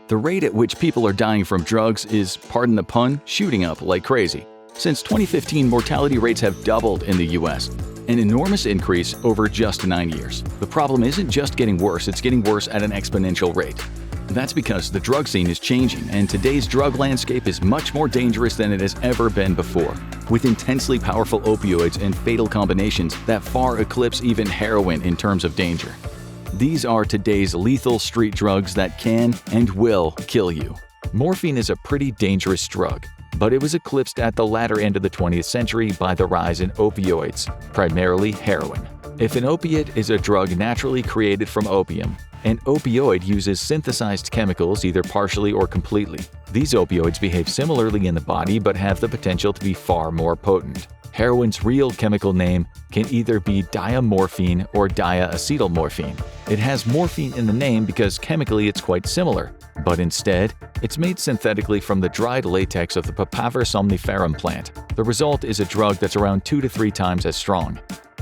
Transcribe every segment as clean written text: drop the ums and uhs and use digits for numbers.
The rate at which people are dying from drugs is, pardon the pun, shooting up like crazy. Since 2015, mortality rates have doubled in the US, an enormous increase over just 9 years. The problem isn't just getting worse, it's getting worse at an exponential rate. That's because the drug scene is changing, and today's drug landscape is much more dangerous than it has ever been before, with intensely powerful opioids and fatal combinations that far eclipse even heroin in terms of danger. These are today's lethal street drugs that can and will kill you. Morphine is a pretty dangerous drug, but it was eclipsed at the latter end of the 20th century by the rise in opioids, primarily heroin. If an opiate is a drug naturally created from opium, an opioid uses synthesized chemicals either partially or completely. These opioids behave similarly in the body but have the potential to be far more potent. Heroin's real chemical name can either be diamorphine or diacetylmorphine. It has morphine in the name because chemically it's quite similar, but instead, it's made synthetically from the dried latex of the Papaver somniferum plant. The result is a drug that's around 2 to 3 times as strong.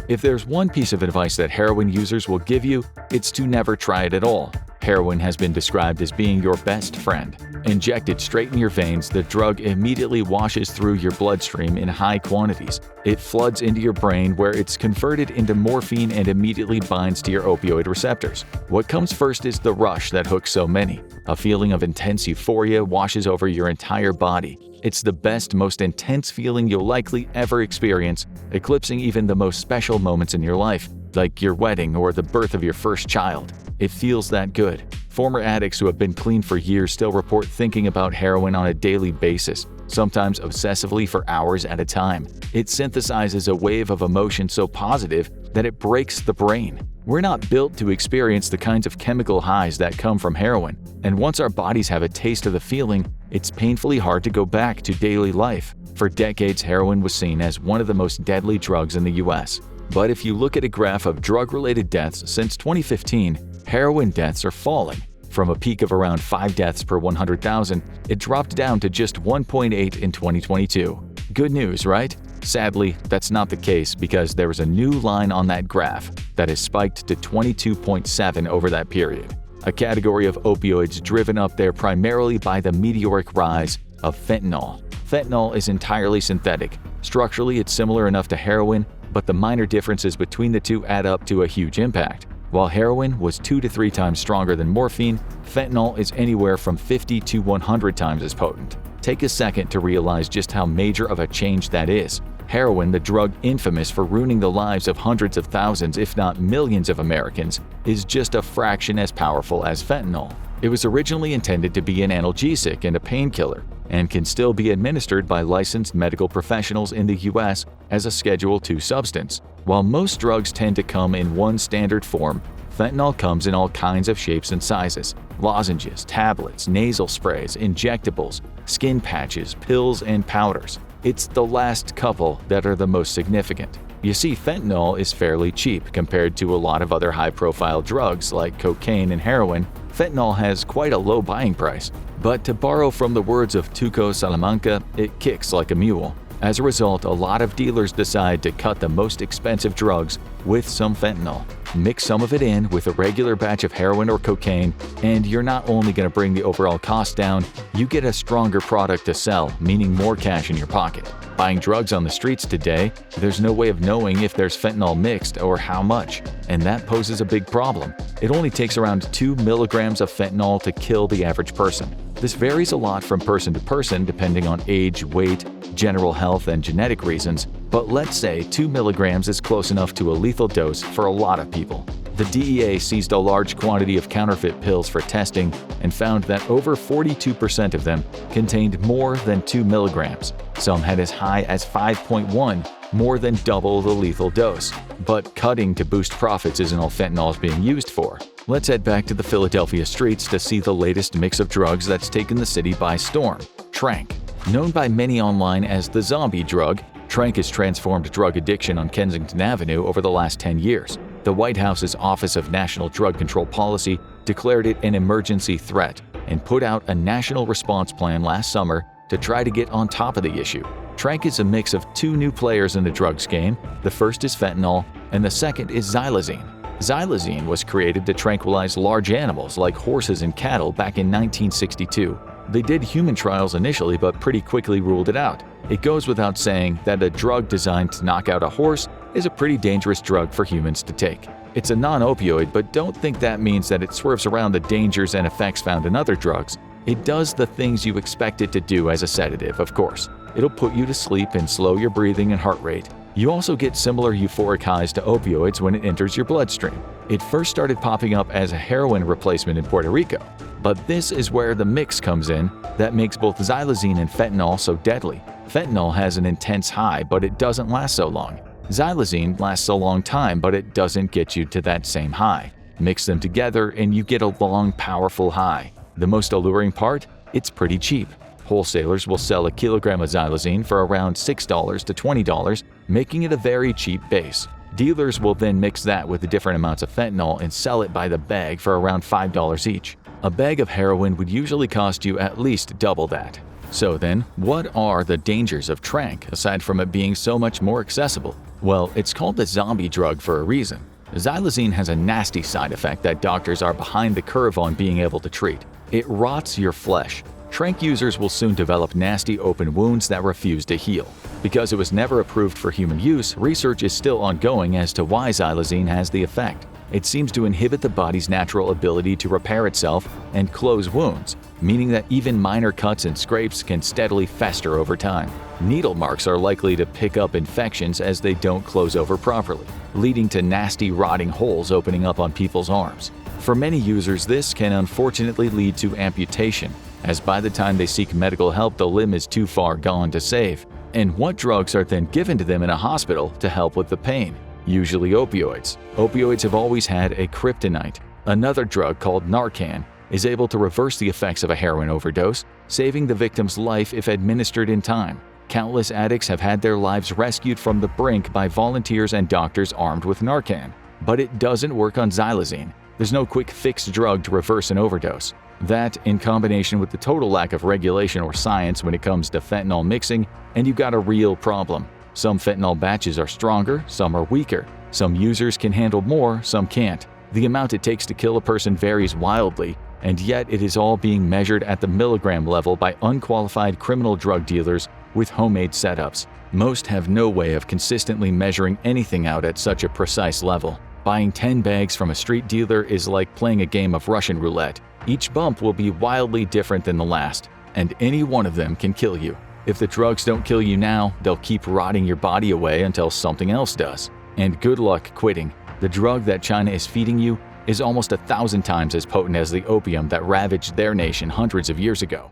If there's one piece of advice that heroin users will give you, it's to never try it at all. Heroin has been described as being your best friend. Injected straight in your veins, the drug immediately washes through your bloodstream in high quantities. It floods into your brain where it's converted into morphine and immediately binds to your opioid receptors. What comes first is the rush that hooks so many. A feeling of intense euphoria washes over your entire body. It's the best, most intense feeling you'll likely ever experience, eclipsing even the most special moments in your life, like your wedding or the birth of your first child. It feels that good. Former addicts who have been clean for years still report thinking about heroin on a daily basis, sometimes obsessively for hours at a time. It synthesizes a wave of emotion so positive that it breaks the brain. We're not built to experience the kinds of chemical highs that come from heroin, and once our bodies have a taste of the feeling, it's painfully hard to go back to daily life. For decades, heroin was seen as one of the most deadly drugs in the US. But if you look at a graph of drug-related deaths since 2015, heroin deaths are falling. From a peak of around 5 deaths per 100,000, it dropped down to just 1.8 in 2022. Good news, right? Sadly, that's not the case because there is a new line on that graph that has spiked to 22.7 over that period, a category of opioids driven up there primarily by the meteoric rise of fentanyl. Fentanyl is entirely synthetic. Structurally, it's similar enough to heroin, but the minor differences between the two add up to a huge impact. While heroin was 2 to 3 times stronger than morphine, fentanyl is anywhere from 50 to 100 times as potent. Take a second to realize just how major of a change that is. Heroin, the drug infamous for ruining the lives of hundreds of thousands, if not millions of Americans, is just a fraction as powerful as fentanyl. It was originally intended to be an analgesic and a painkiller, and can still be administered by licensed medical professionals in the US as a Schedule II substance. While most drugs tend to come in one standard form, fentanyl comes in all kinds of shapes and sizes: lozenges, tablets, nasal sprays, injectables, skin patches, pills, and powders. It's the last couple that are the most significant. You see, fentanyl is fairly cheap compared to a lot of other high-profile drugs like cocaine and heroin. Fentanyl has quite a low buying price. But to borrow from the words of Tuco Salamanca, it kicks like a mule. As a result, a lot of dealers decide to cut the most expensive drugs with some fentanyl. Mix some of it in with a regular batch of heroin or cocaine, and you're not only going to bring the overall cost down, you get a stronger product to sell, meaning more cash in your pocket. Buying drugs on the streets today, there's no way of knowing if there's fentanyl mixed or how much, and that poses a big problem. It only takes around 2 milligrams of fentanyl to kill the average person. This varies a lot from person to person depending on age, weight, general health, and genetic reasons, but let's say 2 milligrams is close enough to a lethal dose for a lot of people. The DEA seized a large quantity of counterfeit pills for testing and found that over 42% of them contained more than 2 milligrams. Some had as high as 5.1, more than double the lethal dose. But cutting to boost profits isn't all fentanyl is being used for. Let's head back to the Philadelphia streets to see the latest mix of drugs that's taken the city by storm: Trank. Known by many online as the zombie drug, Trank has transformed drug addiction on Kensington Avenue over the last 10 years. The White House's Office of National Drug Control Policy declared it an emergency threat and put out a national response plan last summer to try to get on top of the issue. Trank is a mix of 2 new players in the drugs game. The first is fentanyl, and the second is xylazine. Xylazine was created to tranquilize large animals like horses and cattle back in 1962. They did human trials initially but pretty quickly ruled it out. It goes without saying that a drug designed to knock out a horse is a pretty dangerous drug for humans to take. It's a non-opioid, but don't think that means that it swerves around the dangers and effects found in other drugs. It does the things you expect it to do as a sedative, of course. It'll put you to sleep and slow your breathing and heart rate. You also get similar euphoric highs to opioids when it enters your bloodstream. It first started popping up as a heroin replacement in Puerto Rico. But this is where the mix comes in that makes both xylazine and fentanyl so deadly. Fentanyl has an intense high, but it doesn't last so long. Xylazine lasts a long time, but it doesn't get you to that same high. Mix them together and you get a long, powerful high. The most alluring part? It's pretty cheap. Wholesalers will sell a kilogram of xylazine for around $6 to $20, making it a very cheap base. Dealers will then mix that with the different amounts of fentanyl and sell it by the bag for around $5 each. A bag of heroin would usually cost you at least double that. So then, what are the dangers of tranq aside from it being so much more accessible? Well, it's called the zombie drug for a reason. Xylazine has a nasty side effect that doctors are behind the curve on being able to treat. It rots your flesh. Tranq users will soon develop nasty open wounds that refuse to heal. Because it was never approved for human use, research is still ongoing as to why xylazine has the effect. It seems to inhibit the body's natural ability to repair itself and close wounds, meaning that even minor cuts and scrapes can steadily fester over time. Needle marks are likely to pick up infections as they don't close over properly, leading to nasty rotting holes opening up on people's arms. For many users, this can unfortunately lead to amputation, as by the time they seek medical help, the limb is too far gone to save. And what drugs are then given to them in a hospital to help with the pain? Usually opioids. Opioids have always had a kryptonite. Another drug called Narcan is able to reverse the effects of a heroin overdose, saving the victim's life if administered in time. Countless addicts have had their lives rescued from the brink by volunteers and doctors armed with Narcan. But it doesn't work on xylazine. There's no quick fix drug to reverse an overdose. That, in combination with the total lack of regulation or science when it comes to fentanyl mixing, and you've got a real problem. Some fentanyl batches are stronger, some are weaker. Some users can handle more, some can't. The amount it takes to kill a person varies wildly, and yet it is all being measured at the milligram level by unqualified criminal drug dealers with homemade setups. Most have no way of consistently measuring anything out at such a precise level. Buying 10 bags from a street dealer is like playing a game of Russian roulette. Each bump will be wildly different than the last, and any one of them can kill you. If the drugs don't kill you now, they'll keep rotting your body away until something else does. And good luck quitting. The drug that China is feeding you is almost 1,000 times as potent as the opium that ravaged their nation hundreds of years ago.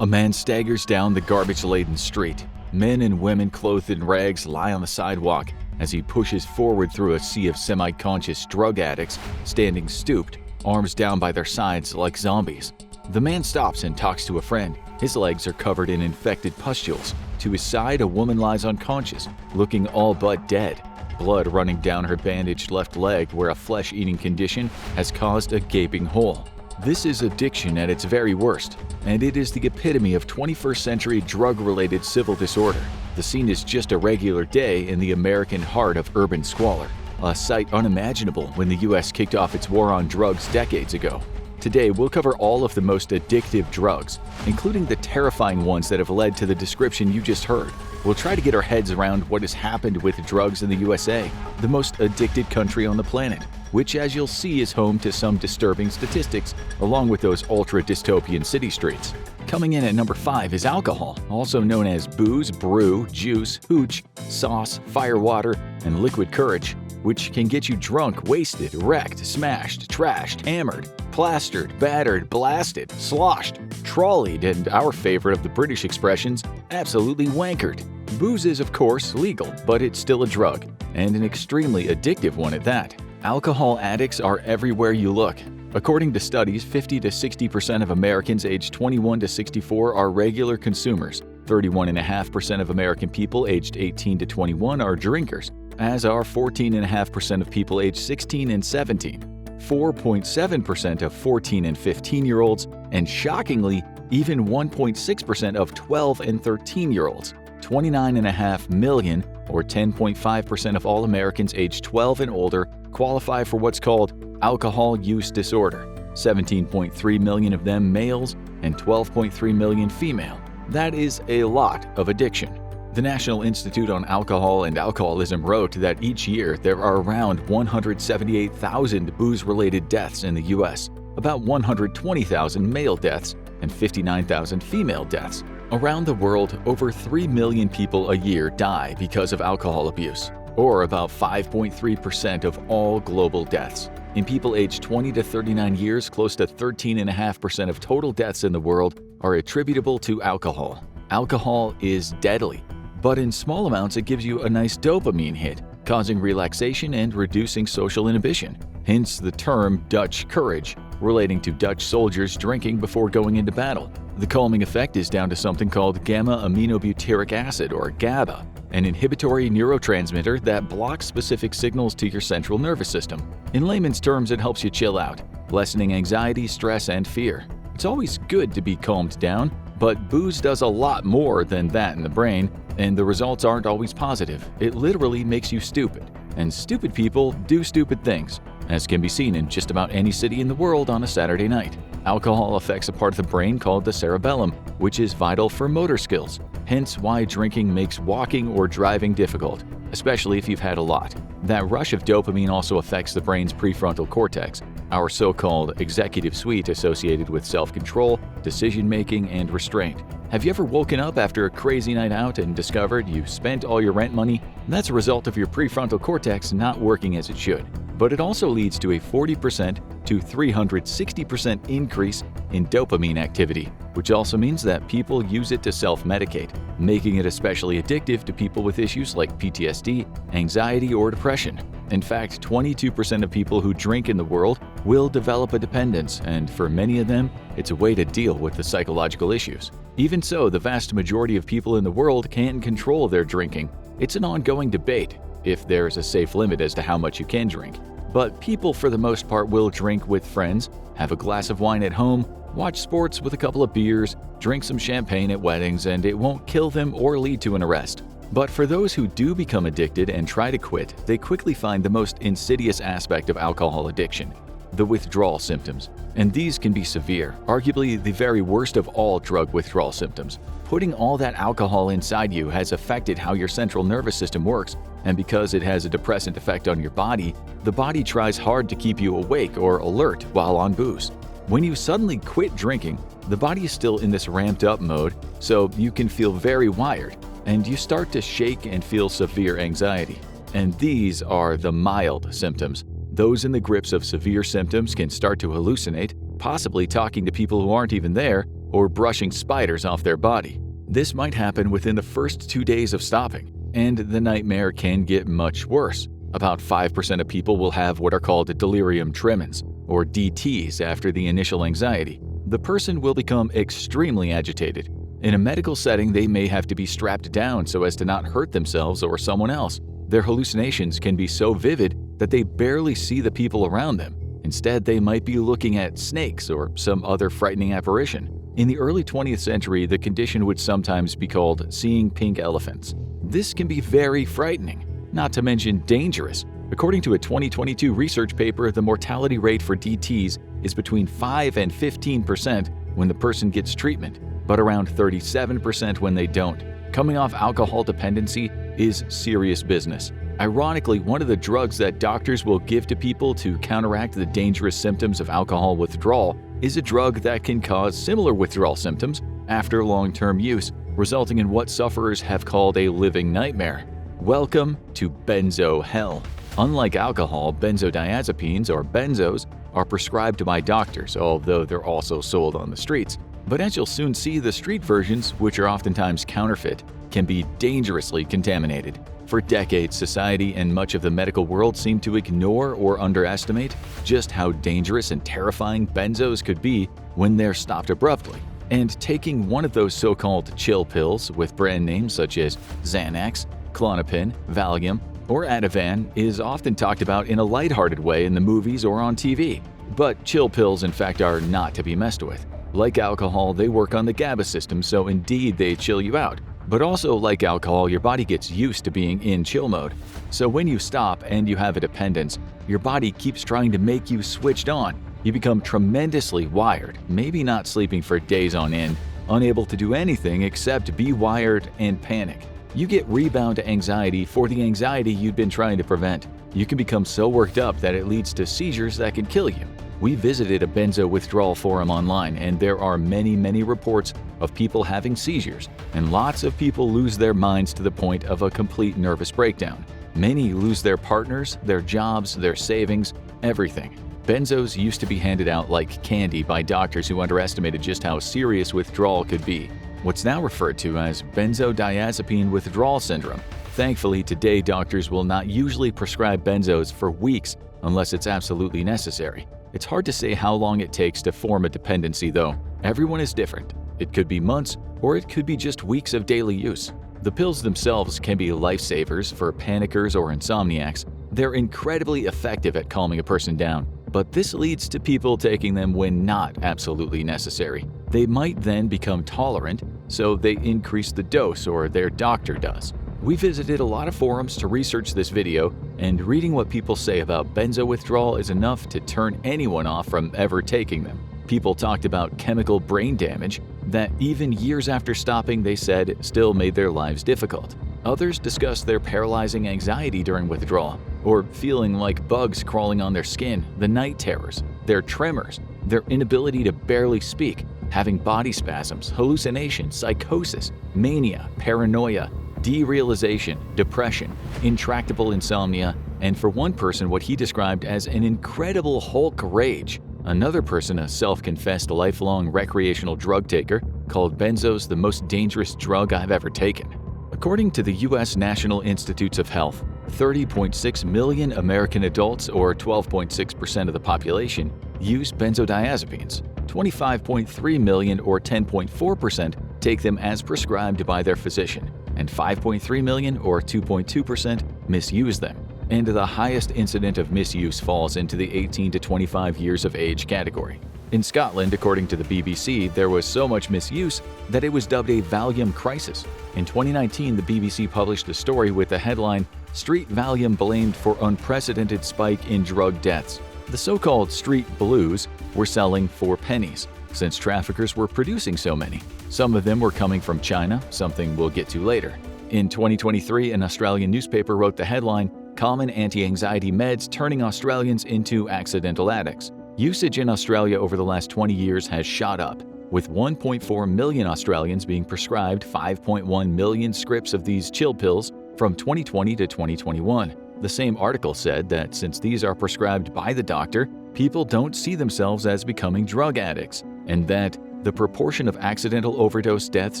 A man staggers down the garbage-laden street. Men and women clothed in rags lie on the sidewalk as he pushes forward through a sea of semi-conscious drug addicts standing stooped, arms down by their sides like zombies. The man stops and talks to a friend. His legs are covered in infected pustules. To his side, a woman lies unconscious, looking all but dead, blood running down her bandaged left leg where a flesh-eating condition has caused a gaping hole. This is addiction at its very worst, and it is the epitome of 21st century drug-related civil disorder. The scene is just a regular day in the American heart of urban squalor, a sight unimaginable when the US kicked off its war on drugs decades ago. Today, we'll cover all of the most addictive drugs, including the terrifying ones that have led to the description you just heard. We'll try to get our heads around what has happened with drugs in the USA, the most addicted country on the planet, which, as you'll see, is home to some disturbing statistics, along with those ultra-dystopian city streets. Coming in at number 5 is alcohol, also known as booze, brew, juice, hooch, sauce, firewater, and liquid courage, which can get you drunk, wasted, wrecked, smashed, trashed, hammered, plastered, battered, blasted, sloshed, trolleyed, and our favorite of the British expressions, absolutely wankered. Booze is, of course, legal, but it's still a drug, and an extremely addictive one at that. Alcohol addicts are everywhere you look. According to studies, 50 to 60% of Americans aged 21 to 64 are regular consumers. 31.5% of American people aged 18 to 21 are drinkers, as are 14.5% of people aged 16 and 17, 4.7% of 14 and 15-year-olds, and shockingly, even 1.6% of 12 and 13-year-olds. 29.5 million or 10.5% of all Americans aged 12 and older, qualify for what's called alcohol use disorder. 17.3 million of them males and 12.3 million female. That is a lot of addiction. The National Institute on Alcohol and Alcoholism wrote that each year there are around 178,000 booze-related deaths in the U.S., about 120,000 male deaths, and 59,000 female deaths. Around the world, over 3 million people a year die because of alcohol abuse, or about 5.3% of all global deaths. In people aged 20 to 39 years, close to 13.5% of total deaths in the world are attributable to alcohol. Alcohol is deadly, but in small amounts it gives you a nice dopamine hit, causing relaxation and reducing social inhibition. Hence the term Dutch courage, relating to Dutch soldiers drinking before going into battle. The calming effect is down to something called gamma-aminobutyric acid, or GABA, an inhibitory neurotransmitter that blocks specific signals to your central nervous system. In layman's terms, it helps you chill out, lessening anxiety, stress, and fear. It's always good to be calmed down, but booze does a lot more than that in the brain, and the results aren't always positive. It literally makes you stupid. And stupid people do stupid things, as can be seen in just about any city in the world on a Saturday night. Alcohol affects a part of the brain called the cerebellum, which is vital for motor skills, hence why drinking makes walking or driving difficult, especially if you've had a lot. That rush of dopamine also affects the brain's prefrontal cortex, our so-called executive suite associated with self-control, decision-making, and restraint. Have you ever woken up after a crazy night out and discovered you spent all your rent money? That's a result of your prefrontal cortex not working as it should. But it also leads to a 40% to 360% increase in dopamine activity, which also means that people use it to self-medicate, making it especially addictive to people with issues like PTSD, anxiety, or depression. In fact, 22% of people who drink in the world will develop a dependence, and for many of them, it's a way to deal with the psychological issues. Even so, the vast majority of people in the world can't control their drinking. It's an ongoing debate if there's a safe limit as to how much you can drink. But people for the most part will drink with friends, have a glass of wine at home, watch sports with a couple of beers, drink some champagne at weddings, and it won't kill them or lead to an arrest. But for those who do become addicted and try to quit, they quickly find the most insidious aspect of alcohol addiction: the withdrawal symptoms. And these can be severe, arguably the very worst of all drug withdrawal symptoms. Putting all that alcohol inside you has affected how your central nervous system works, and because it has a depressant effect on your body, the body tries hard to keep you awake or alert while on booze. When you suddenly quit drinking, the body is still in this ramped up mode, so you can feel very wired, and you start to shake and feel severe anxiety. And these are the mild symptoms. Those in the grips of severe symptoms can start to hallucinate, possibly talking to people who aren't even there, or brushing spiders off their body. This might happen within the first 2 days of stopping, and the nightmare can get much worse. About 5% of people will have what are called delirium tremens, or DTs, after the initial anxiety. The person will become extremely agitated. In a medical setting, they may have to be strapped down so as to not hurt themselves or someone else. Their hallucinations can be so vivid that they barely see the people around them. Instead, they might be looking at snakes or some other frightening apparition. In the early 20th century, the condition would sometimes be called seeing pink elephants. This can be very frightening, not to mention dangerous. According to a 2022 research paper, the mortality rate for DTs is between 5 and 15% when the person gets treatment, but around 37% when they don't. Coming off alcohol dependency is serious business. Ironically, one of the drugs that doctors will give to people to counteract the dangerous symptoms of alcohol withdrawal is a drug that can cause similar withdrawal symptoms after long-term use, resulting in what sufferers have called a living nightmare. Welcome to benzo hell. Unlike alcohol, benzodiazepines, or benzos, are prescribed by doctors, although they're also sold on the streets. But as you'll soon see, the street versions, which are oftentimes counterfeit, can be dangerously contaminated. For decades, society and much of the medical world seem to ignore or underestimate just how dangerous and terrifying benzos could be when they're stopped abruptly. And taking one of those so-called chill pills with brand names such as Xanax, Klonopin, Valium, or Ativan is often talked about in a lighthearted way in the movies or on TV. But chill pills, in fact, are not to be messed with. Like alcohol, they work on the GABA system, so indeed they chill you out. But also, like alcohol, your body gets used to being in chill mode. So when you stop and you have a dependence, your body keeps trying to make you switched on. You become tremendously wired, maybe not sleeping for days on end, unable to do anything except be wired and panic. You get rebound anxiety for the anxiety you'd been trying to prevent. You can become so worked up that it leads to seizures that can kill you. We visited a benzo withdrawal forum online, and there are many reports of people having seizures, and lots of people lose their minds to the point of a complete nervous breakdown. Many lose their partners, their jobs, their savings, everything. Benzos used to be handed out like candy by doctors who underestimated just how serious withdrawal could be. What's now referred to as benzodiazepine withdrawal syndrome. Thankfully, today doctors will not usually prescribe benzos for weeks unless it's absolutely necessary. It's hard to say how long it takes to form a dependency though. Everyone is different. It could be months, or it could be just weeks of daily use. The pills themselves can be lifesavers for panickers or insomniacs. They're incredibly effective at calming a person down, but this leads to people taking them when not absolutely necessary. They might then become tolerant, so they increase the dose, or their doctor does. We visited a lot of forums to research this video, and reading what people say about benzo withdrawal is enough to turn anyone off from ever taking them. People talked about chemical brain damage that even years after stopping, they said, still made their lives difficult. Others discussed their paralyzing anxiety during withdrawal, or feeling like bugs crawling on their skin, the night terrors, their tremors, their inability to barely speak, having body spasms, hallucinations, psychosis, mania, paranoia, derealization, depression, intractable insomnia, and for one person what he described as an incredible Hulk rage. Another person, a self-confessed lifelong recreational drug taker, called benzos the most dangerous drug I've ever taken. According to the U.S. National Institutes of Health, 30.6 million American adults, or 12.6% of the population, use benzodiazepines. 25.3 million, or 10.4%, take them as prescribed by their physician, and 5.3 million, or 2.2%, misuse them. And the highest incident of misuse falls into the 18 to 25 years of age category. In Scotland, according to the BBC, there was so much misuse that it was dubbed a Valium crisis. In 2019, the BBC published a story with the headline, "Street Valium Blamed for Unprecedented Spike in Drug Deaths." The so-called street blues were selling for pennies, since traffickers were producing so many. Some of them were coming from China, something we'll get to later. In 2023, an Australian newspaper wrote the headline, "Common Anti-Anxiety Meds Turning Australians into Accidental Addicts." Usage in Australia over the last 20 years has shot up, with 1.4 million Australians being prescribed 5.1 million scripts of these chill pills from 2020 to 2021. The same article said that since these are prescribed by the doctor, people don't see themselves as becoming drug addicts, and that the proportion of accidental overdose deaths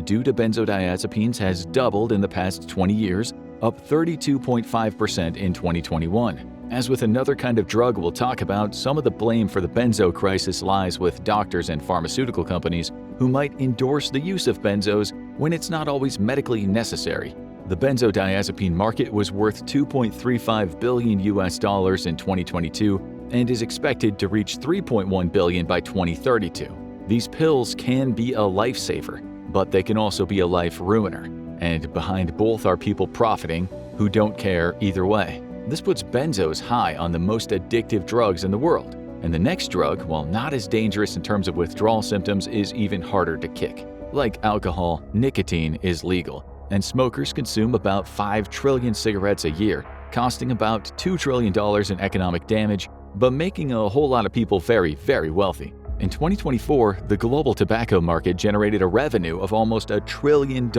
due to benzodiazepines has doubled in the past 20 years, up 32.5% in 2021. As with another kind of drug we'll talk about, some of the blame for the benzo crisis lies with doctors and pharmaceutical companies who might endorse the use of benzos when it's not always medically necessary. The benzodiazepine market was worth $2.35 billion in 2022 and is expected to reach $3.1 billion by 2032. These pills can be a lifesaver, but they can also be a life ruiner. And behind both are people profiting who don't care either way. This puts benzos high on the most addictive drugs in the world. And the next drug, while not as dangerous in terms of withdrawal symptoms, is even harder to kick. Like alcohol, nicotine is legal, and smokers consume about 5 trillion cigarettes a year, costing about $2 trillion in economic damage, but making a whole lot of people very, very wealthy. In 2024, the global tobacco market generated a revenue of almost $1 trillion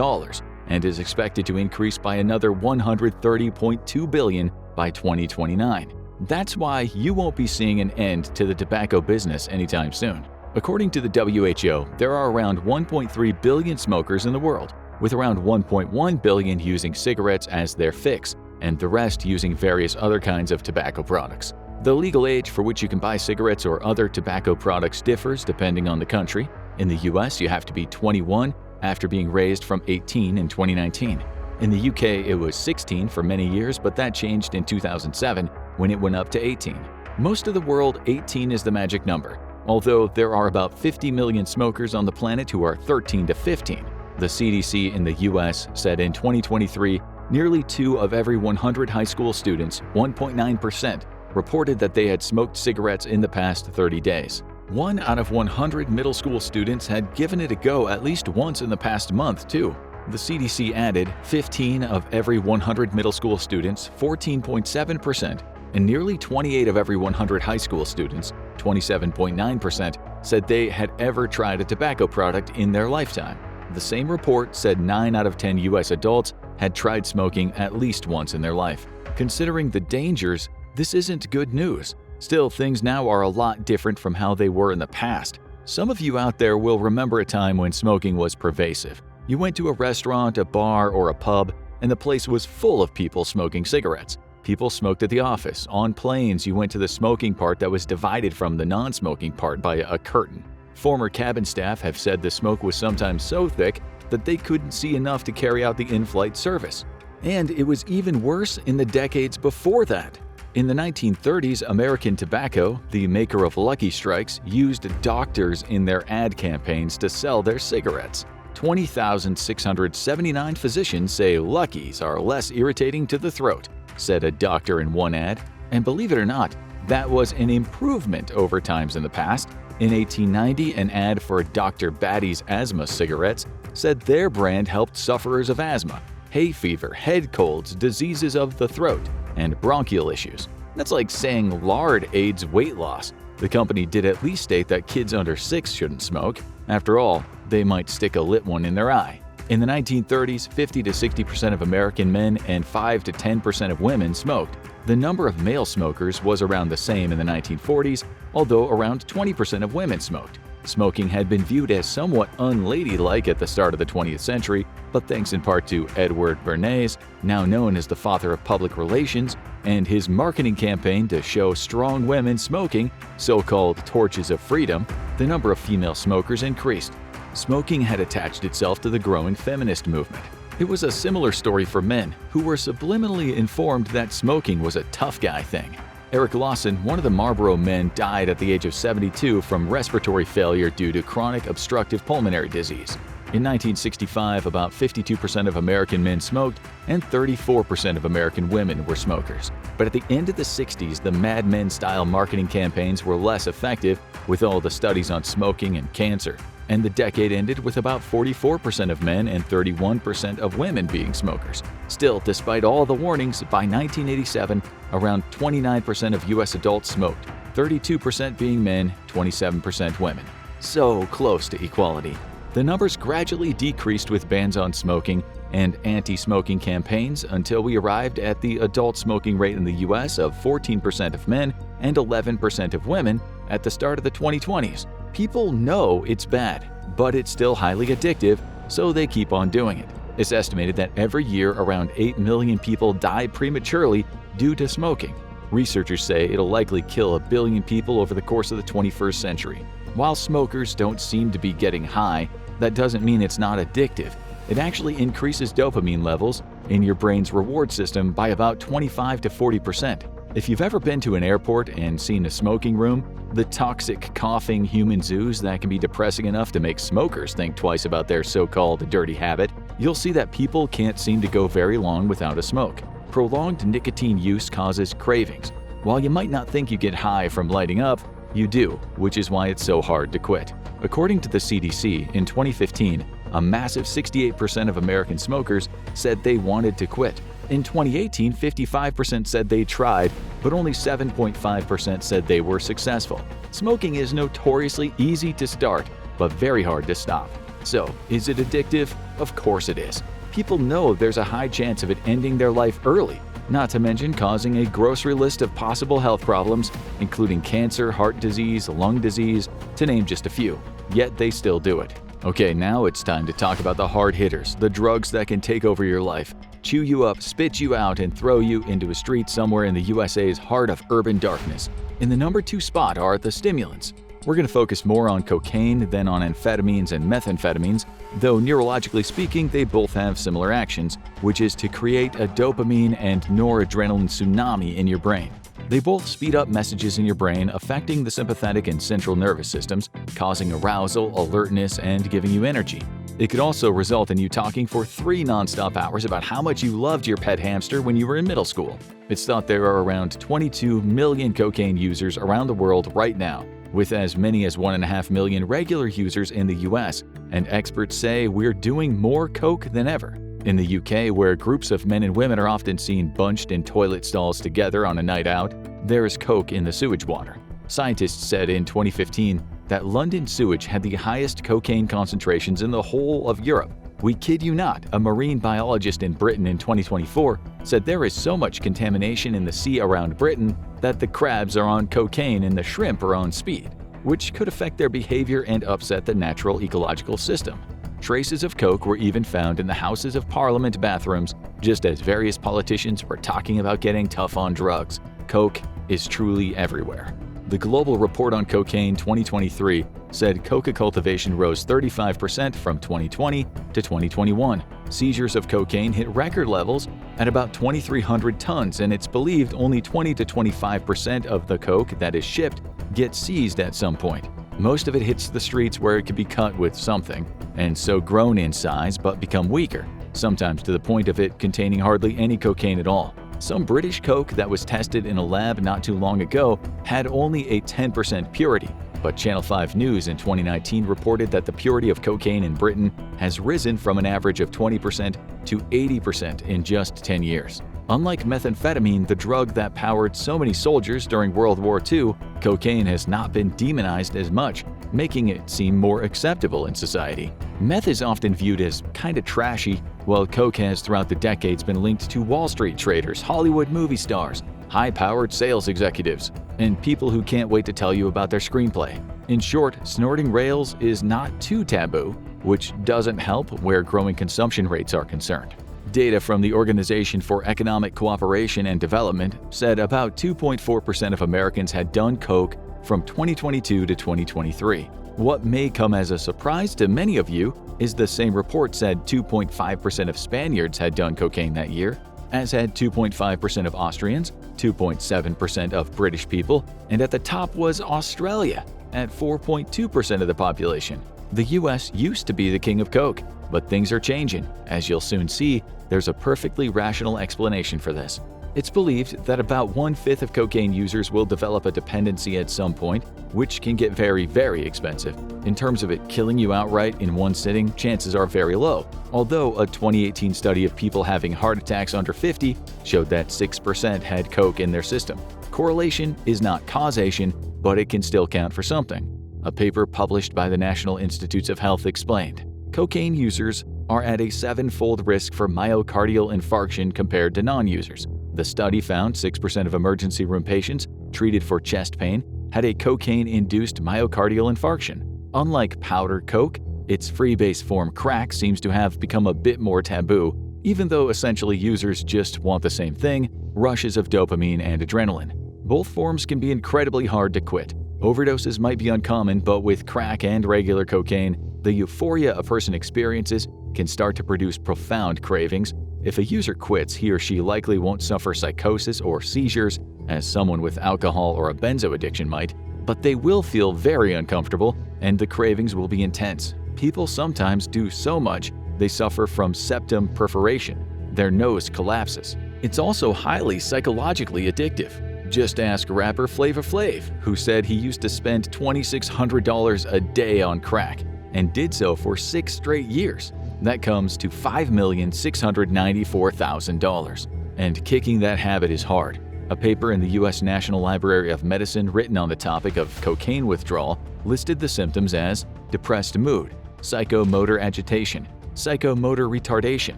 and is expected to increase by another $130.2 billion by 2029. That's why you won't be seeing an end to the tobacco business anytime soon. According to the WHO, there are around 1.3 billion smokers in the world, with around 1.1 billion using cigarettes as their fix, and the rest using various other kinds of tobacco products. The legal age for which you can buy cigarettes or other tobacco products differs depending on the country. In the US, you have to be 21 after being raised from 18 in 2019. In the UK, it was 16 for many years, but that changed in 2007 when it went up to 18. Most of the world, 18 is the magic number, although there are about 50 million smokers on the planet who are 13 to 15. The CDC in the US said in 2023, nearly 2 of every 100 high school students, 1.9%, reported that they had smoked cigarettes in the past 30 days. 1 out of 100 middle school students had given it a go at least once in the past month, too. The CDC added 15 of every 100 middle school students, 14.7%, and nearly 28 of every 100 high school students, 27.9%, said they had ever tried a tobacco product in their lifetime. The same report said 9 out of 10 US adults had tried smoking at least once in their life. Considering the dangers, this isn't good news. Still, things now are a lot different from how they were in the past. Some of you out there will remember a time when smoking was pervasive. You went to a restaurant, a bar, or a pub, and the place was full of people smoking cigarettes. People smoked at the office. On planes, you went to the smoking part that was divided from the non-smoking part by a curtain. Former cabin staff have said the smoke was sometimes so thick that they couldn't see enough to carry out the in-flight service. And it was even worse in the decades before that. In the 1930s, American Tobacco, the maker of Lucky Strikes, used doctors in their ad campaigns to sell their cigarettes. 20,679 physicians say Luckies are less irritating to the throat, said a doctor in one ad. And believe it or not, that was an improvement over times in the past. In 1890, an ad for Dr. Batty's asthma cigarettes said their brand helped sufferers of asthma, hay fever, head colds, diseases of the throat, and bronchial issues. That's like saying lard aids weight loss. The company did at least state that kids under 6 shouldn't smoke. After all, they might stick a lit one in their eye. In the 1930s, 50 to 60% of American men and 5 to 10% of women smoked. The number of male smokers was around the same in the 1940s, although around 20% of women smoked. Smoking had been viewed as somewhat unladylike at the start of the 20th century, but thanks in part to Edward Bernays, now known as the father of public relations, and his marketing campaign to show strong women smoking, so-called torches of freedom, the number of female smokers increased. Smoking had attached itself to the growing feminist movement. It was a similar story for men, who were subliminally informed that smoking was a tough guy thing. Eric Lawson, one of the Marlboro men, died at the age of 72 from respiratory failure due to chronic obstructive pulmonary disease. In 1965, about 52% of American men smoked and 34% of American women were smokers. But at the end of the 60s, the Mad Men-style marketing campaigns were less effective, with all the studies on smoking and cancer. And the decade ended with about 44% of men and 31% of women being smokers. Still, despite all the warnings, by 1987, around 29% of U.S. adults smoked, 32% being men, 27% women. So close to equality. The numbers gradually decreased with bans on smoking and anti-smoking campaigns until we arrived at the adult smoking rate in the U.S. of 14% of men and 11% of women at the start of the 2020s. People know it's bad, but it's still highly addictive, so they keep on doing it. It's estimated that every year around 8 million people die prematurely due to smoking. Researchers say it'll likely kill 1 billion people over the course of the 21st century. While smokers don't seem to be getting high, that doesn't mean it's not addictive. It actually increases dopamine levels in your brain's reward system by about 25 to 40%. If you've ever been to an airport and seen a smoking room, the toxic, coughing human zoos that can be depressing enough to make smokers think twice about their so-called dirty habit, you'll see that people can't seem to go very long without a smoke. Prolonged nicotine use causes cravings. While you might not think you get high from lighting up, you do, which is why it's so hard to quit. According to the CDC, in 2015, a massive 68% of American smokers said they wanted to quit. In 2018, 55% said they tried, but only 7.5% said they were successful. Smoking is notoriously easy to start, but very hard to stop. So, is it addictive? Of course it is. People know there's a high chance of it ending their life early, not to mention causing a grocery list of possible health problems, including cancer, heart disease, lung disease, to name just a few. Yet they still do it. Okay, now it's time to talk about the hard hitters, the drugs that can take over your life, chew you up, spit you out, and throw you into a street somewhere in the USA's heart of urban darkness. In the number 2 spot are the stimulants. We're going to focus more on cocaine than on amphetamines and methamphetamines, though neurologically speaking, they both have similar actions, which is to create a dopamine and noradrenaline tsunami in your brain. They both speed up messages in your brain, affecting the sympathetic and central nervous systems, causing arousal, alertness, and giving you energy. It could also result in you talking for 3 non-stop hours about how much you loved your pet hamster when you were in middle school. It's thought there are around 22 million cocaine users around the world right now, with as many as 1.5 million regular users in the US, and experts say we're doing more coke than ever. In the UK, where groups of men and women are often seen bunched in toilet stalls together on a night out, there is coke in the sewage water. Scientists said in 2015 that London sewage had the highest cocaine concentrations in the whole of Europe. We kid you not, a marine biologist in Britain in 2024 said there is so much contamination in the sea around Britain that the crabs are on cocaine and the shrimp are on speed, which could affect their behavior and upset the natural ecological system. Traces of coke were even found in the Houses of Parliament bathrooms, just as various politicians were talking about getting tough on drugs. Coke is truly everywhere. The Global Report on Cocaine 2023 said coca cultivation rose 35% from 2020 to 2021. Seizures of cocaine hit record levels at about 2,300 tons, and it's believed only 20 to 25% of the coke that is shipped gets seized at some point. Most of it hits the streets where it could be cut with something, and so grown in size but become weaker, sometimes to the point of it containing hardly any cocaine at all. Some British coke that was tested in a lab not too long ago had only a 10% purity, but Channel 5 News in 2019 reported that the purity of cocaine in Britain has risen from an average of 20% to 80% in just 10 years. Unlike methamphetamine, the drug that powered so many soldiers during World War II, cocaine has not been demonized as much, making it seem more acceptable in society. Meth is often viewed as kinda trashy, while coke has throughout the decades been linked to Wall Street traders, Hollywood movie stars, high-powered sales executives, and people who can't wait to tell you about their screenplay. In short, snorting rails is not too taboo, which doesn't help where growing consumption rates are concerned. Data from the Organization for Economic Cooperation and Development said about 2.4% of Americans had done coke from 2022 to 2023. What may come as a surprise to many of you is the same report said 2.5% of Spaniards had done cocaine that year, as had 2.5% of Austrians, 2.7% of British people, and at the top was Australia at 4.2% of the population. The US used to be the king of coke, but things are changing. As you'll soon see, there's a perfectly rational explanation for this. It's believed that about 1/5 of cocaine users will develop a dependency at some point, which can get very, very expensive. In terms of it killing you outright in one sitting, chances are very low, although a 2018 study of people having heart attacks under 50 showed that 6% had coke in their system. Correlation is not causation, but it can still count for something. A paper published by the National Institutes of Health explained, cocaine users are at a 7-fold risk for myocardial infarction compared to non-users. The study found 6% of emergency room patients treated for chest pain had a cocaine-induced myocardial infarction. Unlike powdered coke, its freebase form crack seems to have become a bit more taboo, even though essentially users just want the same thing, rushes of dopamine and adrenaline. Both forms can be incredibly hard to quit. Overdoses might be uncommon, but with crack and regular cocaine, the euphoria a person experiences can start to produce profound cravings. If a user quits, he or she likely won't suffer psychosis or seizures, as someone with alcohol or a benzo addiction might, but they will feel very uncomfortable and the cravings will be intense. People sometimes do so much, they suffer from septum perforation. Their nose collapses. It's also highly psychologically addictive. Just ask rapper Flavor Flav, who said he used to spend $2,600 a day on crack and did so for 6 straight years. That comes to $5,694,000. And kicking that habit is hard. A paper in the U.S. National Library of Medicine written on the topic of cocaine withdrawal listed the symptoms as depressed mood, psychomotor agitation, psychomotor retardation,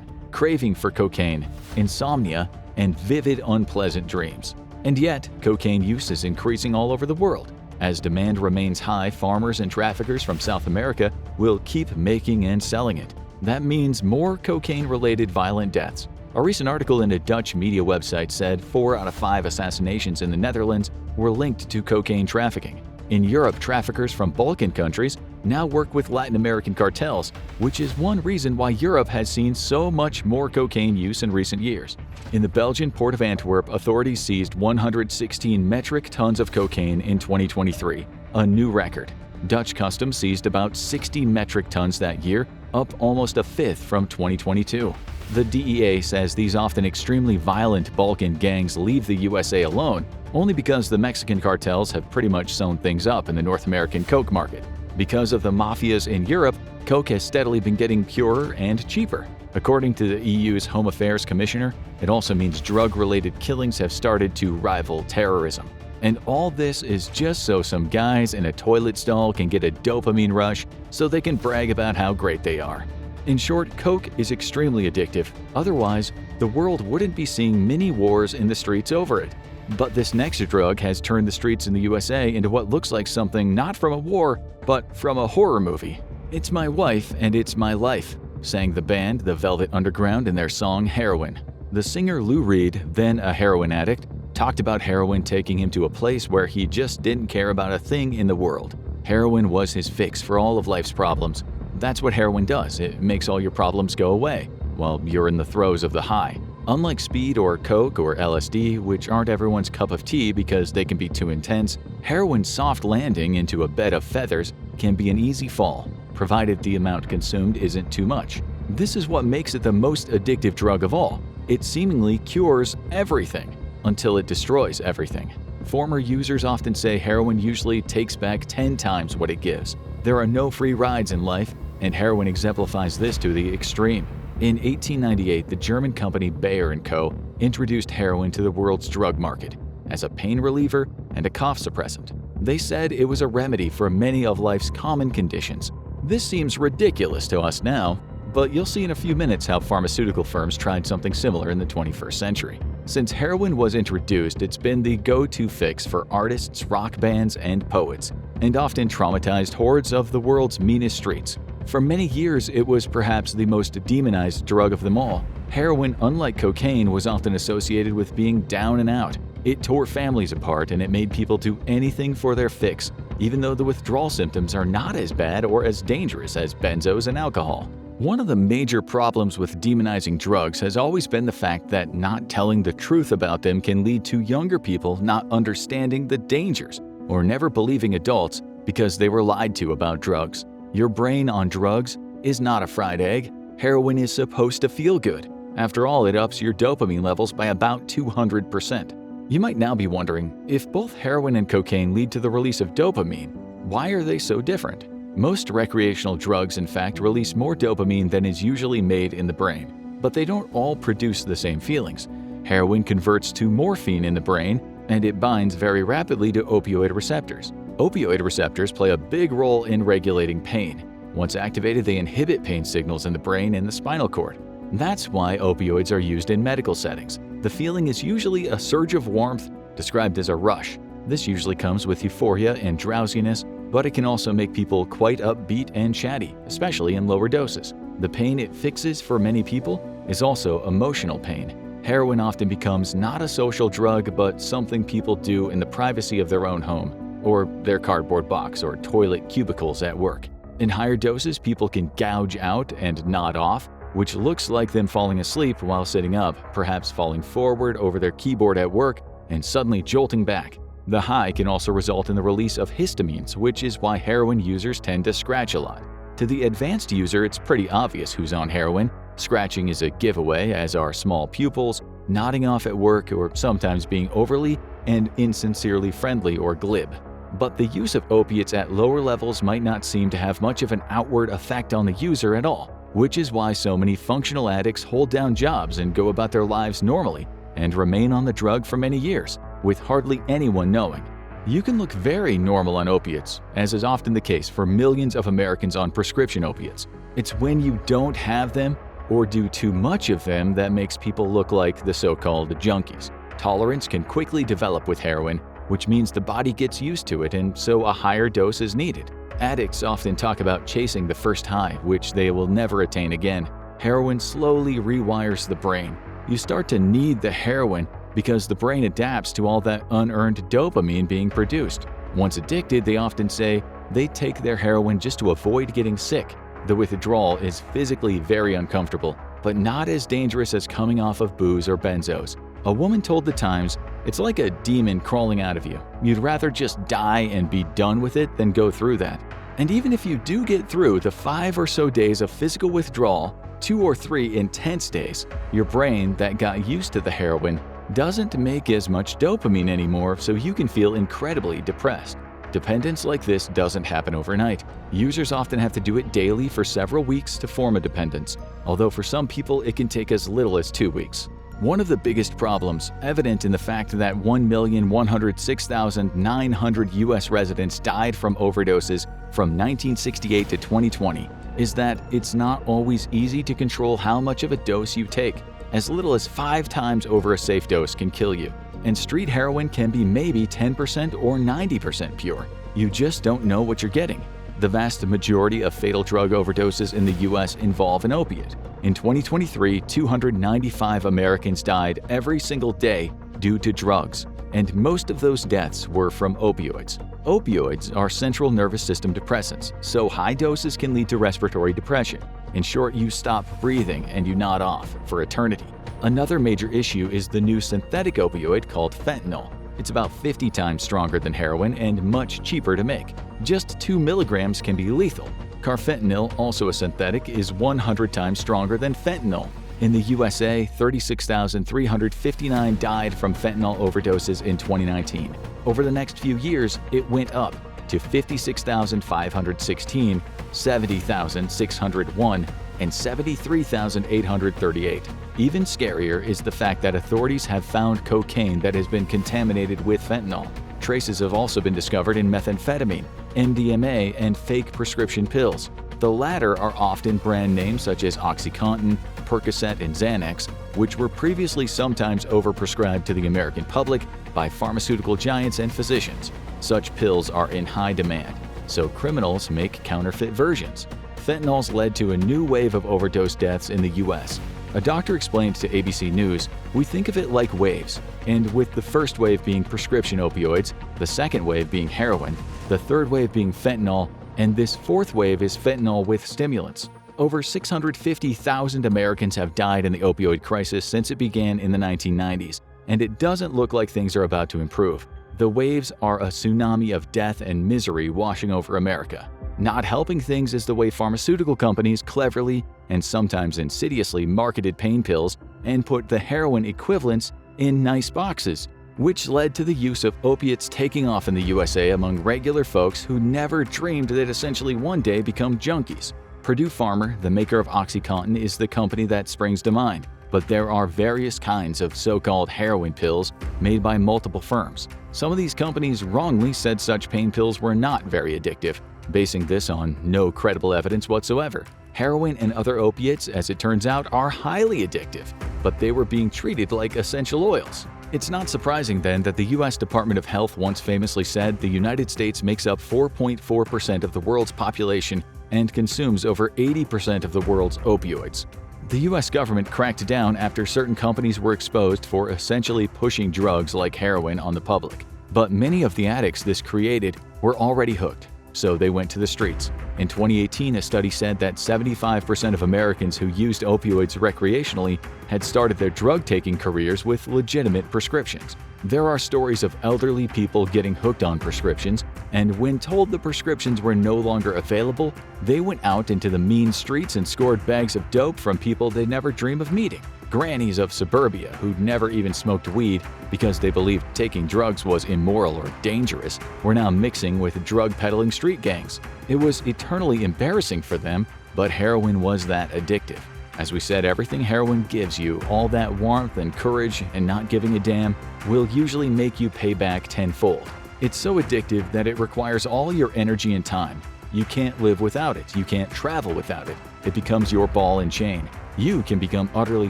craving for cocaine, insomnia, and vivid unpleasant dreams. And yet, cocaine use is increasing all over the world. As demand remains high, farmers and traffickers from South America will keep making and selling it. That means more cocaine-related violent deaths. A recent article in a Dutch media website said 4 out of 5 assassinations in the Netherlands were linked to cocaine trafficking. In Europe, traffickers from Balkan countries now work with Latin American cartels, which is one reason why Europe has seen so much more cocaine use in recent years. In the Belgian port of Antwerp, authorities seized 116 metric tons of cocaine in 2023, a new record. Dutch customs seized about 60 metric tons that year, up almost a fifth from 2022. The DEA says these often extremely violent Balkan gangs leave the USA alone only because the Mexican cartels have pretty much sewn things up in the North American coke market. Because of the mafias in Europe, coke has steadily been getting purer and cheaper. According to the EU's Home Affairs Commissioner, it also means drug-related killings have started to rival terrorism. And all this is just so some guys in a toilet stall can get a dopamine rush so they can brag about how great they are. In short, coke is extremely addictive. Otherwise, the world wouldn't be seeing mini wars in the streets over it. But this next drug has turned the streets in the USA into what looks like something not from a war, but from a horror movie. "It's my wife and it's my life," sang the band The Velvet Underground in their song Heroin. The singer Lou Reed, then a heroin addict, talked about heroin taking him to a place where he just didn't care about a thing in the world. Heroin was his fix for all of life's problems. That's what heroin does. It makes all your problems go away while you're in the throes of the high. Unlike speed or coke or LSD, which aren't everyone's cup of tea because they can be too intense, heroin's soft landing into a bed of feathers can be an easy fall, provided the amount consumed isn't too much. This is what makes it the most addictive drug of all. It seemingly cures everything until it destroys everything. Former users often say heroin usually takes back 10 times what it gives. There are no free rides in life, and heroin exemplifies this to the extreme. In 1898, the German company Bayer & Co. introduced heroin to the world's drug market as a pain reliever and a cough suppressant. They said it was a remedy for many of life's common conditions. This seems ridiculous to us now, but you'll see in a few minutes how pharmaceutical firms tried something similar in the 21st century. Since heroin was introduced, it's been the go-to fix for artists, rock bands, and poets, and often traumatized hordes of the world's meanest streets. For many years, it was perhaps the most demonized drug of them all. Heroin, unlike cocaine, was often associated with being down and out. It tore families apart and it made people do anything for their fix, even though the withdrawal symptoms are not as bad or as dangerous as benzos and alcohol. One of the major problems with demonizing drugs has always been the fact that not telling the truth about them can lead to younger people not understanding the dangers or never believing adults because they were lied to about drugs. Your brain on drugs is not a fried egg. Heroin is supposed to feel good. After all, it ups your dopamine levels by about 200%. You might now be wondering, if both heroin and cocaine lead to the release of dopamine, why are they so different? Most recreational drugs, in fact, release more dopamine than is usually made in the brain, but they don't all produce the same feelings. Heroin converts to morphine in the brain, and it binds very rapidly to opioid receptors. Opioid receptors play a big role in regulating pain. Once activated, they inhibit pain signals in the brain and the spinal cord. That's why opioids are used in medical settings. The feeling is usually a surge of warmth, described as a rush. This usually comes with euphoria and drowsiness, but it can also make people quite upbeat and chatty, especially in lower doses. The pain it fixes for many people is also emotional pain. Heroin often becomes not a social drug, but something people do in the privacy of their own home, or their cardboard box or toilet cubicles at work. In higher doses, people can gouge out and nod off, which looks like them falling asleep while sitting up, perhaps falling forward over their keyboard at work and suddenly jolting back. The high can also result in the release of histamines, which is why heroin users tend to scratch a lot. To the advanced user, it's pretty obvious who's on heroin. Scratching is a giveaway, as are small pupils, nodding off at work, or sometimes being overly and insincerely friendly or glib. But the use of opiates at lower levels might not seem to have much of an outward effect on the user at all, which is why so many functional addicts hold down jobs and go about their lives normally and remain on the drug for many years, with hardly anyone knowing. You can look very normal on opiates, as is often the case for millions of Americans on prescription opiates. It's when you don't have them or do too much of them that makes people look like the so-called junkies. Tolerance can quickly develop with heroin, which means the body gets used to it and so a higher dose is needed. Addicts often talk about chasing the first high, which they will never attain again. Heroin slowly rewires the brain. You start to need the heroin because the brain adapts to all that unearned dopamine being produced. Once addicted, they often say they take their heroin just to avoid getting sick. The withdrawal is physically very uncomfortable, but not as dangerous as coming off of booze or benzos. A woman told The Times, "It's like a demon crawling out of you. You'd rather just die and be done with it than go through that." And even if you do get through the 5 or so days of physical withdrawal, 2 or 3 intense days, your brain that got used to the heroin doesn't make as much dopamine anymore, so you can feel incredibly depressed. Dependence like this doesn't happen overnight. Users often have to do it daily for several weeks to form a dependence, although for some people it can take as little as 2 weeks. One of the biggest problems, evident in the fact that 1,106,900 US residents died from overdoses from 1968 to 2020, is that it's not always easy to control how much of a dose you take. As little as 5 times over a safe dose can kill you. And street heroin can be maybe 10% or 90% pure. You just don't know what you're getting. The vast majority of fatal drug overdoses in the US involve an opiate. In 2023, 295 Americans died every single day due to drugs, and most of those deaths were from opioids. Opioids are central nervous system depressants, so high doses can lead to respiratory depression. In short, you stop breathing and you nod off for eternity. Another major issue is the new synthetic opioid called fentanyl. It's about 50 times stronger than heroin and much cheaper to make. Just 2 milligrams can be lethal. Carfentanil, also a synthetic, is 100 times stronger than fentanyl. In the USA, 36,359 died from fentanyl overdoses in 2019. Over the next few years, it went up to 56,516, 70,601, and 73,838. Even scarier is the fact that authorities have found cocaine that has been contaminated with fentanyl. Traces have also been discovered in methamphetamine, MDMA, and fake prescription pills. The latter are often brand names such as OxyContin, Percocet, and Xanax, which were previously sometimes overprescribed to the American public by pharmaceutical giants and physicians. Such pills are in high demand, so criminals make counterfeit versions. Fentanyl's led to a new wave of overdose deaths in the US. A doctor explained to ABC News, "We think of it like waves, and with the first wave being prescription opioids, the second wave being heroin, the third wave being fentanyl, and this fourth wave is fentanyl with stimulants." Over 650,000 Americans have died in the opioid crisis since it began in the 1990s, and it doesn't look like things are about to improve. The waves are a tsunami of death and misery washing over America. Not helping things is the way pharmaceutical companies cleverly and sometimes insidiously marketed pain pills and put the heroin equivalents in nice boxes, which led to the use of opiates taking off in the USA among regular folks who never dreamed they'd essentially one day become junkies. Purdue Pharma, the maker of OxyContin, is the company that springs to mind, but there are various kinds of so-called heroin pills made by multiple firms. Some of these companies wrongly said such pain pills were not very addictive, basing this on no credible evidence whatsoever. Heroin and other opiates, as it turns out, are highly addictive, but they were being treated like essential oils. It's not surprising then that the US Department of Health once famously said the United States makes up 4.4% of the world's population and consumes over 80% of the world's opioids. The US government cracked down after certain companies were exposed for essentially pushing drugs like heroin on the public. But many of the addicts this created were already hooked, so they went to the streets. In 2018, a study said that 75% of Americans who used opioids recreationally had started their drug-taking careers with legitimate prescriptions. There are stories of elderly people getting hooked on prescriptions, and when told the prescriptions were no longer available, they went out into the mean streets and scored bags of dope from people they'd never dream of meeting. Grannies of suburbia who'd never even smoked weed because they believed taking drugs was immoral or dangerous were now mixing with drug-peddling street gangs. It was eternally embarrassing for them, but heroin was that addictive. As we said, everything heroin gives you, all that warmth and courage and not giving a damn, will usually make you pay back tenfold. It's so addictive that it requires all your energy and time. You can't live without it. You can't travel without it. It becomes your ball and chain. You can become utterly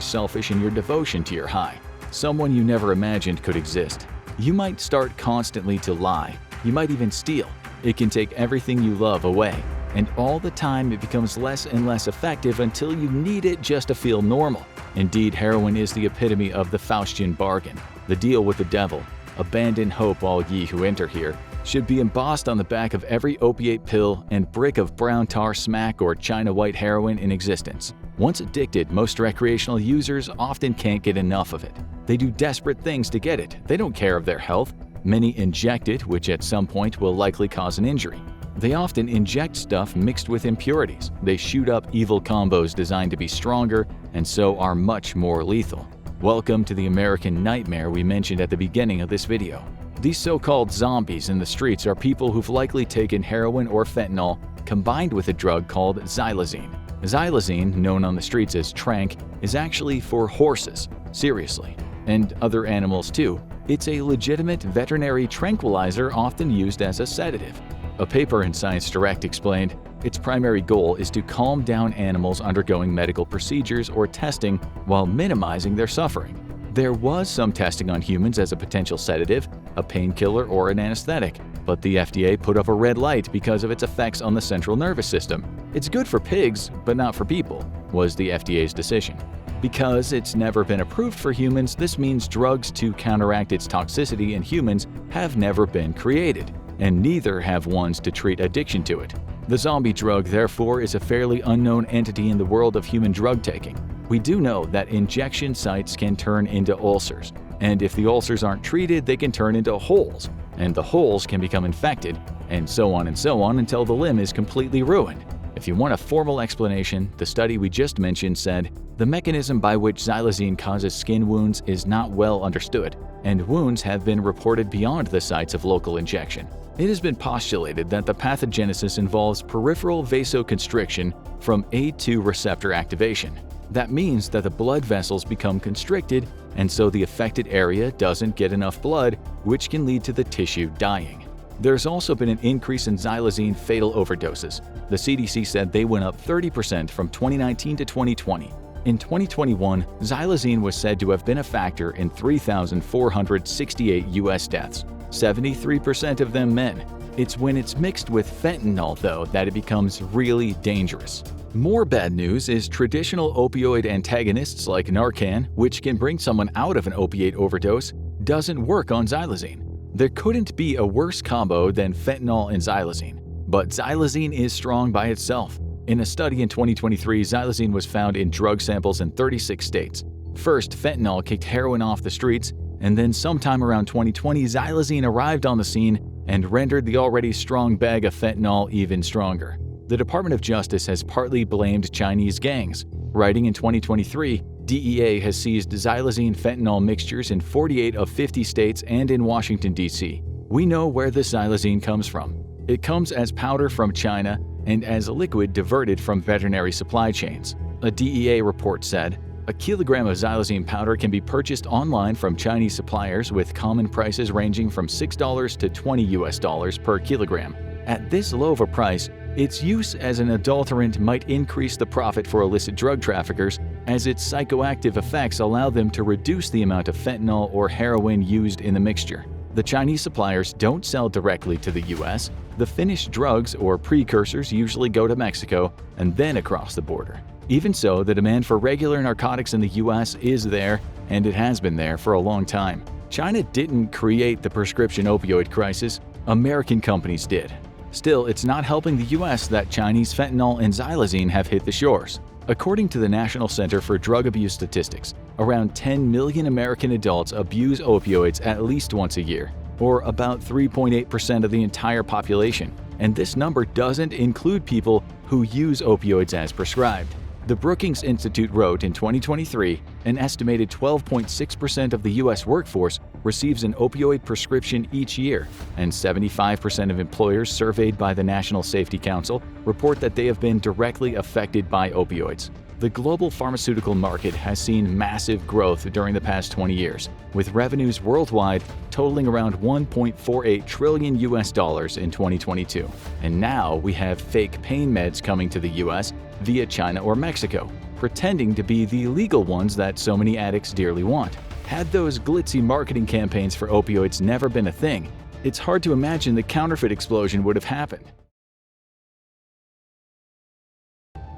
selfish in your devotion to your high, someone you never imagined could exist. You might start constantly to lie. You might even steal. It can take everything you love away. And all the time it becomes less and less effective until you need it just to feel normal. Indeed, heroin is the epitome of the Faustian bargain, the deal with the devil. Abandon hope, all ye who enter here, should be embossed on the back of every opiate pill and brick of brown tar smack or China white heroin in existence. Once addicted, most recreational users often can't get enough of it. They do desperate things to get it. They don't care of their health. Many inject it, which at some point will likely cause an injury. They often inject stuff mixed with impurities. They shoot up evil combos designed to be stronger and so are much more lethal. Welcome to the American nightmare we mentioned at the beginning of this video. These so-called zombies in the streets are people who've likely taken heroin or fentanyl combined with a drug called xylazine. Xylazine, known on the streets as tranq, is actually for horses, seriously, and other animals too. It's a legitimate veterinary tranquilizer often used as a sedative. A paper in Science Direct explained, its primary goal is to calm down animals undergoing medical procedures or testing while minimizing their suffering. There was some testing on humans as a potential sedative, a painkiller, or an anesthetic, but the FDA put up a red light because of its effects on the central nervous system. It's good for pigs, but not for people, was the FDA's decision. Because it's never been approved for humans, this means drugs to counteract its toxicity in humans have never been created, and neither have ones to treat addiction to it. The zombie drug, therefore, is a fairly unknown entity in the world of human drug taking. We do know that injection sites can turn into ulcers, and if the ulcers aren't treated, they can turn into holes, and the holes can become infected, and so on until the limb is completely ruined. If you want a formal explanation, the study we just mentioned said, the mechanism by which xylazine causes skin wounds is not well understood, and wounds have been reported beyond the sites of local injection. It has been postulated that the pathogenesis involves peripheral vasoconstriction from A2 receptor activation. That means that the blood vessels become constricted, and so the affected area doesn't get enough blood, which can lead to the tissue dying. There's also been an increase in xylazine fatal overdoses. The CDC said they went up 30% from 2019 to 2020. In 2021, xylazine was said to have been a factor in 3,468 U.S. deaths, 73% of them men. It's when it's mixed with fentanyl, though, that it becomes really dangerous. More bad news is traditional opioid antagonists like Narcan, which can bring someone out of an opiate overdose, doesn't work on xylazine. There couldn't be a worse combo than fentanyl and xylazine, but xylazine is strong by itself. In a study in 2023, xylazine was found in drug samples in 36 states. First, fentanyl kicked heroin off the streets, and then sometime around 2020, xylazine arrived on the scene and rendered the already strong bag of fentanyl even stronger. The Department of Justice has partly blamed Chinese gangs. Writing in 2023, DEA has seized xylazine fentanyl mixtures in 48 of 50 states and in Washington, D.C. We know where the xylazine comes from. It comes as powder from China and as a liquid diverted from veterinary supply chains. A DEA report said, a kilogram of xylazine powder can be purchased online from Chinese suppliers with common prices ranging from $6 to $20 per kilogram. At this low of a price, its use as an adulterant might increase the profit for illicit drug traffickers, as its psychoactive effects allow them to reduce the amount of fentanyl or heroin used in the mixture. The Chinese suppliers don't sell directly to the US. The finished drugs or precursors usually go to Mexico and then across the border. Even so, the demand for regular narcotics in the US is there, and it has been there for a long time. China didn't create the prescription opioid crisis, American companies did. Still, it's not helping the US that Chinese fentanyl and xylazine have hit the shores. According to the National Center for Drug Abuse Statistics, around 10 million American adults abuse opioids at least once a year, or about 3.8% of the entire population, and this number doesn't include people who use opioids as prescribed. The Brookings Institute wrote in 2023, an estimated 12.6% of the U.S. workforce receives an opioid prescription each year, and 75% of employers surveyed by the National Safety Council report that they have been directly affected by opioids. The global pharmaceutical market has seen massive growth during the past 20 years, with revenues worldwide totaling around $1.48 trillion in 2022. And now we have fake pain meds coming to the US via China or Mexico, pretending to be the legal ones that so many addicts dearly want. Had those glitzy marketing campaigns for opioids never been a thing, it's hard to imagine the counterfeit explosion would have happened.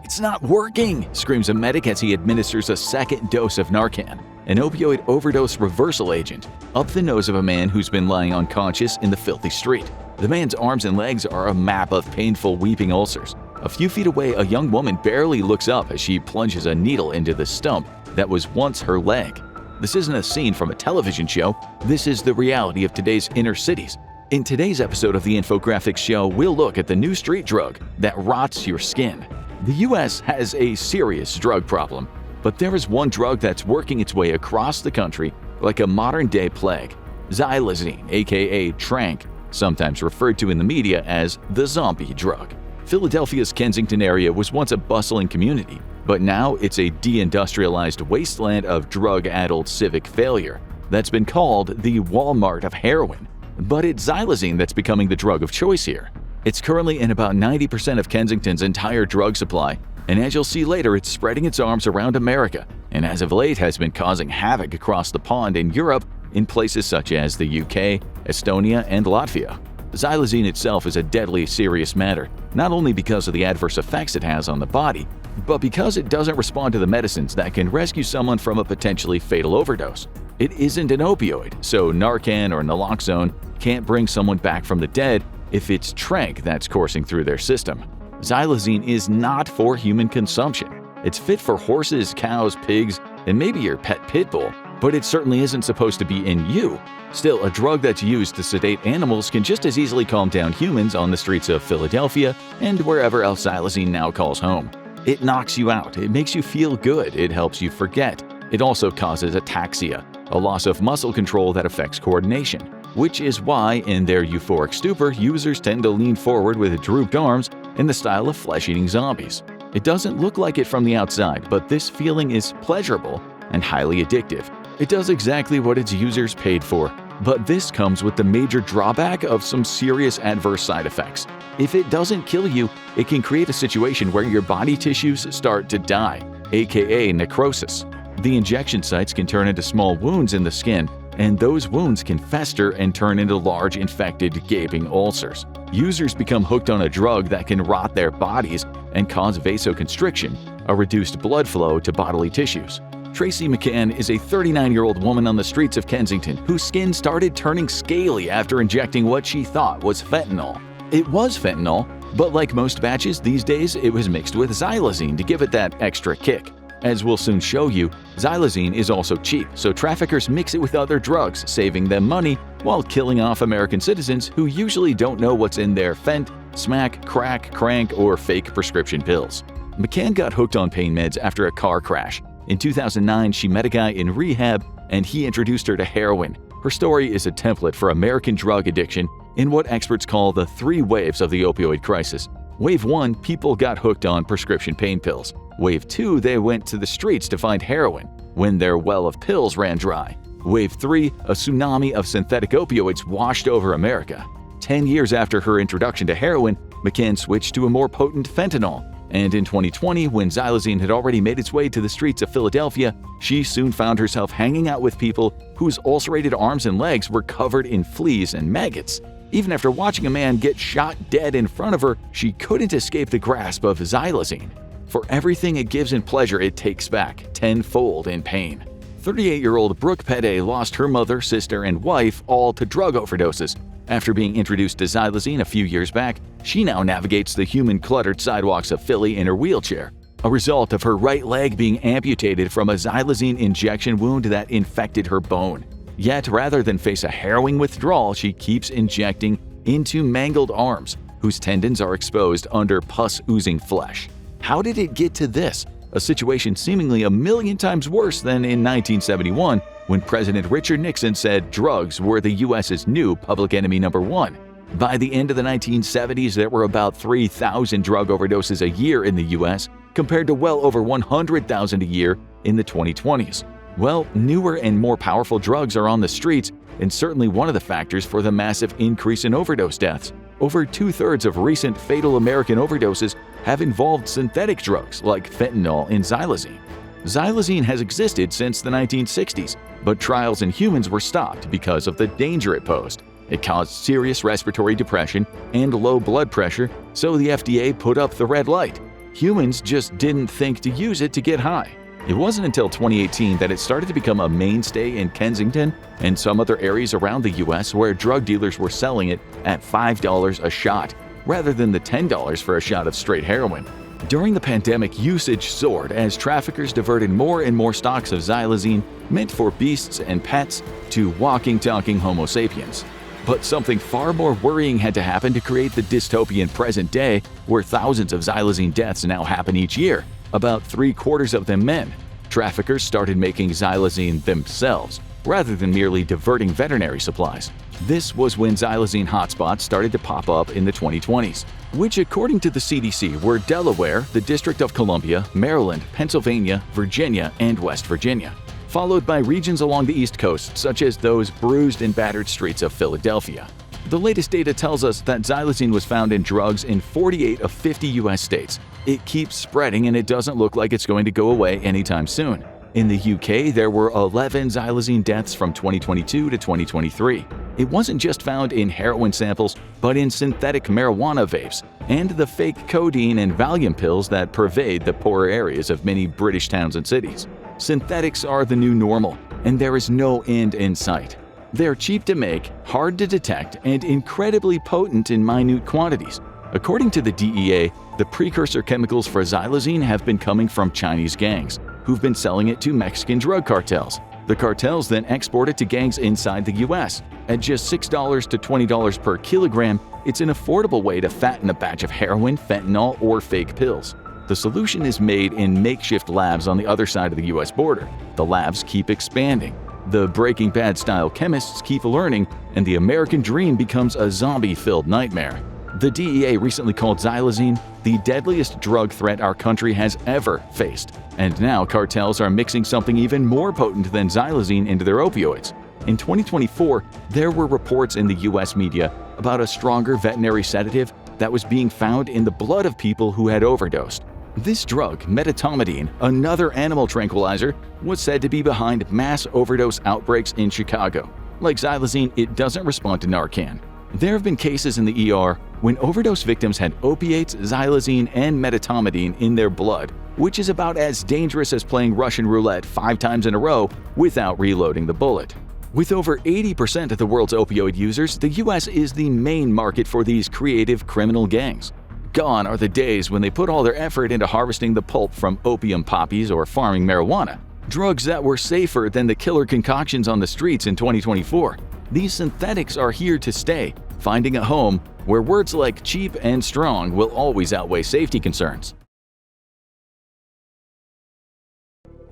"It's not working!" screams a medic as he administers a second dose of Narcan, an opioid overdose reversal agent, up the nose of a man who's been lying unconscious in the filthy street. The man's arms and legs are a map of painful weeping ulcers. A few feet away, a young woman barely looks up as she plunges a needle into the stump that was once her leg. This isn't a scene from a television show. This is the reality of today's inner cities. In today's episode of the Infographics Show, we'll look at the new street drug that rots your skin. The US has a serious drug problem, but there is one drug that's working its way across the country like a modern-day plague: xylazine, aka tranq, sometimes referred to in the media as the zombie drug. Philadelphia's Kensington area was once a bustling community, but now it's a deindustrialized wasteland of drug-addled civic failure that's been called the Walmart of heroin. But it's xylazine that's becoming the drug of choice here. It's currently in about 90% of Kensington's entire drug supply, and as you'll see later, it's spreading its arms around America, and as of late has been causing havoc across the pond in Europe in places such as the UK, Estonia, and Latvia. Xylazine itself is a deadly serious matter, not only because of the adverse effects it has on the body, but because it doesn't respond to the medicines that can rescue someone from a potentially fatal overdose. It isn't an opioid, so Narcan or naloxone can't bring someone back from the dead if it's tranq that's coursing through their system. Xylazine is not for human consumption. It's fit for horses, cows, pigs, and maybe your pet pit bull, but it certainly isn't supposed to be in you. Still, a drug that's used to sedate animals can just as easily calm down humans on the streets of Philadelphia and wherever else xylazine now calls home. It knocks you out, it makes you feel good, it helps you forget. It also causes ataxia, a loss of muscle control that affects coordination, which is why, in their euphoric stupor, users tend to lean forward with drooped arms in the style of flesh-eating zombies. It doesn't look like it from the outside, but this feeling is pleasurable and highly addictive. It does exactly what its users paid for, but this comes with the major drawback of some serious adverse side effects. If it doesn't kill you, it can create a situation where your body tissues start to die, aka necrosis. The injection sites can turn into small wounds in the skin, and those wounds can fester and turn into large infected, gaping ulcers. Users become hooked on a drug that can rot their bodies and cause vasoconstriction, a reduced blood flow to bodily tissues. Tracy McCann is a 39-year-old woman on the streets of Kensington whose skin started turning scaly after injecting what she thought was fentanyl. It was fentanyl, but like most batches these days, it was mixed with xylazine to give it that extra kick. As we'll soon show you, xylazine is also cheap, so traffickers mix it with other drugs, saving them money while killing off American citizens who usually don't know what's in their fent, smack, crack, crank, or fake prescription pills. McCann got hooked on pain meds after a car crash. In 2009, she met a guy in rehab, and he introduced her to heroin. Her story is a template for American drug addiction in what experts call the three waves of the opioid crisis. Wave 1, people got hooked on prescription pain pills. Wave 2, they went to the streets to find heroin when their well of pills ran dry. Wave 3, a tsunami of synthetic opioids washed over America. 10 years after her introduction to heroin, McCann switched to a more potent fentanyl. And in 2020, when xylazine had already made its way to the streets of Philadelphia, she soon found herself hanging out with people whose ulcerated arms and legs were covered in fleas and maggots. Even after watching a man get shot dead in front of her, she couldn't escape the grasp of xylazine. For everything it gives in pleasure, it takes back tenfold in pain. 38-year-old Brooke Pede lost her mother, sister, and wife all to drug overdoses. After being introduced to xylazine a few years back, she now navigates the human-cluttered sidewalks of Philly in her wheelchair, a result of her right leg being amputated from a xylazine injection wound that infected her bone. Yet, rather than face a harrowing withdrawal, she keeps injecting into mangled arms, whose tendons are exposed under pus-oozing flesh. How did it get to this? A situation seemingly a million times worse than in 1971, when President Richard Nixon said drugs were the U.S.'s new public enemy number one. By the end of the 1970s, there were about 3,000 drug overdoses a year in the U.S., compared to well over 100,000 a year in the 2020s. Well, newer and more powerful drugs are on the streets, and certainly one of the factors for the massive increase in overdose deaths. Over 2/3 of recent fatal American overdoses have involved synthetic drugs like fentanyl and xylazine. Xylazine has existed since the 1960s, but trials in humans were stopped because of the danger it posed. It caused serious respiratory depression and low blood pressure, so the FDA put up the red light. Humans just didn't think to use it to get high. It wasn't until 2018 that it started to become a mainstay in Kensington and some other areas around the US where drug dealers were selling it at $5 a shot, rather than the $10 for a shot of straight heroin. During the pandemic, usage soared as traffickers diverted more and more stocks of xylazine meant for beasts and pets to walking, talking Homo sapiens. But something far more worrying had to happen to create the dystopian present day where thousands of xylazine deaths now happen each year, about 3/4 of them men. Traffickers started making xylazine themselves, rather than merely diverting veterinary supplies. This was when xylazine hotspots started to pop up in the 2020s, which according to the CDC were Delaware, the District of Columbia, Maryland, Pennsylvania, Virginia, and West Virginia, followed by regions along the East Coast such as those bruised and battered streets of Philadelphia. The latest data tells us that xylazine was found in drugs in 48 of 50 U.S. states. It keeps spreading and it doesn't look like it's going to go away anytime soon. In the UK, there were 11 xylazine deaths from 2022 to 2023. It wasn't just found in heroin samples, but in synthetic marijuana vapes and the fake codeine and Valium pills that pervade the poorer areas of many British towns and cities. Synthetics are the new normal, and there is no end in sight. They're cheap to make, hard to detect, and incredibly potent in minute quantities. According to the DEA, the precursor chemicals for xylazine have been coming from Chinese gangs, who've been selling it to Mexican drug cartels. The cartels then export it to gangs inside the US. At just $6 to $20 per kilogram, it's an affordable way to fatten a batch of heroin, fentanyl, or fake pills. The solution is made in makeshift labs on the other side of the US border. The labs keep expanding. The Breaking Bad-style chemists keep learning, and the American dream becomes a zombie-filled nightmare. The DEA recently called xylazine the deadliest drug threat our country has ever faced. And now cartels are mixing something even more potent than xylazine into their opioids. In 2024, there were reports in the US media about a stronger veterinary sedative that was being found in the blood of people who had overdosed. This drug, medetomidine, another animal tranquilizer, was said to be behind mass overdose outbreaks in Chicago. Like xylazine, it doesn't respond to Narcan. There have been cases in the ER when overdose victims had opiates, xylazine, and medetomidine in their blood, which is about as dangerous as playing Russian roulette 5 times in a row without reloading the bullet. With over 80% of the world's opioid users, the US is the main market for these creative criminal gangs. Gone are the days when they put all their effort into harvesting the pulp from opium poppies or farming marijuana, drugs that were safer than the killer concoctions on the streets in 2024. These synthetics are here to stay, finding a home where words like cheap and strong will always outweigh safety concerns.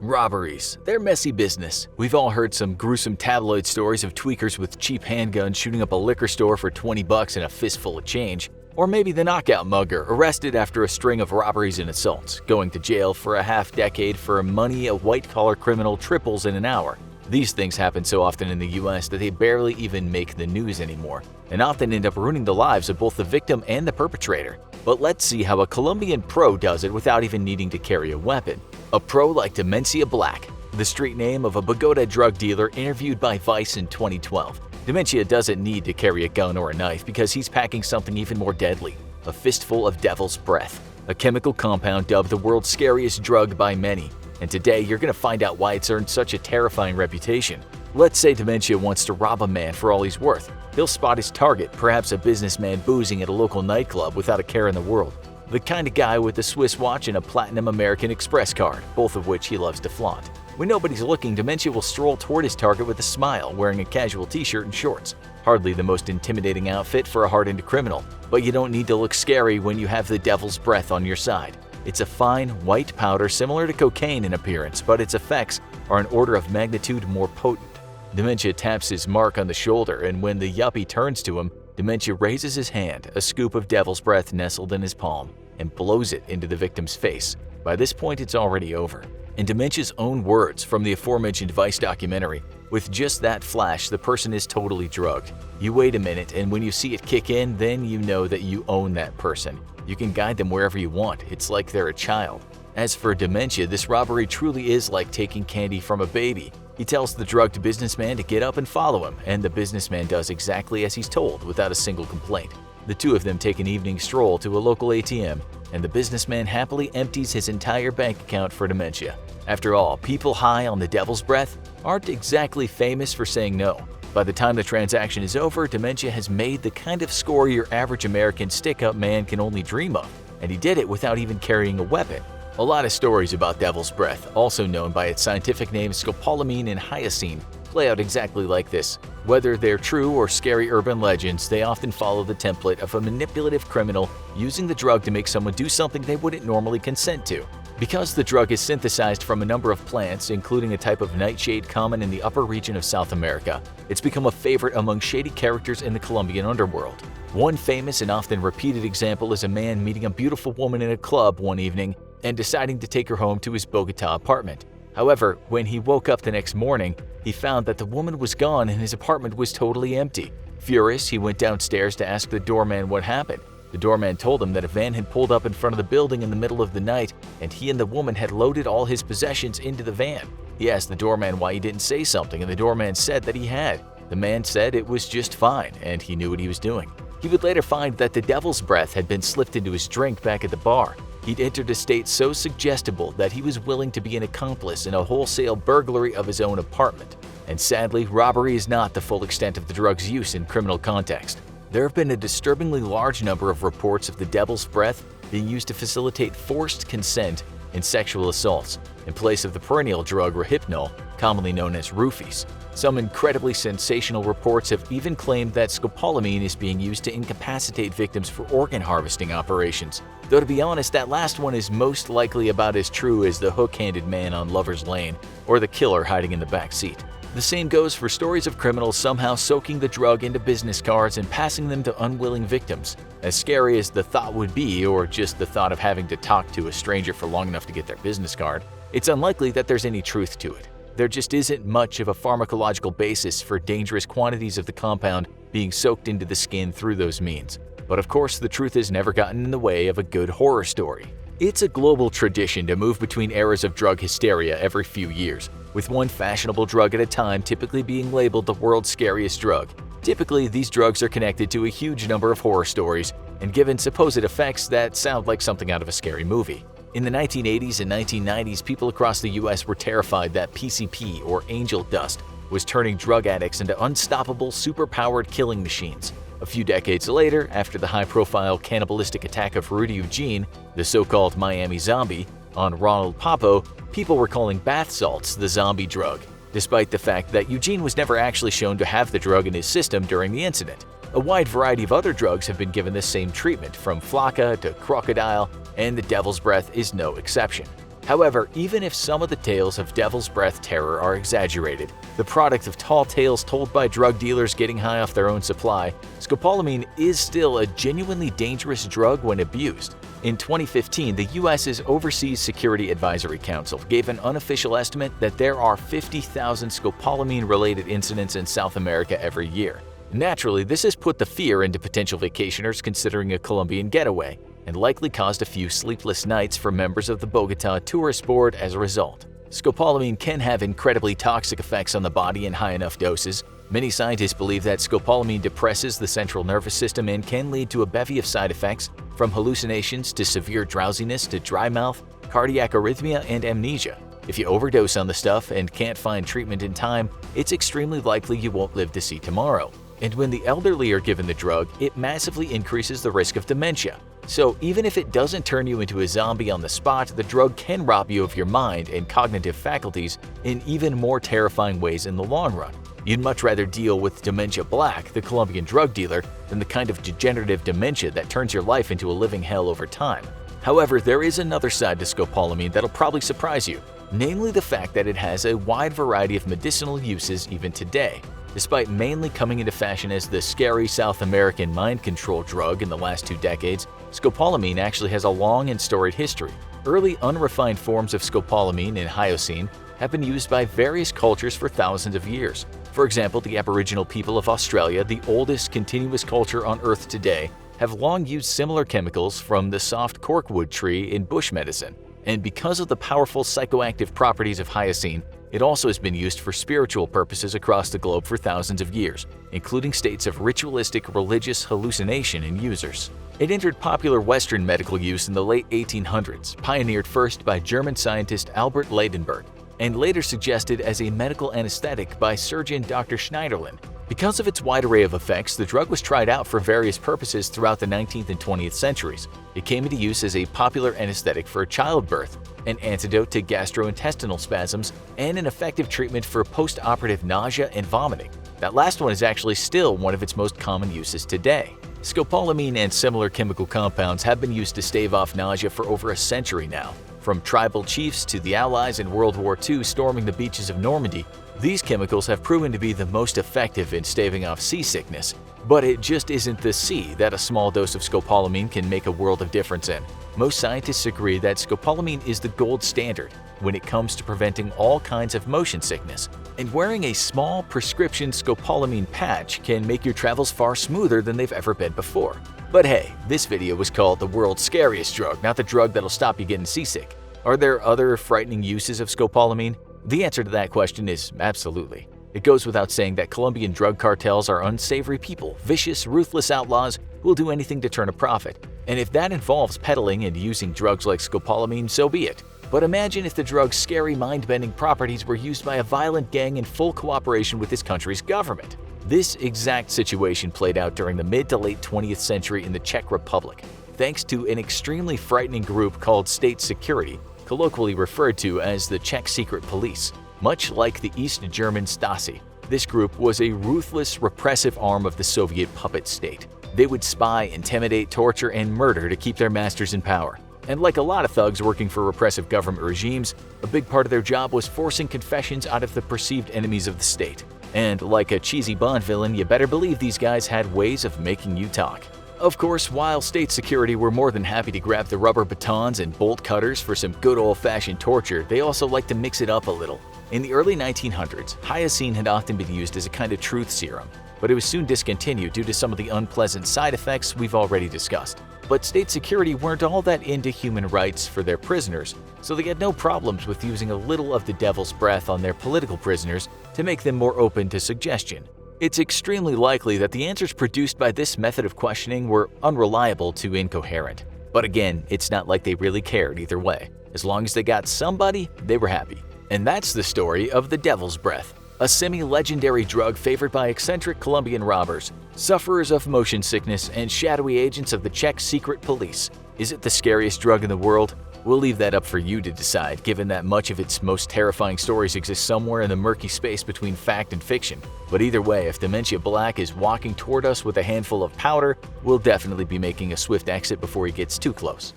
Robberies. They're messy business. We've all heard some gruesome tabloid stories of tweakers with cheap handguns shooting up a liquor store for $20 and a fistful of change. Or maybe the knockout mugger arrested after a string of robberies and assaults, going to jail for a half-decade for money a white-collar criminal triples in an hour. These things happen so often in the US that they barely even make the news anymore, and often end up ruining the lives of both the victim and the perpetrator. But let's see how a Colombian pro does it without even needing to carry a weapon. A pro like Demencia Black, the street name of a Bogota drug dealer interviewed by Vice in 2012. Demencia doesn't need to carry a gun or a knife because he's packing something even more deadly, a fistful of devil's breath, a chemical compound dubbed the world's scariest drug by many. And today you're going to find out why it's earned such a terrifying reputation. Let's say Demencia wants to rob a man for all he's worth. He'll spot his target, perhaps a businessman boozing at a local nightclub without a care in the world. The kind of guy with a Swiss watch and a platinum American Express card, both of which he loves to flaunt. When nobody's looking, Demencia will stroll toward his target with a smile, wearing a casual t-shirt and shorts. Hardly the most intimidating outfit for a hardened criminal, but you don't need to look scary when you have the devil's breath on your side. It's a fine, white powder similar to cocaine in appearance, but its effects are an order of magnitude more potent. Demencia taps his mark on the shoulder, and when the yuppie turns to him, Demencia raises his hand, a scoop of devil's breath nestled in his palm, and blows it into the victim's face. By this point, it's already over. In Demencia's own words from the aforementioned Vice documentary, with just that flash, the person is totally drugged. You wait a minute, and when you see it kick in, then you know that you own that person. You can guide them wherever you want. It's like they're a child. As for Demencia, this robbery truly is like taking candy from a baby. He tells the drugged businessman to get up and follow him, and the businessman does exactly as he's told without a single complaint. The two of them take an evening stroll to a local ATM, and the businessman happily empties his entire bank account for Demencia. After all, people high on the devil's breath aren't exactly famous for saying no. By the time the transaction is over, Demencia has made the kind of score your average American stick-up man can only dream of, and he did it without even carrying a weapon. A lot of stories about devil's breath, also known by its scientific name scopolamine and hyoscine, play out exactly like this. Whether they're true or scary urban legends, they often follow the template of a manipulative criminal using the drug to make someone do something they wouldn't normally consent to. Because the drug is synthesized from a number of plants, including a type of nightshade common in the upper region of South America, it's become a favorite among shady characters in the Colombian underworld. One famous and often repeated example is a man meeting a beautiful woman in a club one evening and deciding to take her home to his Bogota apartment. However, when he woke up the next morning, he found that the woman was gone and his apartment was totally empty. Furious, he went downstairs to ask the doorman what happened. The doorman told him that a van had pulled up in front of the building in the middle of the night and he and the woman had loaded all his possessions into the van. He asked the doorman why he didn't say something and the doorman said that he had. The man said it was just fine and he knew what he was doing. He would later find that the devil's breath had been slipped into his drink back at the bar. He'd entered a state so suggestible that he was willing to be an accomplice in a wholesale burglary of his own apartment. And sadly, robbery is not the full extent of the drug's use in criminal context. There have been a disturbingly large number of reports of the devil's breath being used to facilitate forced consent in sexual assaults, in place of the perennial drug Rohypnol, commonly known as roofies. Some incredibly sensational reports have even claimed that scopolamine is being used to incapacitate victims for organ harvesting operations. Though to be honest, that last one is most likely about as true as the hook-handed man on Lover's Lane or the killer hiding in the back seat. The same goes for stories of criminals somehow soaking the drug into business cards and passing them to unwilling victims. As scary as the thought would be, or just the thought of having to talk to a stranger for long enough to get their business card, it's unlikely that there's any truth to it. There just isn't much of a pharmacological basis for dangerous quantities of the compound being soaked into the skin through those means. But of course, the truth has never gotten in the way of a good horror story. It's a global tradition to move between eras of drug hysteria every few years, with one fashionable drug at a time typically being labeled the world's scariest drug. Typically, these drugs are connected to a huge number of horror stories and given supposed effects that sound like something out of a scary movie. In the 1980s and 1990s, people across the US were terrified that PCP, or angel dust, was turning drug addicts into unstoppable, superpowered killing machines. A few decades later, after the high-profile cannibalistic attack of Rudy Eugene, the so-called Miami Zombie, on Ronald Poppo, people were calling bath salts the zombie drug, despite the fact that Eugene was never actually shown to have the drug in his system during the incident. A wide variety of other drugs have been given this same treatment, from flakka to crocodile, and the devil's breath is no exception. However, even if some of the tales of devil's breath terror are exaggerated, the product of tall tales told by drug dealers getting high off their own supply, scopolamine is still a genuinely dangerous drug when abused. In 2015, the US's Overseas Security Advisory Council gave an unofficial estimate that there are 50,000 scopolamine-related incidents in South America every year. Naturally, this has put the fear into potential vacationers considering a Colombian getaway, and likely caused a few sleepless nights for members of the Bogota Tourist Board as a result. Scopolamine can have incredibly toxic effects on the body in high enough doses. Many scientists believe that scopolamine depresses the central nervous system and can lead to a bevy of side effects, from hallucinations to severe drowsiness to dry mouth, cardiac arrhythmia, and amnesia. If you overdose on the stuff and can't find treatment in time, it's extremely likely you won't live to see tomorrow. And when the elderly are given the drug, it massively increases the risk of dementia. So even if it doesn't turn you into a zombie on the spot, the drug can rob you of your mind and cognitive faculties in even more terrifying ways in the long run. You'd much rather deal with Dementia Black, the Colombian drug dealer, than the kind of degenerative dementia that turns your life into a living hell over time. However, there is another side to scopolamine that'll probably surprise you, namely the fact that it has a wide variety of medicinal uses even today. Despite mainly coming into fashion as the scary South American mind control drug in the last 2 decades, scopolamine actually has a long and storied history. Early unrefined forms of scopolamine in Hyoscine have been used by various cultures for thousands of years. For example, the Aboriginal people of Australia, the oldest continuous culture on Earth today, have long used similar chemicals from the soft corkwood tree in bush medicine. And because of the powerful psychoactive properties of hyoscine, it also has been used for spiritual purposes across the globe for thousands of years, including states of ritualistic religious hallucination in users. It entered popular Western medical use in the late 1800s, pioneered first by German scientist Albert Leidenberg, and later suggested as a medical anesthetic by surgeon Dr. Schneiderlin. Because of its wide array of effects, the drug was tried out for various purposes throughout the 19th and 20th centuries. It came into use as a popular anesthetic for childbirth, an antidote to gastrointestinal spasms, and an effective treatment for post-operative nausea and vomiting. That last one is actually still one of its most common uses today. Scopolamine and similar chemical compounds have been used to stave off nausea for over a century now. From tribal chiefs to the Allies in World War II storming the beaches of Normandy, these chemicals have proven to be the most effective in staving off seasickness. But it just isn't the sea that a small dose of scopolamine can make a world of difference in. Most scientists agree that scopolamine is the gold standard when it comes to preventing all kinds of motion sickness, and wearing a small prescription scopolamine patch can make your travels far smoother than they've ever been before. But hey, this video was called the world's scariest drug, not the drug that'll stop you getting seasick. Are there other frightening uses of scopolamine? The answer to that question is absolutely. It goes without saying that Colombian drug cartels are unsavory people, vicious, ruthless outlaws who will do anything to turn a profit. And if that involves peddling and using drugs like scopolamine, so be it. But imagine if the drug's scary, mind-bending properties were used by a violent gang in full cooperation with this country's government. This exact situation played out during the mid to late 20th century in the Czech Republic, thanks to an extremely frightening group called State Security, colloquially referred to as the Czech Secret Police. Much like the East German Stasi, this group was a ruthless, repressive arm of the Soviet puppet state. They would spy, intimidate, torture, and murder to keep their masters in power. And like a lot of thugs working for repressive government regimes, a big part of their job was forcing confessions out of the perceived enemies of the state. And like a cheesy Bond villain, you better believe these guys had ways of making you talk. Of course, while state security were more than happy to grab the rubber batons and bolt cutters for some good old-fashioned torture, they also liked to mix it up a little. In the early 1900s, hyoscine had often been used as a kind of truth serum, but it was soon discontinued due to some of the unpleasant side effects we've already discussed. But state security weren't all that into human rights for their prisoners, so they had no problems with using a little of the devil's breath on their political prisoners to make them more open to suggestion. It's extremely likely that the answers produced by this method of questioning were unreliable to incoherent. But again, it's not like they really cared either way. As long as they got somebody, they were happy. And that's the story of the devil's breath, a semi-legendary drug favored by eccentric Colombian robbers, sufferers of motion sickness, and shadowy agents of the Czech Secret Police. Is it the scariest drug in the world? We'll leave that up for you to decide, given that much of its most terrifying stories exist somewhere in the murky space between fact and fiction. But either way, if Dementia Black is walking toward us with a handful of powder, we'll definitely be making a swift exit before he gets too close.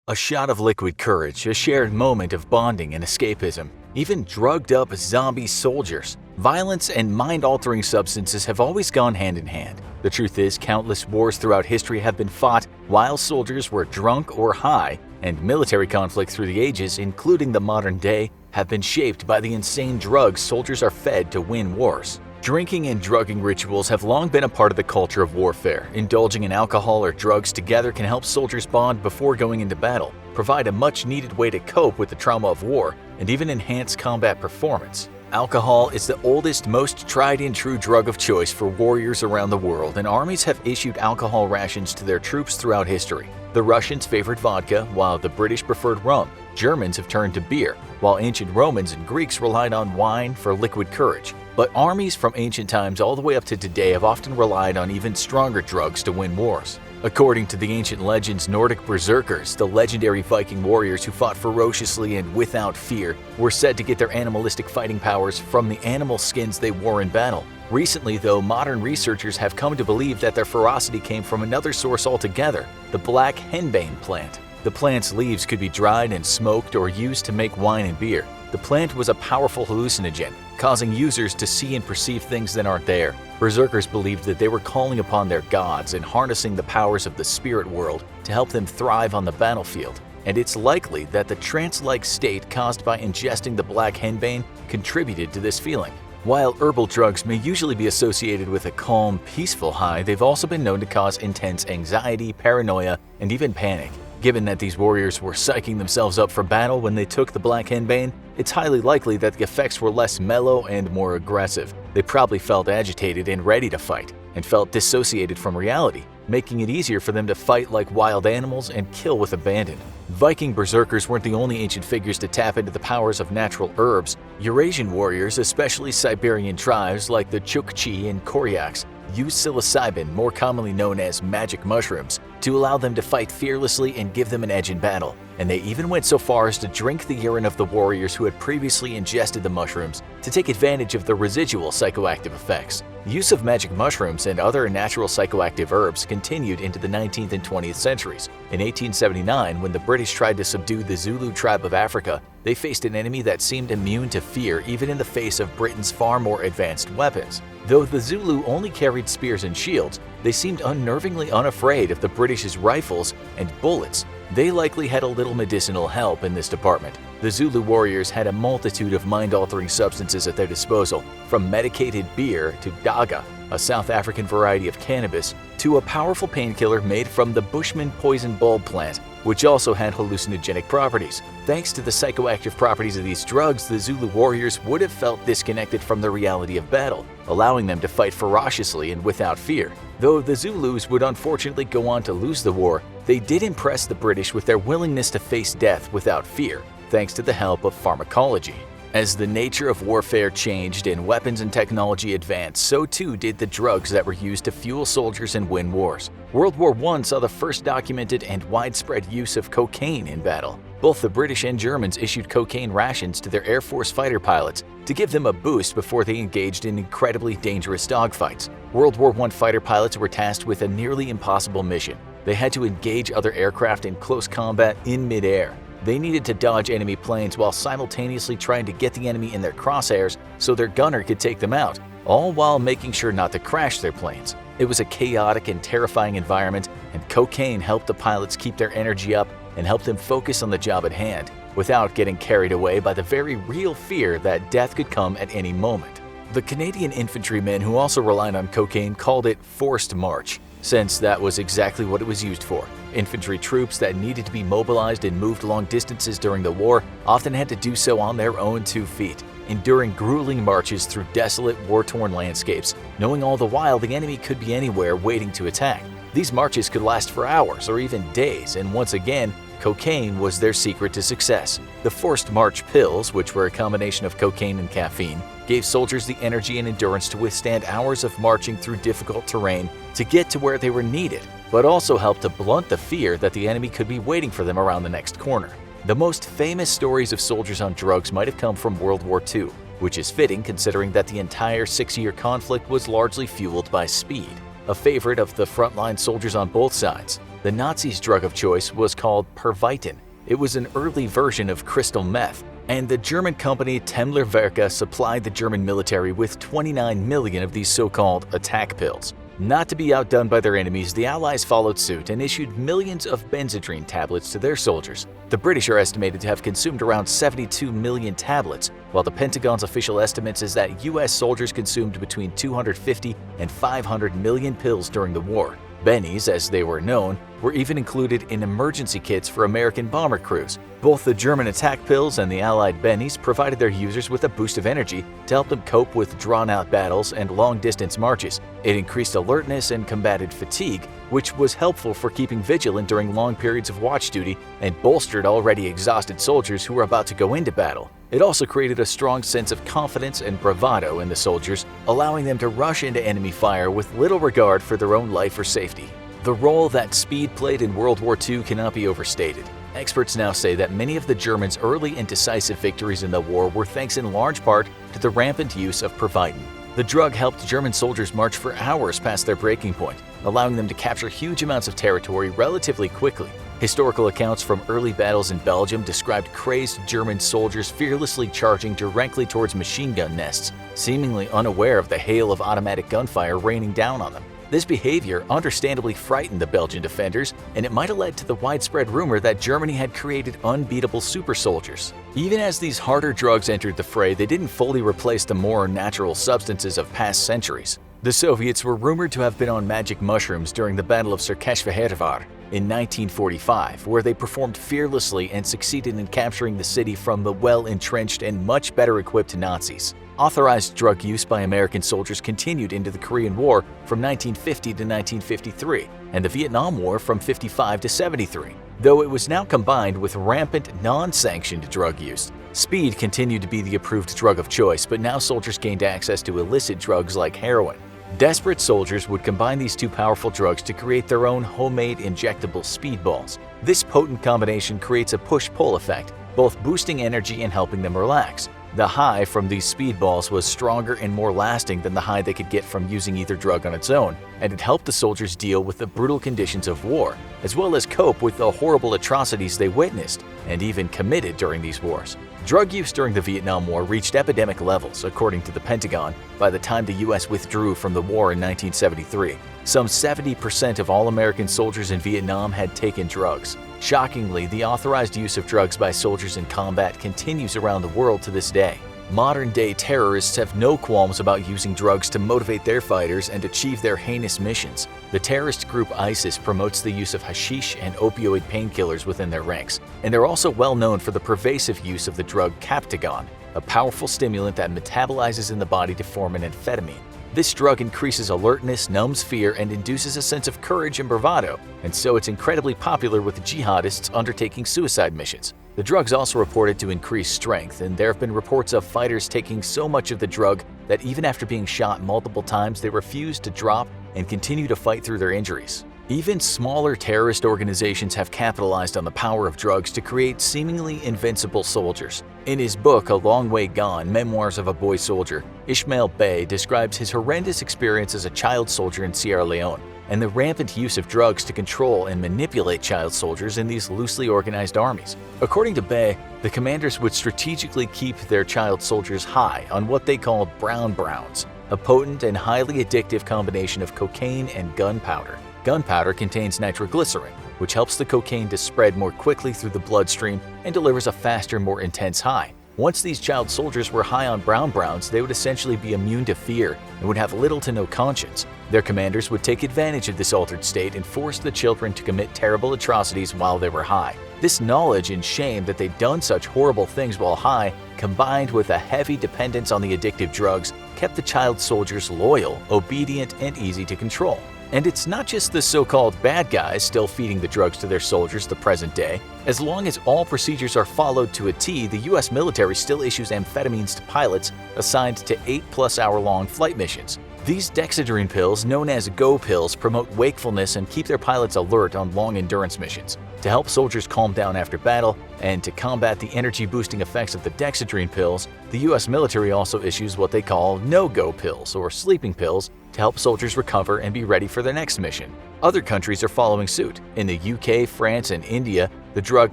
A shot of liquid courage, a shared moment of bonding and escapism, even drugged-up zombie soldiers. Violence and mind-altering substances have always gone hand in hand. The truth is, countless wars throughout history have been fought while soldiers were drunk or high, and military conflict through the ages, including the modern day, have been shaped by the insane drugs soldiers are fed to win wars. Drinking and drugging rituals have long been a part of the culture of warfare. Indulging in alcohol or drugs together can help soldiers bond before going into battle, provide a much-needed way to cope with the trauma of war, and even enhance combat performance. Alcohol is the oldest, most tried-and-true drug of choice for warriors around the world, and armies have issued alcohol rations to their troops throughout history. The Russians favored vodka, while the British preferred rum. Germans have turned to beer, while ancient Romans and Greeks relied on wine for liquid courage. But armies from ancient times all the way up to today have often relied on even stronger drugs to win wars. According to the ancient legends, Nordic berserkers, the legendary Viking warriors who fought ferociously and without fear, were said to get their animalistic fighting powers from the animal skins they wore in battle. Recently, though, modern researchers have come to believe that their ferocity came from another source altogether, the black henbane plant. The plant's leaves could be dried and smoked or used to make wine and beer. The plant was a powerful hallucinogen, causing users to see and perceive things that aren't there. Berserkers believed that they were calling upon their gods and harnessing the powers of the spirit world to help them thrive on the battlefield. And it's likely that the trance-like state caused by ingesting the black henbane contributed to this feeling. While herbal drugs may usually be associated with a calm, peaceful high, they've also been known to cause intense anxiety, paranoia, and even panic. Given that these warriors were psyching themselves up for battle when they took the black henbane, it's highly likely that the effects were less mellow and more aggressive. They probably felt agitated and ready to fight, and felt dissociated from reality, making it easier for them to fight like wild animals and kill with abandon. Viking berserkers weren't the only ancient figures to tap into the powers of natural herbs. Eurasian warriors, especially Siberian tribes like the Chukchi and Koryaks, used psilocybin, more commonly known as magic mushrooms, to allow them to fight fearlessly and give them an edge in battle. And they even went so far as to drink the urine of the warriors who had previously ingested the mushrooms to take advantage of the residual psychoactive effects. The use of magic mushrooms and other natural psychoactive herbs continued into the 19th and 20th centuries. In 1879, when the British tried to subdue the Zulu tribe of Africa, they faced an enemy that seemed immune to fear even in the face of Britain's far more advanced weapons. Though the Zulu only carried spears and shields, they seemed unnervingly unafraid of the British's rifles and bullets. They likely had a little medicinal help in this department. The Zulu warriors had a multitude of mind-altering substances at their disposal, from medicated beer to daga, a South African variety of cannabis, to a powerful painkiller made from the Bushman poison bulb plant, which also had hallucinogenic properties. Thanks to the psychoactive properties of these drugs, the Zulu warriors would have felt disconnected from the reality of battle, allowing them to fight ferociously and without fear. Though the Zulus would unfortunately go on to lose the war, they did impress the British with their willingness to face death without fear, thanks to the help of pharmacology. As the nature of warfare changed and weapons and technology advanced, so too did the drugs that were used to fuel soldiers and win wars. World War I saw the first documented and widespread use of cocaine in battle. Both the British and Germans issued cocaine rations to their Air Force fighter pilots to give them a boost before they engaged in incredibly dangerous dogfights. World War I fighter pilots were tasked with a nearly impossible mission. They had to engage other aircraft in close combat in midair. They needed to dodge enemy planes while simultaneously trying to get the enemy in their crosshairs so their gunner could take them out, all while making sure not to crash their planes. It was a chaotic and terrifying environment, and cocaine helped the pilots keep their energy up and help them focus on the job at hand, without getting carried away by the very real fear that death could come at any moment. The Canadian infantrymen who also relied on cocaine called it forced march, since that was exactly what it was used for. Infantry troops that needed to be mobilized and moved long distances during the war often had to do so on their own 2 feet, enduring grueling marches through desolate, war-torn landscapes, knowing all the while the enemy could be anywhere waiting to attack. These marches could last for hours or even days, and once again, cocaine was their secret to success. The forced march pills, which were a combination of cocaine and caffeine, gave soldiers the energy and endurance to withstand hours of marching through difficult terrain to get to where they were needed, but also helped to blunt the fear that the enemy could be waiting for them around the next corner. The most famous stories of soldiers on drugs might have come from World War II, which is fitting considering that the entire 6-year conflict was largely fueled by speed. A favorite of the frontline soldiers on both sides, the Nazis' drug of choice was called Pervitin. It was an early version of crystal meth, and the German company Temler-Werke supplied the German military with 29 million of these so-called attack pills. Not to be outdone by their enemies, the Allies followed suit and issued millions of Benzedrine tablets to their soldiers. The British are estimated to have consumed around 72 million tablets, while the Pentagon's official estimates is that US soldiers consumed between 250 and 500 million pills during the war. Bennies, as they were known, were even included in emergency kits for American bomber crews. Both the German attack pills and the Allied bennies provided their users with a boost of energy to help them cope with drawn-out battles and long-distance marches. It increased alertness and combated fatigue, which was helpful for keeping vigilant during long periods of watch duty and bolstered already exhausted soldiers who were about to go into battle. It also created a strong sense of confidence and bravado in the soldiers, allowing them to rush into enemy fire with little regard for their own life or safety. The role that speed played in World War II cannot be overstated. Experts now say that many of the Germans' early and decisive victories in the war were thanks in large part to the rampant use of Pervitin. The drug helped German soldiers march for hours past their breaking point, allowing them to capture huge amounts of territory relatively quickly. Historical accounts from early battles in Belgium described crazed German soldiers fearlessly charging directly towards machine gun nests, seemingly unaware of the hail of automatic gunfire raining down on them. This behavior understandably frightened the Belgian defenders, and it might have led to the widespread rumor that Germany had created unbeatable super soldiers. Even as these harder drugs entered the fray, they didn't fully replace the more natural substances of past centuries. The Soviets were rumored to have been on magic mushrooms during the Battle of Czerkesfehérvár in 1945, where they performed fearlessly and succeeded in capturing the city from the well-entrenched and much better equipped Nazis. Authorized drug use by American soldiers continued into the Korean War from 1950 to 1953, and the Vietnam War from 55 to 73, though it was now combined with rampant, non-sanctioned drug use. Speed continued to be the approved drug of choice, but now soldiers gained access to illicit drugs like heroin. Desperate soldiers would combine these two powerful drugs to create their own homemade injectable speedballs. This potent combination creates a push-pull effect, both boosting energy and helping them relax. The high from these speedballs was stronger and more lasting than the high they could get from using either drug on its own, and it helped the soldiers deal with the brutal conditions of war, as well as cope with the horrible atrocities they witnessed and even committed during these wars. Drug use during the Vietnam War reached epidemic levels, according to the Pentagon, by the time the U.S. withdrew from the war in 1973. Some 70% of all American soldiers in Vietnam had taken drugs. Shockingly, the authorized use of drugs by soldiers in combat continues around the world to this day. Modern-day terrorists have no qualms about using drugs to motivate their fighters and achieve their heinous missions. The terrorist group ISIS promotes the use of hashish and opioid painkillers within their ranks, and they're also well known for the pervasive use of the drug Captagon, a powerful stimulant that metabolizes in the body to form an amphetamine. This drug increases alertness, numbs fear, and induces a sense of courage and bravado, and so it's incredibly popular with jihadists undertaking suicide missions. The drug's also reported to increase strength, and there have been reports of fighters taking so much of the drug that even after being shot multiple times, they refuse to drop and continue to fight through their injuries. Even smaller terrorist organizations have capitalized on the power of drugs to create seemingly invincible soldiers. In his book, A Long Way Gone, Memoirs of a Boy Soldier, Ishmael Bey describes his horrendous experience as a child soldier in Sierra Leone and the rampant use of drugs to control and manipulate child soldiers in these loosely organized armies. According to Bey, the commanders would strategically keep their child soldiers high on what they called brown browns, a potent and highly addictive combination of cocaine and gunpowder. Gunpowder contains nitroglycerin, which helps the cocaine to spread more quickly through the bloodstream and delivers a faster, more intense high. Once these child soldiers were high on brown browns, they would essentially be immune to fear and would have little to no conscience. Their commanders would take advantage of this altered state and force the children to commit terrible atrocities while they were high. This knowledge and shame that they'd done such horrible things while high, combined with a heavy dependence on the addictive drugs, kept the child soldiers loyal, obedient, and easy to control. And it's not just the so-called bad guys still feeding the drugs to their soldiers the present day. As long as all procedures are followed to a T, the US military still issues amphetamines to pilots assigned to 8+ hour-long flight missions. These dexedrine pills, known as Go pills, promote wakefulness and keep their pilots alert on long endurance missions. To help soldiers calm down after battle and to combat the energy-boosting effects of the dexedrine pills, the US military also issues what they call no-go pills or sleeping pills to help soldiers recover and be ready for their next mission. Other countries are following suit. In the UK, France, and India, the drug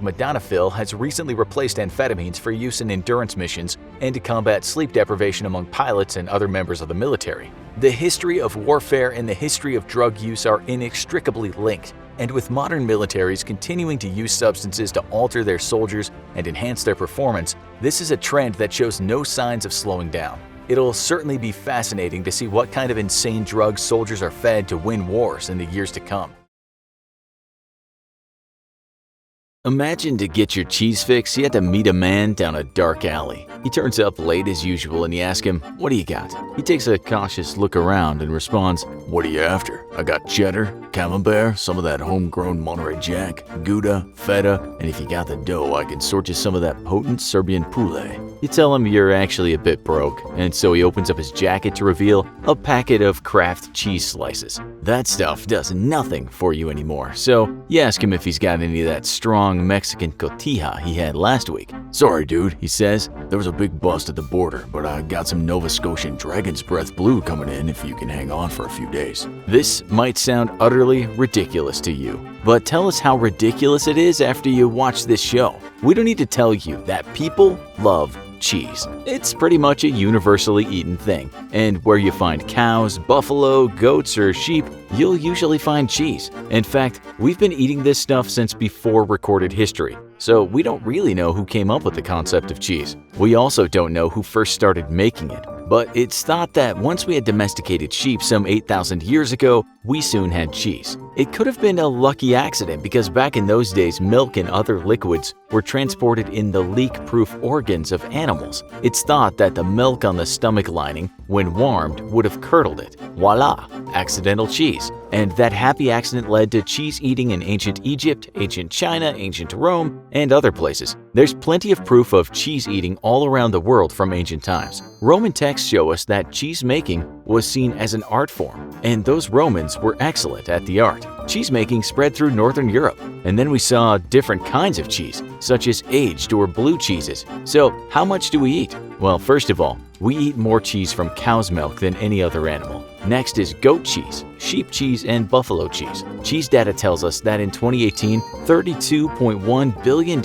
modafinil has recently replaced amphetamines for use in endurance missions and to combat sleep deprivation among pilots and other members of the military. The history of warfare and the history of drug use are inextricably linked, and with modern militaries continuing to use substances to alter their soldiers and enhance their performance, this is a trend that shows no signs of slowing down. It'll certainly be fascinating to see what kind of insane drugs soldiers are fed to win wars in the years to come. Imagine to get your cheese fix, you had to meet a man down a dark alley. He turns up late as usual and you ask him, "What do you got?" He takes a cautious look around and responds, "What are you after? I got cheddar, camembert, some of that homegrown Monterey Jack, Gouda, feta, and if you got the dough, I can sort you some of that potent Serbian poulet." You tell him you're actually a bit broke, and so he opens up his jacket to reveal a packet of Kraft cheese slices. That stuff does nothing for you anymore, so you ask him if he's got any of that strong Mexican cotija he had last week. "Sorry, dude," he says. "There was a big bust at the border, but I got some Nova Scotian Dragon's Breath Blue coming in if you can hang on for a few days." This might sound utterly ridiculous to you, but tell us how ridiculous it is after you watch this show. We don't need to tell you that people love cheese. It's pretty much a universally eaten thing, and where you find cows, buffalo, goats, or sheep, you'll usually find cheese. In fact, we've been eating this stuff since before recorded history, so we don't really know who came up with the concept of cheese. We also don't know who first started making it, but it's thought that once we had domesticated sheep some 8,000 years ago, we soon had cheese. It could have been a lucky accident because back in those days, milk and other liquids were transported in the leak-proof organs of animals. It's thought that the milk on the stomach lining, when warmed, would have curdled it. Voila! Accidental cheese. And that happy accident led to cheese eating in ancient Egypt, ancient China, ancient Rome, and other places. There's plenty of proof of cheese eating all around the world from ancient times. Roman texts show us that cheese making was seen as an art form, and those Romans were excellent at the art. Cheese making spread through northern Europe, and then we saw different kinds of cheese, such as aged or blue cheeses. So, how much do we eat? Well, first of all, we eat more cheese from cow's milk than any other animal. Next is goat cheese, sheep cheese, and buffalo cheese. Cheese data tells us that in 2018, $32.1 billion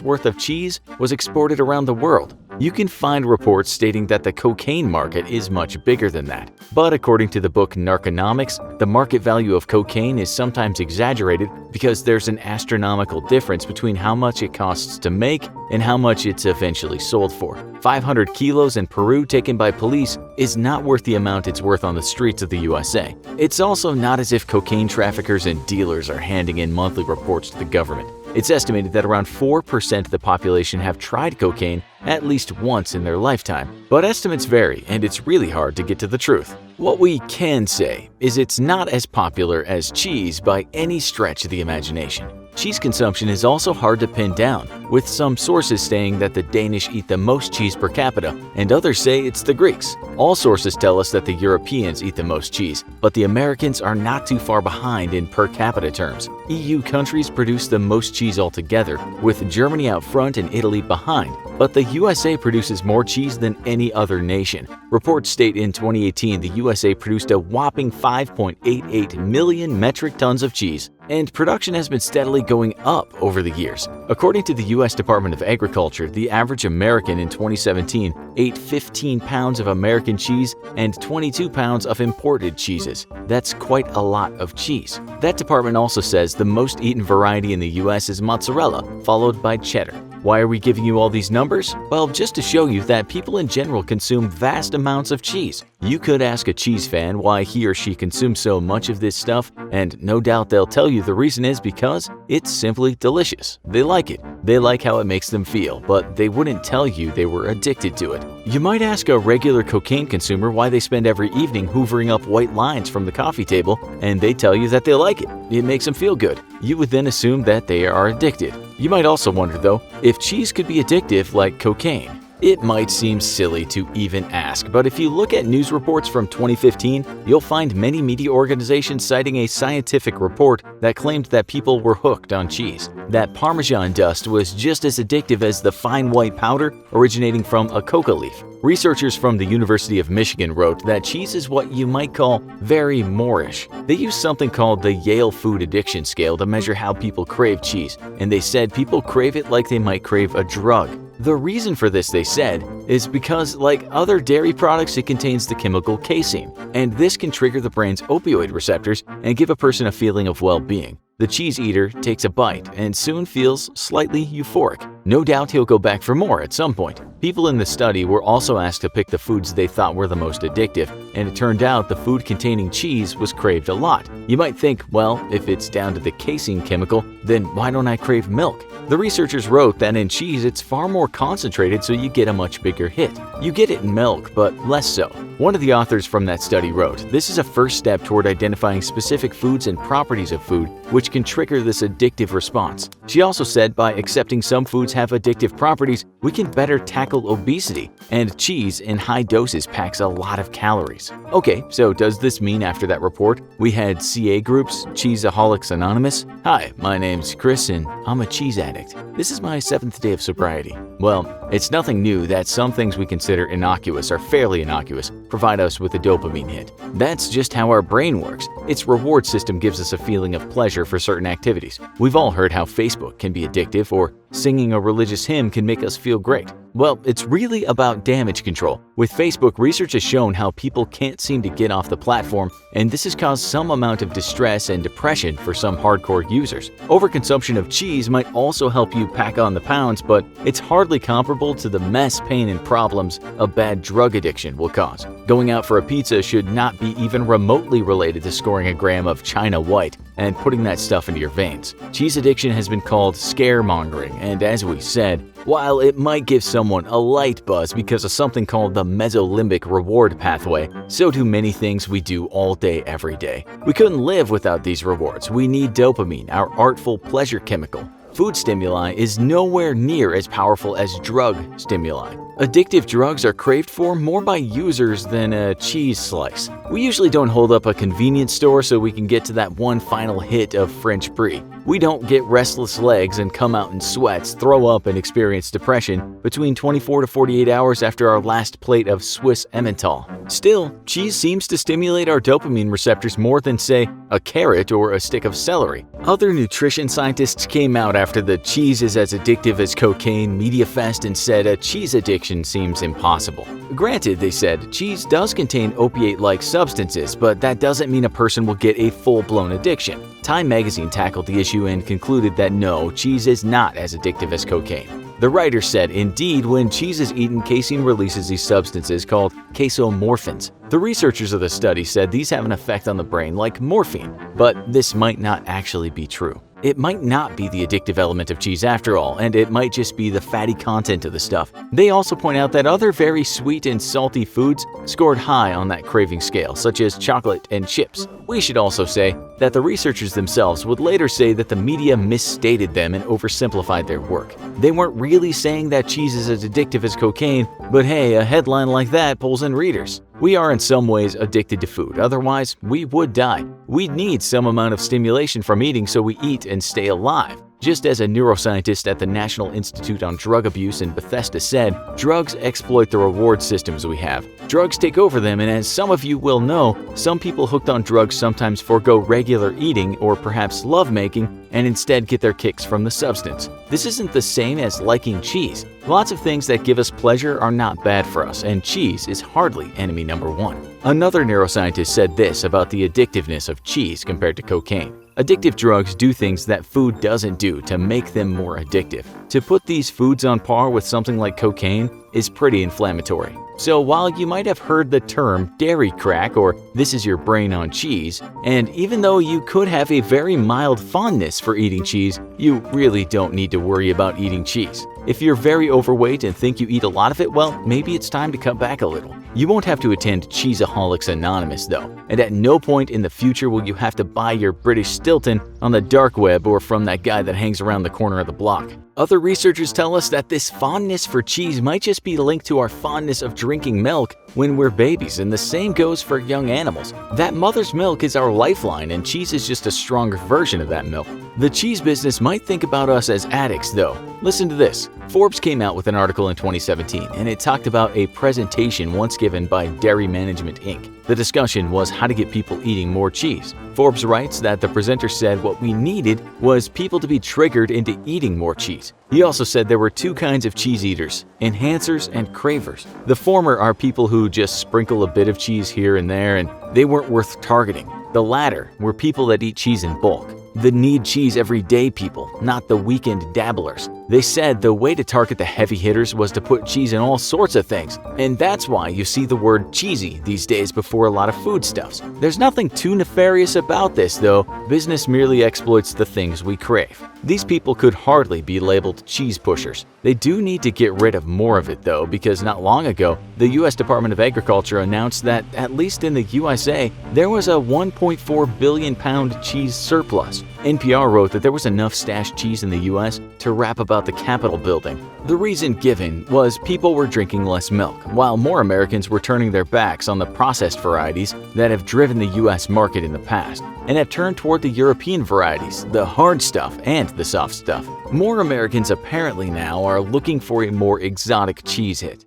worth of cheese was exported around the world. You can find reports stating that the cocaine market is much bigger than that. But according to the book Narconomics, the market value of cocaine is sometimes exaggerated because there's an astronomical difference between how much it costs to make and how much it's eventually sold for. 500 kilos in Peru taken by police is not worth the amount it's worth on the streets of the USA. It's also not as if cocaine traffickers and dealers are handing in monthly reports to the government. It's estimated that around 4% of the population have tried cocaine at least once in their lifetime, but estimates vary and it's really hard to get to the truth. What we can say is it's not as popular as cheese by any stretch of the imagination. Cheese consumption is also hard to pin down, with some sources saying that the Danish eat the most cheese per capita, and others say it's the Greeks. All sources tell us that the Europeans eat the most cheese, but the Americans are not too far behind in per capita terms. EU countries produce the most cheese altogether, with Germany out front and Italy behind, but the USA produces more cheese than any other nation. Reports state in 2018 the USA produced a whopping 5.88 million metric tons of cheese, and production has been steadily going up over the years. According to the U.S. Department of Agriculture, the average American in 2017 ate 15 pounds of American cheese and 22 pounds of imported cheeses. That's quite a lot of cheese. That department also says the most eaten variety in the U.S. is mozzarella, followed by cheddar. Why are we giving you all these numbers? Well, just to show you that people in general consume vast amounts of cheese. You could ask a cheese fan why he or she consumes so much of this stuff, and no doubt they'll tell you the reason is because it's simply delicious. They like it. They like how it makes them feel, but they wouldn't tell you they were addicted to it. You might ask a regular cocaine consumer why they spend every evening hoovering up white lines from the coffee table, and they tell you that they like it. It makes them feel good. You would then assume that they are addicted. You might also wonder, though, if cheese could be addictive like cocaine. It might seem silly to even ask, but if you look at news reports from 2015, you'll find many media organizations citing a scientific report that claimed that people were hooked on cheese. That Parmesan dust was just as addictive as the fine white powder originating from a coca leaf. Researchers from the University of Michigan wrote that cheese is what you might call very Moorish. They used something called the Yale Food Addiction Scale to measure how people crave cheese, and they said people crave it like they might crave a drug. The reason for this, they said, is because, like other dairy products, it contains the chemical casein, and this can trigger the brain's opioid receptors and give a person a feeling of well-being. The cheese eater takes a bite and soon feels slightly euphoric. No doubt he'll go back for more at some point. People in the study were also asked to pick the foods they thought were the most addictive, and it turned out the food containing cheese was craved a lot. You might think, well, if it's down to the casein chemical, then why don't I crave milk? The researchers wrote that in cheese it's far more concentrated, so you get a much bigger hit. You get it in milk, but less so. One of the authors from that study wrote, "This is a first step toward identifying specific foods and properties of food which can trigger this addictive response." She also said by accepting some foods have addictive properties, we can better tackle obesity, and cheese in high doses packs a lot of calories. Okay, so does this mean after that report, we had CA groups, Cheeseaholics Anonymous? Hi, my name's Chris and I'm a cheese addict. This is my 7th day of sobriety. Well, it's nothing new that some things we consider innocuous or fairly innocuous provide us with a dopamine hit. That's just how our brain works. Its reward system gives us a feeling of pleasure for certain activities. We've all heard how Facebook can be addictive, or singing a religious hymn can make us feel great. Well, it's really about damage control. With Facebook, research has shown how people can't seem to get off the platform, and this has caused some amount of distress and depression for some hardcore users. Overconsumption of cheese might also help you pack on the pounds, but it's hardly comparable to the mess, pain, and problems a bad drug addiction will cause. Going out for a pizza should not be even remotely related to scoring a gram of China White and putting that stuff into your veins. Cheese addiction has been called scaremongering, and as we said, while it might give someone a light buzz because of something called the mesolimbic reward pathway, so do many things we do all day every day. We couldn't live without these rewards. We need dopamine, our artful pleasure chemical. food stimuli is nowhere near as powerful as drug stimuli. Addictive drugs are craved for more by users than a cheese slice. We usually don't hold up a convenience store so we can get to that one final hit of French Brie. We don't get restless legs and come out in sweats, throw up, and experience depression between 24 to 48 hours after our last plate of Swiss Emmental. Still, cheese seems to stimulate our dopamine receptors more than, say, a carrot or a stick of celery. Other nutrition scientists came out after the cheese is as addictive as cocaine media fest and said a cheese addiction seems impossible. Granted, they said, cheese does contain opiate-like substances, but that doesn't mean a person will get a full-blown addiction. Time magazine tackled the issue and concluded that no, cheese is not as addictive as cocaine. The writer said, indeed, when cheese is eaten, casein releases these substances called casomorphins. The researchers of the study said these have an effect on the brain like morphine, but this might not actually be true. It might not be the addictive element of cheese after all, and it might just be the fatty content of the stuff. They also point out that other very sweet and salty foods scored high on that craving scale, such as chocolate and chips. We should also say that the researchers themselves would later say that the media misstated them and oversimplified their work. They weren't really saying that cheese is as addictive as cocaine, but hey, a headline like that pulls in readers. We are in some ways addicted to food, otherwise we would die. We'd need some amount of stimulation from eating so we eat and stay alive. Just as a neuroscientist at the National Institute on Drug Abuse in Bethesda said, drugs exploit the reward systems we have. Drugs take over them, and as some of you will know, some people hooked on drugs sometimes forego regular eating or perhaps lovemaking and instead get their kicks from the substance. This isn't the same as liking cheese. Lots of things that give us pleasure are not bad for us, and cheese is hardly enemy number one. Another neuroscientist said this about the addictiveness of cheese compared to cocaine. Addictive drugs do things that food doesn't do to make them more addictive. To put these foods on par with something like cocaine is pretty inflammatory. So while you might have heard the term dairy crack or this is your brain on cheese, and even though you could have a very mild fondness for eating cheese, you really don't need to worry about eating cheese. If you're very overweight and think you eat a lot of it, well, maybe it's time to cut back a little. You won't have to attend Cheeseaholics Anonymous though, and at no point in the future will you have to buy your British Stilton on the dark web or from that guy that hangs around the corner of the block. Other researchers tell us that this fondness for cheese might just be linked to our fondness of drinking milk when we're babies, and the same goes for young animals. That mother's milk is our lifeline, and cheese is just a stronger version of that milk. The cheese business might think about us as addicts though. Listen to this. Forbes came out with an article in 2017, and it talked about a presentation once given by Dairy Management Inc. The discussion was how to get people eating more cheese. Forbes writes that the presenter said what we needed was people to be triggered into eating more cheese. He also said there were two kinds of cheese eaters, enhancers and cravers. The former are people who just sprinkle a bit of cheese here and there, and they weren't worth targeting. The latter were people that eat cheese in bulk. The need cheese every day people, not the weekend dabblers. They said the way to target the heavy hitters was to put cheese in all sorts of things, and that's why you see the word cheesy these days before a lot of foodstuffs. There's nothing too nefarious about this though. Business merely exploits the things we crave. These people could hardly be labeled cheese pushers. They do need to get rid of more of it though, because not long ago, the US Department of Agriculture announced that, at least in the USA, there was a 1.4 billion pound cheese surplus. NPR wrote that there was enough stashed cheese in the US to rap about the Capitol building. The reason given was people were drinking less milk, while more Americans were turning their backs on the processed varieties that have driven the US market in the past, and have turned toward the European varieties, the hard stuff and the soft stuff. More Americans apparently now are looking for a more exotic cheese hit.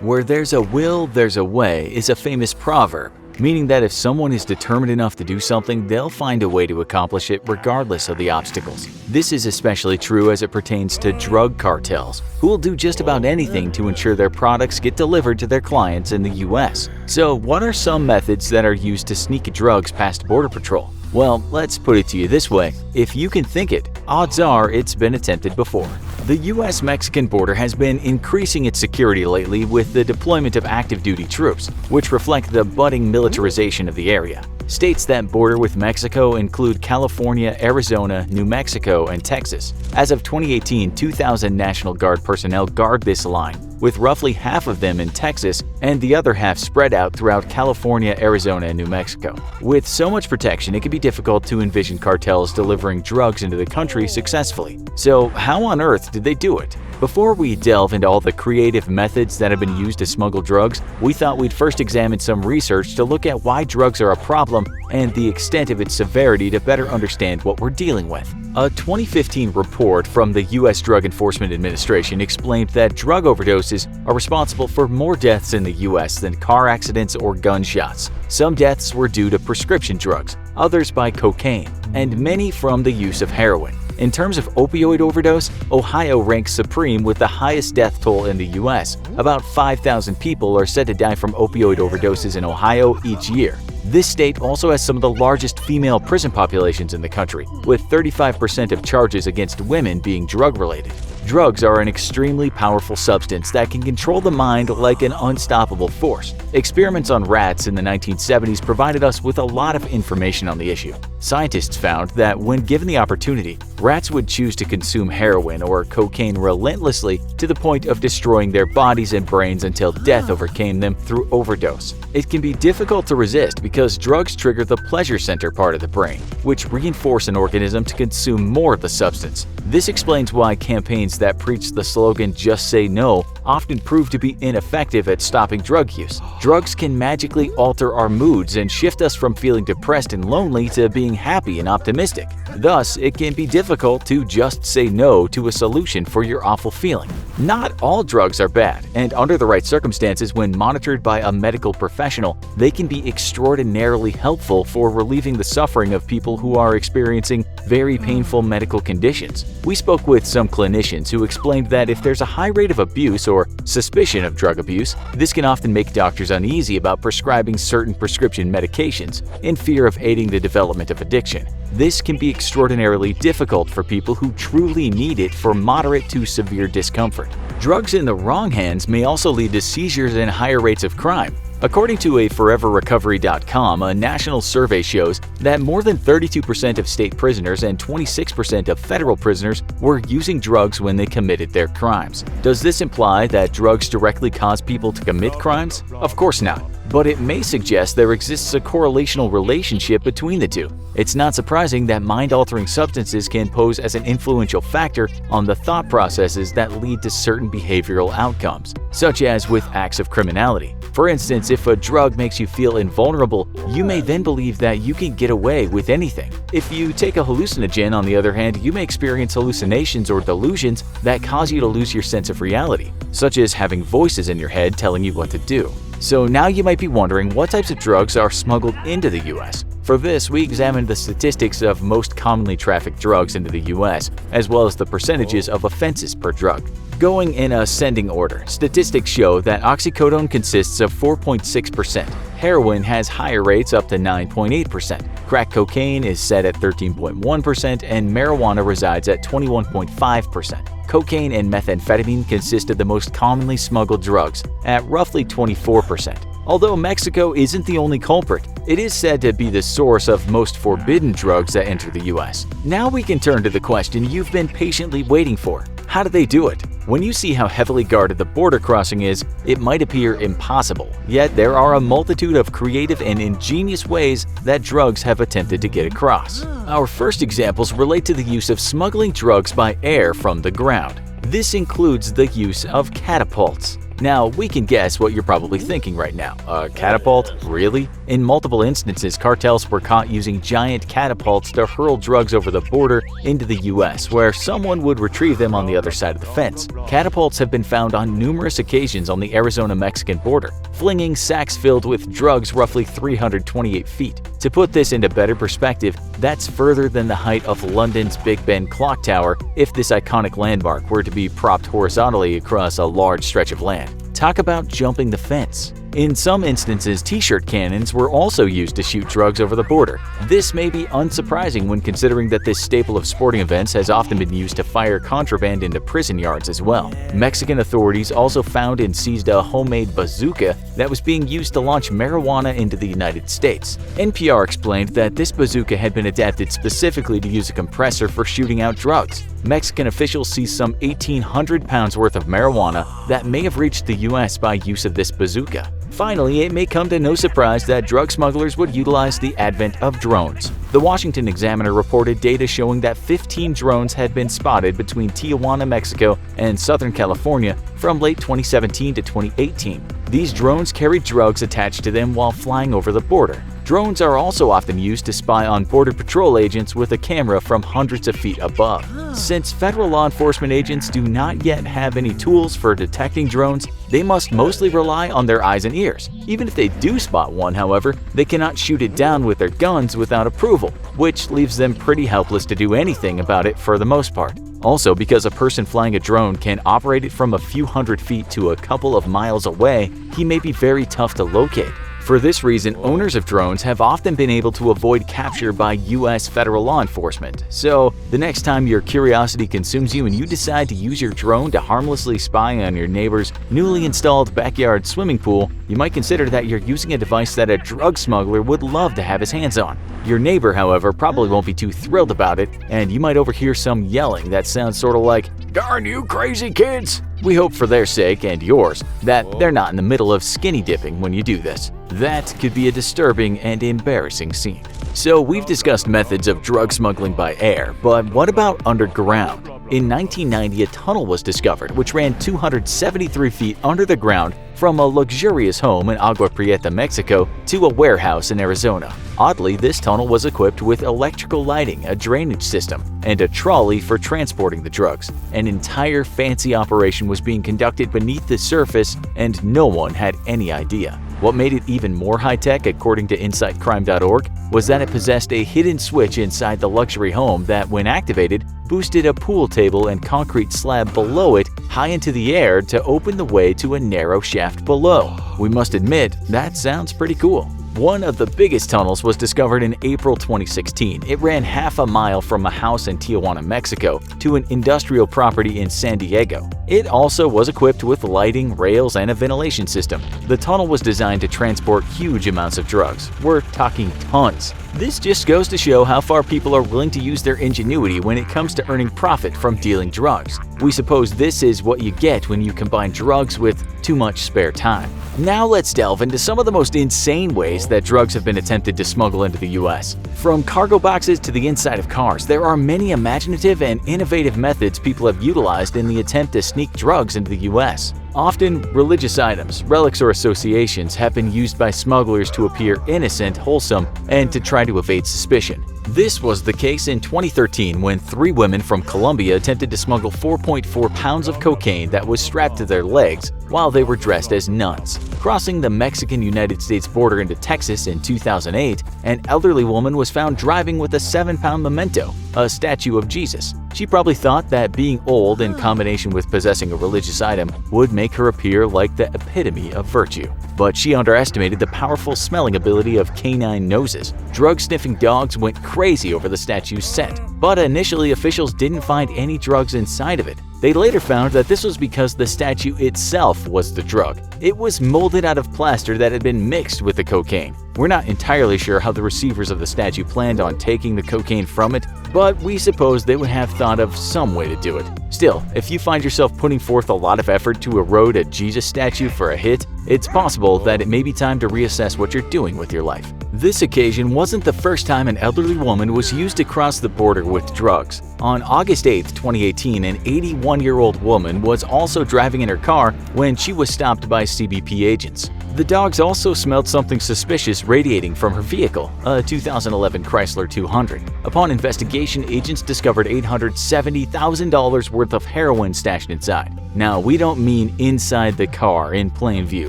Where there's a will, there's a way is a famous proverb, meaning that if someone is determined enough to do something, they'll find a way to accomplish it regardless of the obstacles. This is especially true as it pertains to drug cartels, who will do just about anything to ensure their products get delivered to their clients in the US. So what are some methods that are used to sneak drugs past Border Patrol? Well, let's put it to you this way. If you can think it, odds are it's been attempted before. The US-Mexican border has been increasing its security lately with the deployment of active duty troops, which reflect the budding militarization of the area. States that border with Mexico include California, Arizona, New Mexico, and Texas. As of 2018, 2,000 National Guard personnel guard this line, with roughly half of them in Texas and the other half spread out throughout California, Arizona, and New Mexico. With so much protection, it can be difficult to envision cartels delivering drugs into the country successfully. So how on earth did they do it? Before we delve into all the creative methods that have been used to smuggle drugs, we thought we'd first examine some research to look at why drugs are a problem and the extent of its severity to better understand what we're dealing with. A 2015 report from the U.S. Drug Enforcement Administration explained that drug overdoses are responsible for more deaths in the U.S. than car accidents or gunshots. Some deaths were due to prescription drugs, others by cocaine, and many from the use of heroin. In terms of opioid overdose, Ohio ranks supreme with the highest death toll in the U.S. About 5,000 people are said to die from opioid overdoses in Ohio each year. This state also has some of the largest female prison populations in the country, with 35% of charges against women being drug-related. Drugs are an extremely powerful substance that can control the mind like an unstoppable force. Experiments on rats in the 1970s provided us with a lot of information on the issue. Scientists found that when given the opportunity, rats would choose to consume heroin or cocaine relentlessly to the point of destroying their bodies and brains until death overcame them through overdose. It can be difficult to resist because drugs trigger the pleasure center part of the brain, which reinforce an organism to consume more of the substance. This explains why campaigns that preach the slogan "Just Say No" often prove to be ineffective at stopping drug use. Drugs can magically alter our moods and shift us from feeling depressed and lonely to being happy and optimistic. Thus, it can be difficult to just say no to a solution for your awful feeling. Not all drugs are bad, and under the right circumstances, when monitored by a medical professional, they can be extraordinarily helpful for relieving the suffering of people who are experiencing very painful medical conditions. We spoke with some clinicians who explained that if there's a high rate of abuse or suspicion of drug abuse, this can often make doctors uneasy about prescribing certain prescription medications in fear of aiding the development of addiction. This can be extraordinarily difficult for people who truly need it for moderate to severe discomfort. Drugs in the wrong hands may also lead to seizures and higher rates of crime. According to a ForeverRecovery.com, a national survey shows that more than 32% of state prisoners and 26% of federal prisoners were using drugs when they committed their crimes. Does this imply that drugs directly cause people to commit crimes? Of course not. But it may suggest there exists a correlational relationship between the two. It's not surprising that mind-altering substances can pose as an influential factor on the thought processes that lead to certain behavioral outcomes, such as with acts of criminality. For instance, if a drug makes you feel invulnerable, you may then believe that you can get away with anything. If you take a hallucinogen, on the other hand, you may experience hallucinations or delusions that cause you to lose your sense of reality, such as having voices in your head telling you what to do. So now you might be wondering what types of drugs are smuggled into the U.S. For this, we examined the statistics of most commonly trafficked drugs into the U.S., as well as the percentages of offenses per drug. Going in ascending order, statistics show that oxycodone consists of 4.6%, heroin has higher rates up to 9.8%, crack cocaine is set at 13.1%, and marijuana resides at 21.5%. Cocaine and methamphetamine consist of the most commonly smuggled drugs at roughly 24%. Although Mexico isn't the only culprit, it is said to be the source of most forbidden drugs that enter the U.S. Now we can turn to the question you've been patiently waiting for. How do they do it? When you see how heavily guarded the border crossing is, it might appear impossible. Yet there are a multitude of creative and ingenious ways that drugs have attempted to get across. Our first examples relate to the use of smuggling drugs by air from the ground. This includes the use of catapults. Now, we can guess what you're probably thinking right now. A catapult? Really? In multiple instances, cartels were caught using giant catapults to hurl drugs over the border into the U.S., where someone would retrieve them on the other side of the fence. Catapults have been found on numerous occasions on the Arizona-Mexican border, flinging sacks filled with drugs roughly 328 feet. To put this into better perspective, that's further than the height of London's Big Ben clock tower if this iconic landmark were to be propped horizontally across a large stretch of land. Talk about jumping the fence. In some instances, t-shirt cannons were also used to shoot drugs over the border. This may be unsurprising when considering that this staple of sporting events has often been used to fire contraband into prison yards as well. Mexican authorities also found and seized a homemade bazooka that was being used to launch marijuana into the United States. NPR explained that this bazooka had been adapted specifically to use a compressor for shooting out drugs. Mexican officials seized some 1,800 pounds worth of marijuana that may have reached the U.S. by use of this bazooka. Finally, it may come to no surprise that drug smugglers would utilize the advent of drones. The Washington Examiner reported data showing that 15 drones had been spotted between Tijuana, Mexico, and Southern California from late 2017 to 2018. These drones carried drugs attached to them while flying over the border. Drones are also often used to spy on Border Patrol agents with a camera from hundreds of feet above. Since federal law enforcement agents do not yet have any tools for detecting drones, they must mostly rely on their eyes and ears. Even if they do spot one, however, they cannot shoot it down with their guns without approval, which leaves them pretty helpless to do anything about it for the most part. Also, because a person flying a drone can operate it from a few hundred feet to a couple of miles away, he may be very tough to locate. For this reason, owners of drones have often been able to avoid capture by U.S. federal law enforcement. So, the next time your curiosity consumes you and you decide to use your drone to harmlessly spy on your neighbor's newly installed backyard swimming pool, you might consider that you're using a device that a drug smuggler would love to have his hands on. Your neighbor, however, probably won't be too thrilled about it, and you might overhear some yelling that sounds sort of like, "Darn you crazy kids!" We hope for their sake and yours that they're not in the middle of skinny dipping when you do this. That could be a disturbing and embarrassing scene. So we've discussed methods of drug smuggling by air, but what about underground? In 1990, a tunnel was discovered which ran 273 feet under the ground from a luxurious home in Agua Prieta, Mexico, to a warehouse in Arizona. Oddly, this tunnel was equipped with electrical lighting, a drainage system, and a trolley for transporting the drugs. An entire fancy operation was being conducted beneath the surface, and no one had any idea. What made it even more high-tech, according to InsightCrime.org, was that it possessed a hidden switch inside the luxury home that, when activated, boosted a pool table and concrete slab below it high into the air to open the way to a narrow shaft below. We must admit, that sounds pretty cool. One of the biggest tunnels was discovered in April 2016. It ran half a mile from a house in Tijuana, Mexico, to an industrial property in San Diego. It also was equipped with lighting, rails, and a ventilation system. The tunnel was designed to transport huge amounts of drugs. We're talking tons. This just goes to show how far people are willing to use their ingenuity when it comes to earning profit from dealing drugs. We suppose this is what you get when you combine drugs with too much spare time. Now let's delve into some of the most insane ways that drugs have been attempted to smuggle into the US. From cargo boxes to the inside of cars, there are many imaginative and innovative methods people have utilized in the attempt to sneak drugs into the US. Often, religious items, relics, or associations have been used by smugglers to appear innocent, wholesome, and to try to evade suspicion. This was the case in 2013 when 3 women from Colombia attempted to smuggle 4.4 pounds of cocaine that was strapped to their legs while they were dressed as nuns. Crossing the Mexican-United States border into Texas in 2008, an elderly woman was found driving with a 7-pound memento, a statue of Jesus. She probably thought that being old in combination with possessing a religious item would make her appear like the epitome of virtue. But she underestimated the powerful smelling ability of canine noses. Drug-sniffing dogs went crazy over the statue's scent, but initially officials didn't find any drugs inside of it. They later found that this was because the statue itself was the drug. It was molded out of plaster that had been mixed with the cocaine. We're not entirely sure how the receivers of the statue planned on taking the cocaine from it, but we suppose they would have thought of some way to do it. Still, if you find yourself putting forth a lot of effort to erode a Jesus statue for a hit, it's possible that it may be time to reassess what you're doing with your life. This occasion wasn't the first time an elderly woman was used to cross the border with drugs. On August 8, 2018, an 81-year-old woman was also driving in her car when she was stopped by CBP agents. The dogs also smelled something suspicious radiating from her vehicle, a 2011 Chrysler 200. Upon investigation, agents discovered $870,000 worth of heroin stashed inside. Now, we don't mean inside the car in plain view,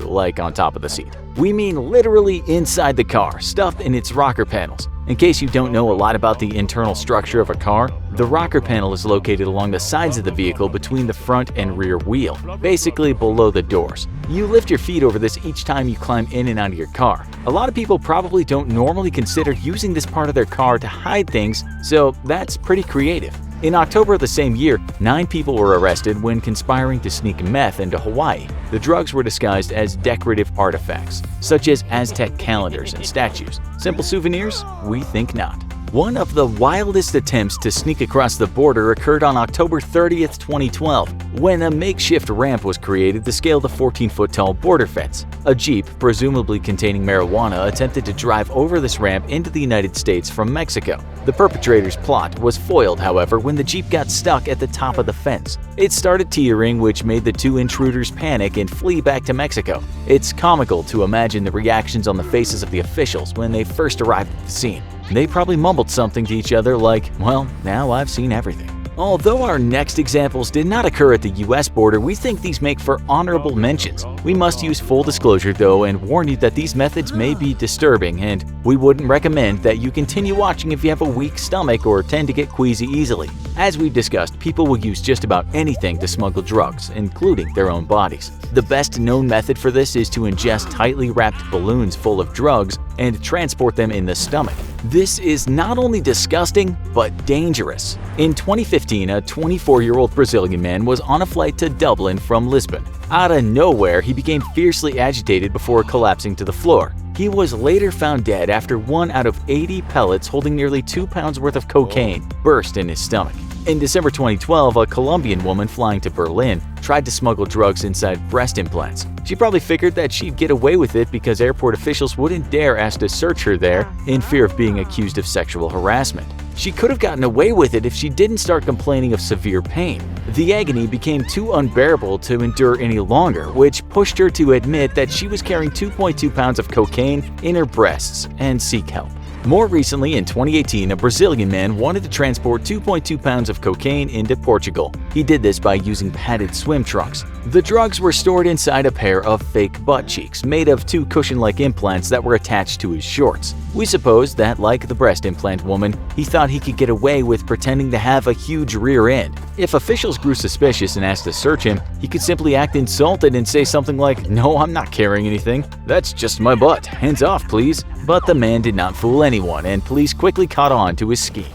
like on top of the seat. We mean literally inside the car, stuffed in its rocker panels. In case you don't know a lot about the internal structure of a car, the rocker panel is located along the sides of the vehicle between the front and rear wheel, basically below the doors. You lift your feet over this each time you climb in and out of your car. A lot of people probably don't normally consider using this part of their car to hide things, so that's pretty creative. In October of the same year, 9 people were arrested when conspiring to sneak meth into Hawaii. The drugs were disguised as decorative artifacts, such as Aztec calendars and statues. Simple souvenirs? We think not. One of the wildest attempts to sneak across the border occurred on October 30th, 2012, when a makeshift ramp was created to scale the 14-foot-tall border fence. A Jeep, presumably containing marijuana, attempted to drive over this ramp into the United States from Mexico. The perpetrator's plot was foiled, however, when the Jeep got stuck at the top of the fence. It started teetering, which made the 2 intruders panic and flee back to Mexico. It's comical to imagine the reactions on the faces of the officials when they first arrived at the scene. They probably mumbled something to each other like, "Well, now I've seen everything." Although our next examples did not occur at the US border, we think these make for honorable mentions. We must use full disclosure though and warn you that these methods may be disturbing, and we wouldn't recommend that you continue watching if you have a weak stomach or tend to get queasy easily. As we've discussed, people will use just about anything to smuggle drugs, including their own bodies. The best known method for this is to ingest tightly wrapped balloons full of drugs and transport them in the stomach. This is not only disgusting, but dangerous. In 2015, a 24-year-old Brazilian man was on a flight to Dublin from Lisbon. Out of nowhere, he became fiercely agitated before collapsing to the floor. He was later found dead after 1 out of 80 pellets holding nearly 2 pounds worth of cocaine burst in his stomach. In December 2012, a Colombian woman flying to Berlin tried to smuggle drugs inside breast implants. She probably figured that she'd get away with it because airport officials wouldn't dare ask to search her there in fear of being accused of sexual harassment. She could have gotten away with it if she didn't start complaining of severe pain. The agony became too unbearable to endure any longer, which pushed her to admit that she was carrying 2.2 pounds of cocaine in her breasts and seek help. More recently, in 2018, a Brazilian man wanted to transport 2.2 pounds of cocaine into Portugal. He did this by using padded swim trunks. The drugs were stored inside a pair of fake butt cheeks made of 2 cushion-like implants that were attached to his shorts. We suppose that, like the breast implant woman, he thought he could get away with pretending to have a huge rear end. If officials grew suspicious and asked to search him, he could simply act insulted and say something like, "No, I'm not carrying anything. That's just my butt. Hands off, please." But the man did not fool anyone, and police quickly caught on to his scheme.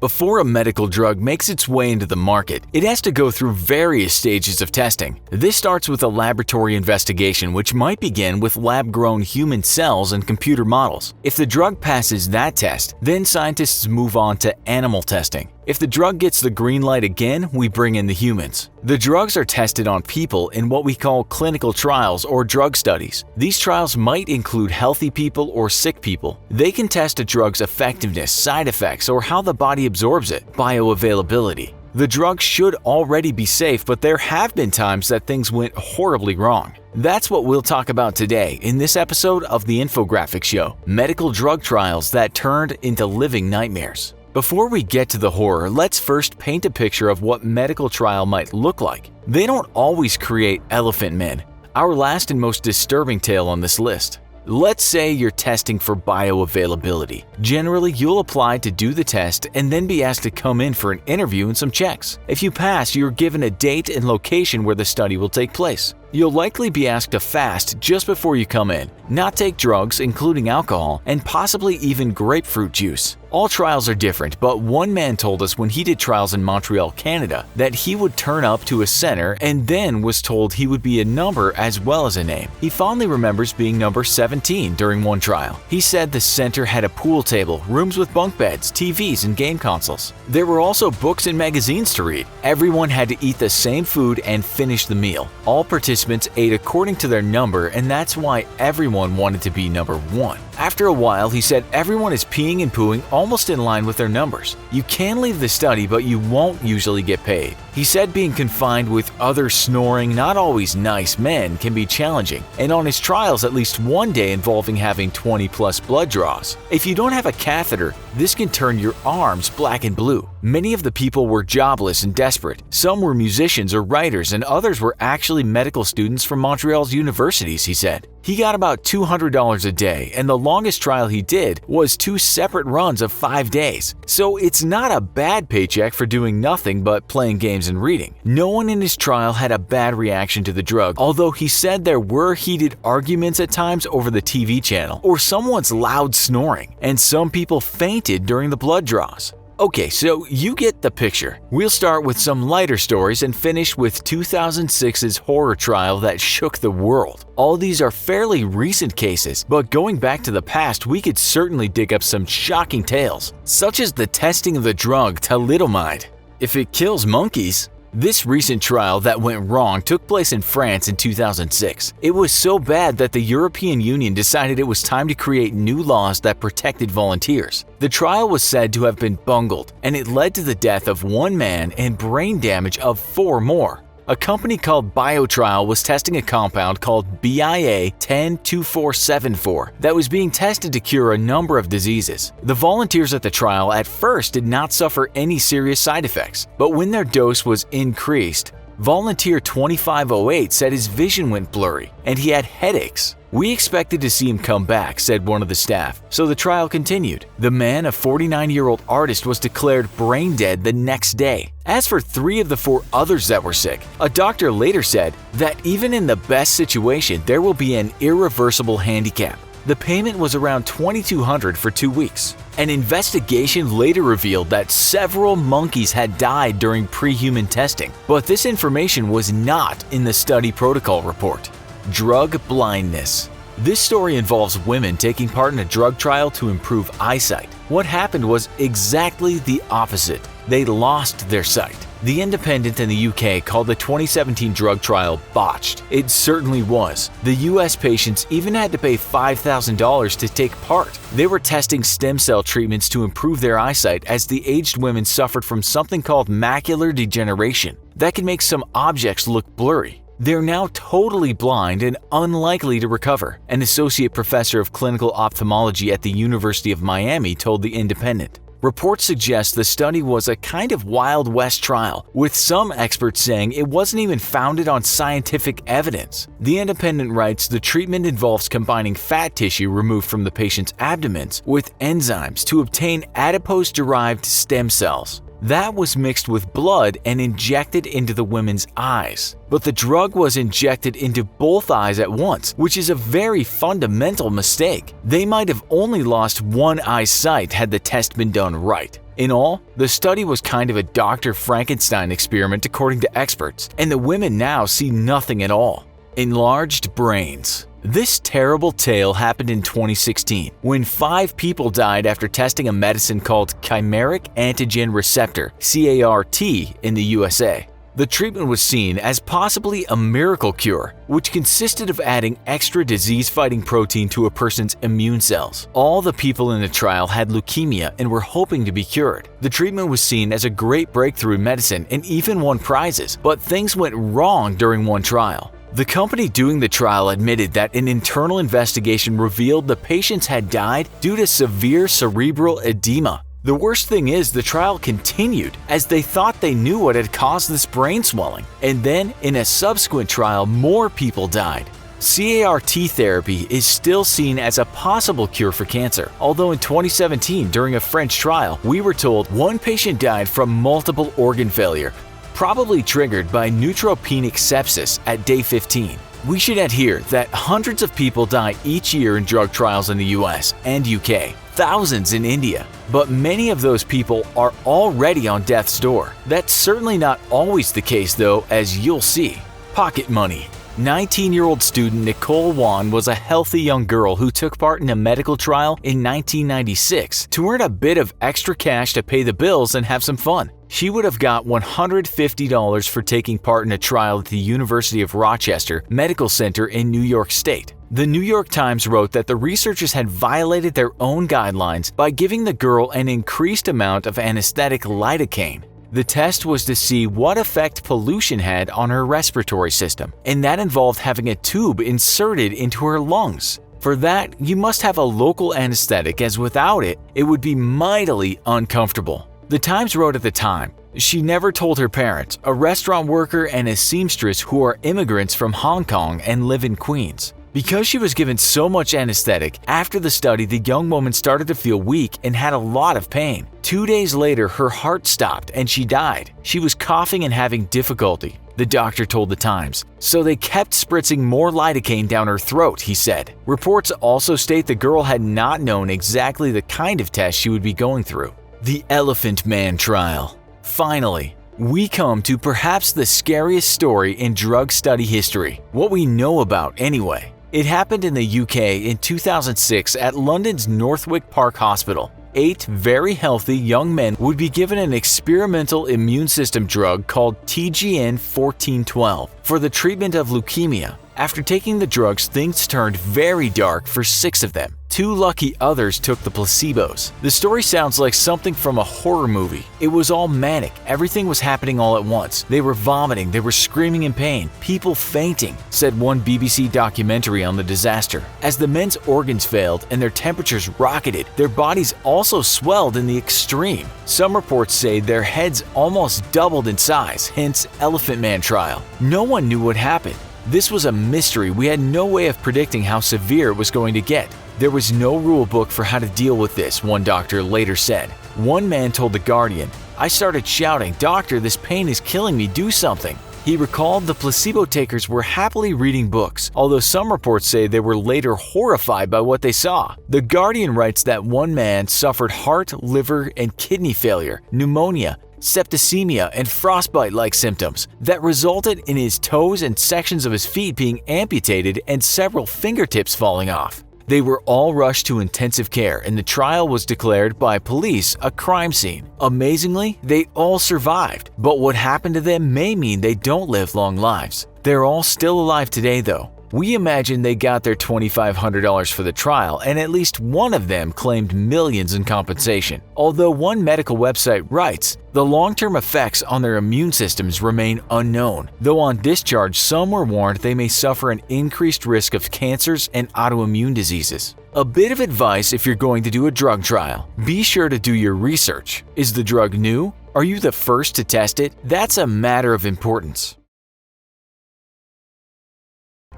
Before a medical drug makes its way into the market, it has to go through various stages of testing. This starts with a laboratory investigation, which might begin with lab-grown human cells and computer models. If the drug passes that test, then scientists move on to animal testing. If the drug gets the green light again, we bring in the humans. The drugs are tested on people in what we call clinical trials or drug studies. These trials might include healthy people or sick people. They can test a drug's effectiveness, side effects, or how the body absorbs it, bioavailability. The drug should already be safe, but there have been times that things went horribly wrong. That's what we'll talk about today in this episode of the Infographic Show, medical drug trials that turned into living nightmares. Before we get to the horror, let's first paint a picture of what medical trial might look like. They don't always create elephant men. Our last and most disturbing tale on this list. Let's say you're testing for bioavailability. Generally, you'll apply to do the test and then be asked to come in for an interview and some checks. If you pass, you're given a date and location where the study will take place. You'll likely be asked to fast just before you come in, not take drugs, including alcohol, and possibly even grapefruit juice. All trials are different, but one man told us when he did trials in Montreal, Canada, that he would turn up to a center and then was told he would be a number as well as a name. He fondly remembers being number 17 during one trial. He said the center had a pool table, rooms with bunk beds, TVs, and game consoles. There were also books and magazines to read. Everyone had to eat the same food and finish the meal. All participants ate according to their number, and that's why everyone wanted to be number 1. After a while, he said everyone is peeing and pooing almost in line with their numbers. You can leave the study, but you won't usually get paid. He said being confined with other snoring, not always nice men can be challenging, and on his trials at least one day involving having 20+ blood draws. If you don't have a catheter, this can turn your arms black and blue. Many of the people were jobless and desperate. Some were musicians or writers, and others were actually medical students from Montreal's universities, he said. He got about $200 a day, and the longest trial he did was 2 separate runs of 5 days. So it's not a bad paycheck for doing nothing but playing games and reading. No one in his trial had a bad reaction to the drug, although he said there were heated arguments at times over the TV channel or someone's loud snoring, and some people fainted during the blood draws. Okay, so you get the picture. We'll start with some lighter stories and finish with 2006's horror trial that shook the world. All these are fairly recent cases, but going back to the past, we could certainly dig up some shocking tales, such as the testing of the drug thalidomide. If it kills monkeys. This recent trial that went wrong took place in France in 2006. It was so bad that the European Union decided it was time to create new laws that protected volunteers. The trial was said to have been bungled, and it led to the death of 1 man and brain damage of 4 more. A company called BioTrial was testing a compound called BIA 102474 that was being tested to cure a number of diseases. The volunteers at the trial at first did not suffer any serious side effects, but when their dose was increased, volunteer 2508 said his vision went blurry and he had headaches. "We expected to see him come back," said one of the staff, so the trial continued. The man, a 49-year-old artist, was declared brain dead the next day. As for 3 of the 4 others that were sick, a doctor later said that even in the best situation, there will be an irreversible handicap. The payment was around $2,200 for 2 weeks. An investigation later revealed that several monkeys had died during pre-human testing, but this information was not in the study protocol report. Drug blindness. This story involves women taking part in a drug trial to improve eyesight. What happened was exactly the opposite. They lost their sight. The Independent in the UK called the 2017 drug trial botched. It certainly was. The US patients even had to pay $5,000 to take part. They were testing stem cell treatments to improve their eyesight as the aged women suffered from something called macular degeneration that can make some objects look blurry. They're now totally blind and unlikely to recover, an associate professor of clinical ophthalmology at the University of Miami told The Independent. Reports suggest the study was a kind of Wild West trial, with some experts saying it wasn't even founded on scientific evidence. The Independent writes the treatment involves combining fat tissue removed from the patient's abdomens with enzymes to obtain adipose-derived stem cells. That was mixed with blood and injected into the women's eyes. But the drug was injected into both eyes at once, which is a very fundamental mistake. They might have only lost one eye's sight had the test been done right. In all, the study was kind of a Dr. Frankenstein experiment according to experts, and the women now see nothing at all. Enlarged brains. This terrible tale happened in 2016 when 5 people died after testing a medicine called chimeric antigen receptor (CART) in the USA. The treatment was seen as possibly a miracle cure, which consisted of adding extra disease-fighting protein to a person's immune cells. All the people in the trial had leukemia and were hoping to be cured. The treatment was seen as a great breakthrough in medicine and even won prizes, but things went wrong during one trial. The company doing the trial admitted that an internal investigation revealed the patients had died due to severe cerebral edema. The worst thing is the trial continued as they thought they knew what had caused this brain swelling, and then in a subsequent trial more people died. CART therapy is still seen as a possible cure for cancer, although in 2017 during a French trial we were told one patient died from multiple organ failure, probably triggered by neutropenic sepsis at day 15. We should add here that hundreds of people die each year in drug trials in the US and UK, thousands in India, but many of those people are already on death's door. That's certainly not always the case though, as you'll see. Pocket money. 19-year-old student Nicole Wan was a healthy young girl who took part in a medical trial in 1996 to earn a bit of extra cash to pay the bills and have some fun. She would have got $150 for taking part in a trial at the University of Rochester Medical Center in New York State. The New York Times wrote that the researchers had violated their own guidelines by giving the girl an increased amount of anesthetic lidocaine. The test was to see what effect pollution had on her respiratory system, and that involved having a tube inserted into her lungs. For that, you must have a local anesthetic, as without it, it would be mightily uncomfortable. The Times wrote at the time, "She never told her parents, a restaurant worker and a seamstress who are immigrants from Hong Kong and live in Queens." Because she was given so much anesthetic, after the study the young woman started to feel weak and had a lot of pain. 2 days later, her heart stopped and she died. She was coughing and having difficulty, the doctor told the Times. So they kept spritzing more lidocaine down her throat, he said. Reports also state the girl had not known exactly the kind of test she would be going through. The Elephant Man trial. Finally, we come to perhaps the scariest story in drug study history. What we know about anyway. It happened in the UK in 2006 at London's Northwick Park Hospital. 8 very healthy young men would be given an experimental immune system drug called TGN 1412 for the treatment of leukemia. After taking the drugs, things turned very dark for 6 of them. 2 lucky others took the placebos. The story sounds like something from a horror movie. It was all manic. Everything was happening all at once. They were vomiting, they were screaming in pain, people fainting, said one BBC documentary on the disaster. As the men's organs failed and their temperatures rocketed, their bodies also swelled in the extreme. Some reports say their heads almost doubled in size, hence Elephant Man trial. No one knew what happened. This was a mystery. We had no way of predicting how severe it was going to get. There was no rule book for how to deal with this, one doctor later said. One man told The Guardian, "I started shouting, 'Doctor, this pain is killing me, do something.'" He recalled the placebo takers were happily reading books, although some reports say they were later horrified by what they saw. The Guardian writes that one man suffered heart, liver, and kidney failure, pneumonia, septicemia, and frostbite-like symptoms that resulted in his toes and sections of his feet being amputated and several fingertips falling off. They were all rushed to intensive care and the trial was declared by police a crime scene. Amazingly, they all survived, but what happened to them may mean they don't live long lives. They're all still alive today though. We imagine they got their $2,500 for the trial and at least one of them claimed millions in compensation. Although one medical website writes, the long-term effects on their immune systems remain unknown, though on discharge some were warned they may suffer an increased risk of cancers and autoimmune diseases. A bit of advice if you're going to do a drug trial. Be sure to do your research. Is the drug new? Are you the first to test it? That's a matter of importance.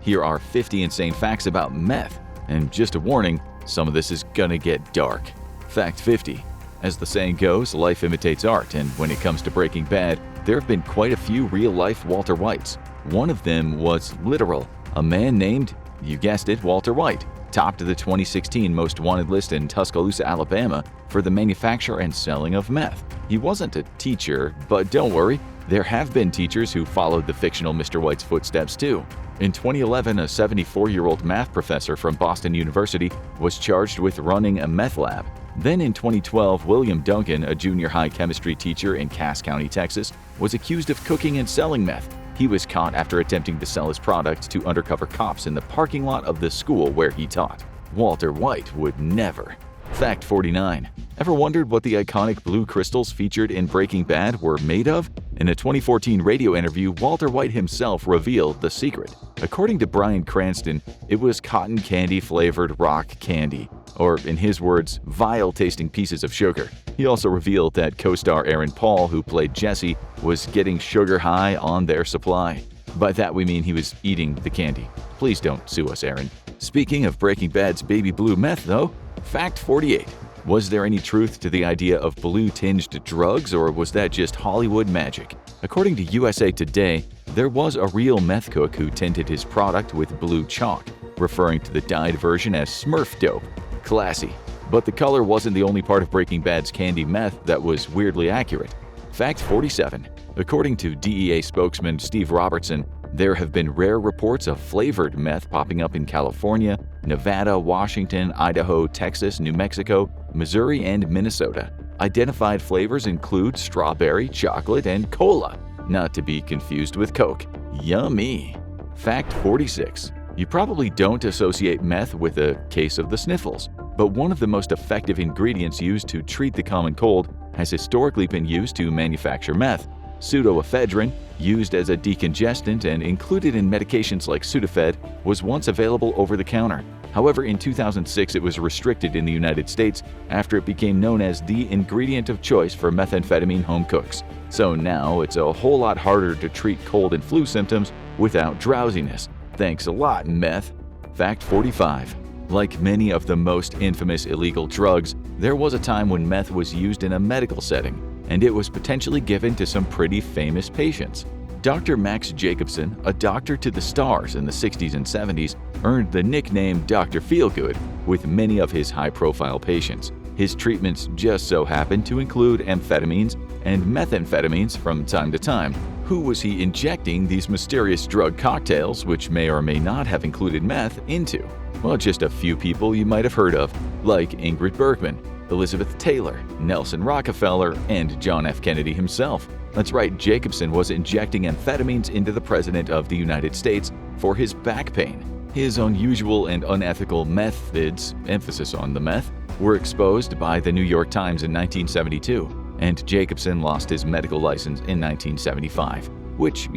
Here are 50 insane facts about meth, and just a warning, some of this is gonna get dark. Fact 50. As the saying goes, life imitates art, and when it comes to Breaking Bad, there have been quite a few real-life Walter Whites. One of them was literal, a man named, you guessed it, Walter White, topped the 2016 Most Wanted list in Tuscaloosa, Alabama for the manufacture and selling of meth. He wasn't a teacher, but don't worry, there have been teachers who followed the fictional Mr. White's footsteps too. In 2011, a 74-year-old math professor from Boston University was charged with running a meth lab. Then in 2012, William Duncan, a junior high chemistry teacher in Cass County, Texas, was accused of cooking and selling meth. He was caught after attempting to sell his product to undercover cops in the parking lot of the school where he taught. Walter White would never. Fact 49. Ever wondered what the iconic blue crystals featured in Breaking Bad were made of? In a 2014 radio interview, Walter White himself revealed the secret. According to Bryan Cranston, it was cotton candy-flavored rock candy, or in his words, vile-tasting pieces of sugar. He also revealed that co-star Aaron Paul, who played Jesse, was getting sugar high on their supply. By that we mean he was eating the candy. Please don't sue us, Aaron. Speaking of Breaking Bad's baby blue meth, though, Fact 48. Was there any truth to the idea of blue-tinged drugs, or was that just Hollywood magic? According to USA Today, there was a real meth cook who tinted his product with blue chalk, referring to the dyed version as Smurf dope. Classy. But the color wasn't the only part of Breaking Bad's candy meth that was weirdly accurate. Fact 47. According to DEA spokesman Steve Robertson, there have been rare reports of flavored meth popping up in California, Nevada, Washington, Idaho, Texas, New Mexico, Missouri, and Minnesota. Identified flavors include strawberry, chocolate, and cola, not to be confused with Coke. Yummy! Fact 46. You probably don't associate meth with a case of the sniffles. But one of the most effective ingredients used to treat the common cold has historically been used to manufacture meth. Pseudoephedrine, used as a decongestant and included in medications like Sudafed, was once available over the counter. However, in 2006 it was restricted in the United States after it became known as the ingredient of choice for methamphetamine home cooks. So now it's a whole lot harder to treat cold and flu symptoms without drowsiness. Thanks a lot, meth. Fact 45. Like many of the most infamous illegal drugs, there was a time when meth was used in a medical setting, and it was potentially given to some pretty famous patients. Dr. Max Jacobson, a doctor to the stars in the 60s and 70s, earned the nickname Dr. Feelgood with many of his high-profile patients. His treatments just so happened to include amphetamines and methamphetamines from time to time. Who was he injecting these mysterious drug cocktails, which may or may not have included meth, into? Well, just a few people you might have heard of, like Ingrid Bergman, Elizabeth Taylor, Nelson Rockefeller, and John F. Kennedy himself. That's right, Jacobson was injecting amphetamines into the President of the United States for his back pain. His unusual and unethical methods, emphasis on the meth, were exposed by the New York Times in 1972, and Jacobson lost his medical license in 1975, which,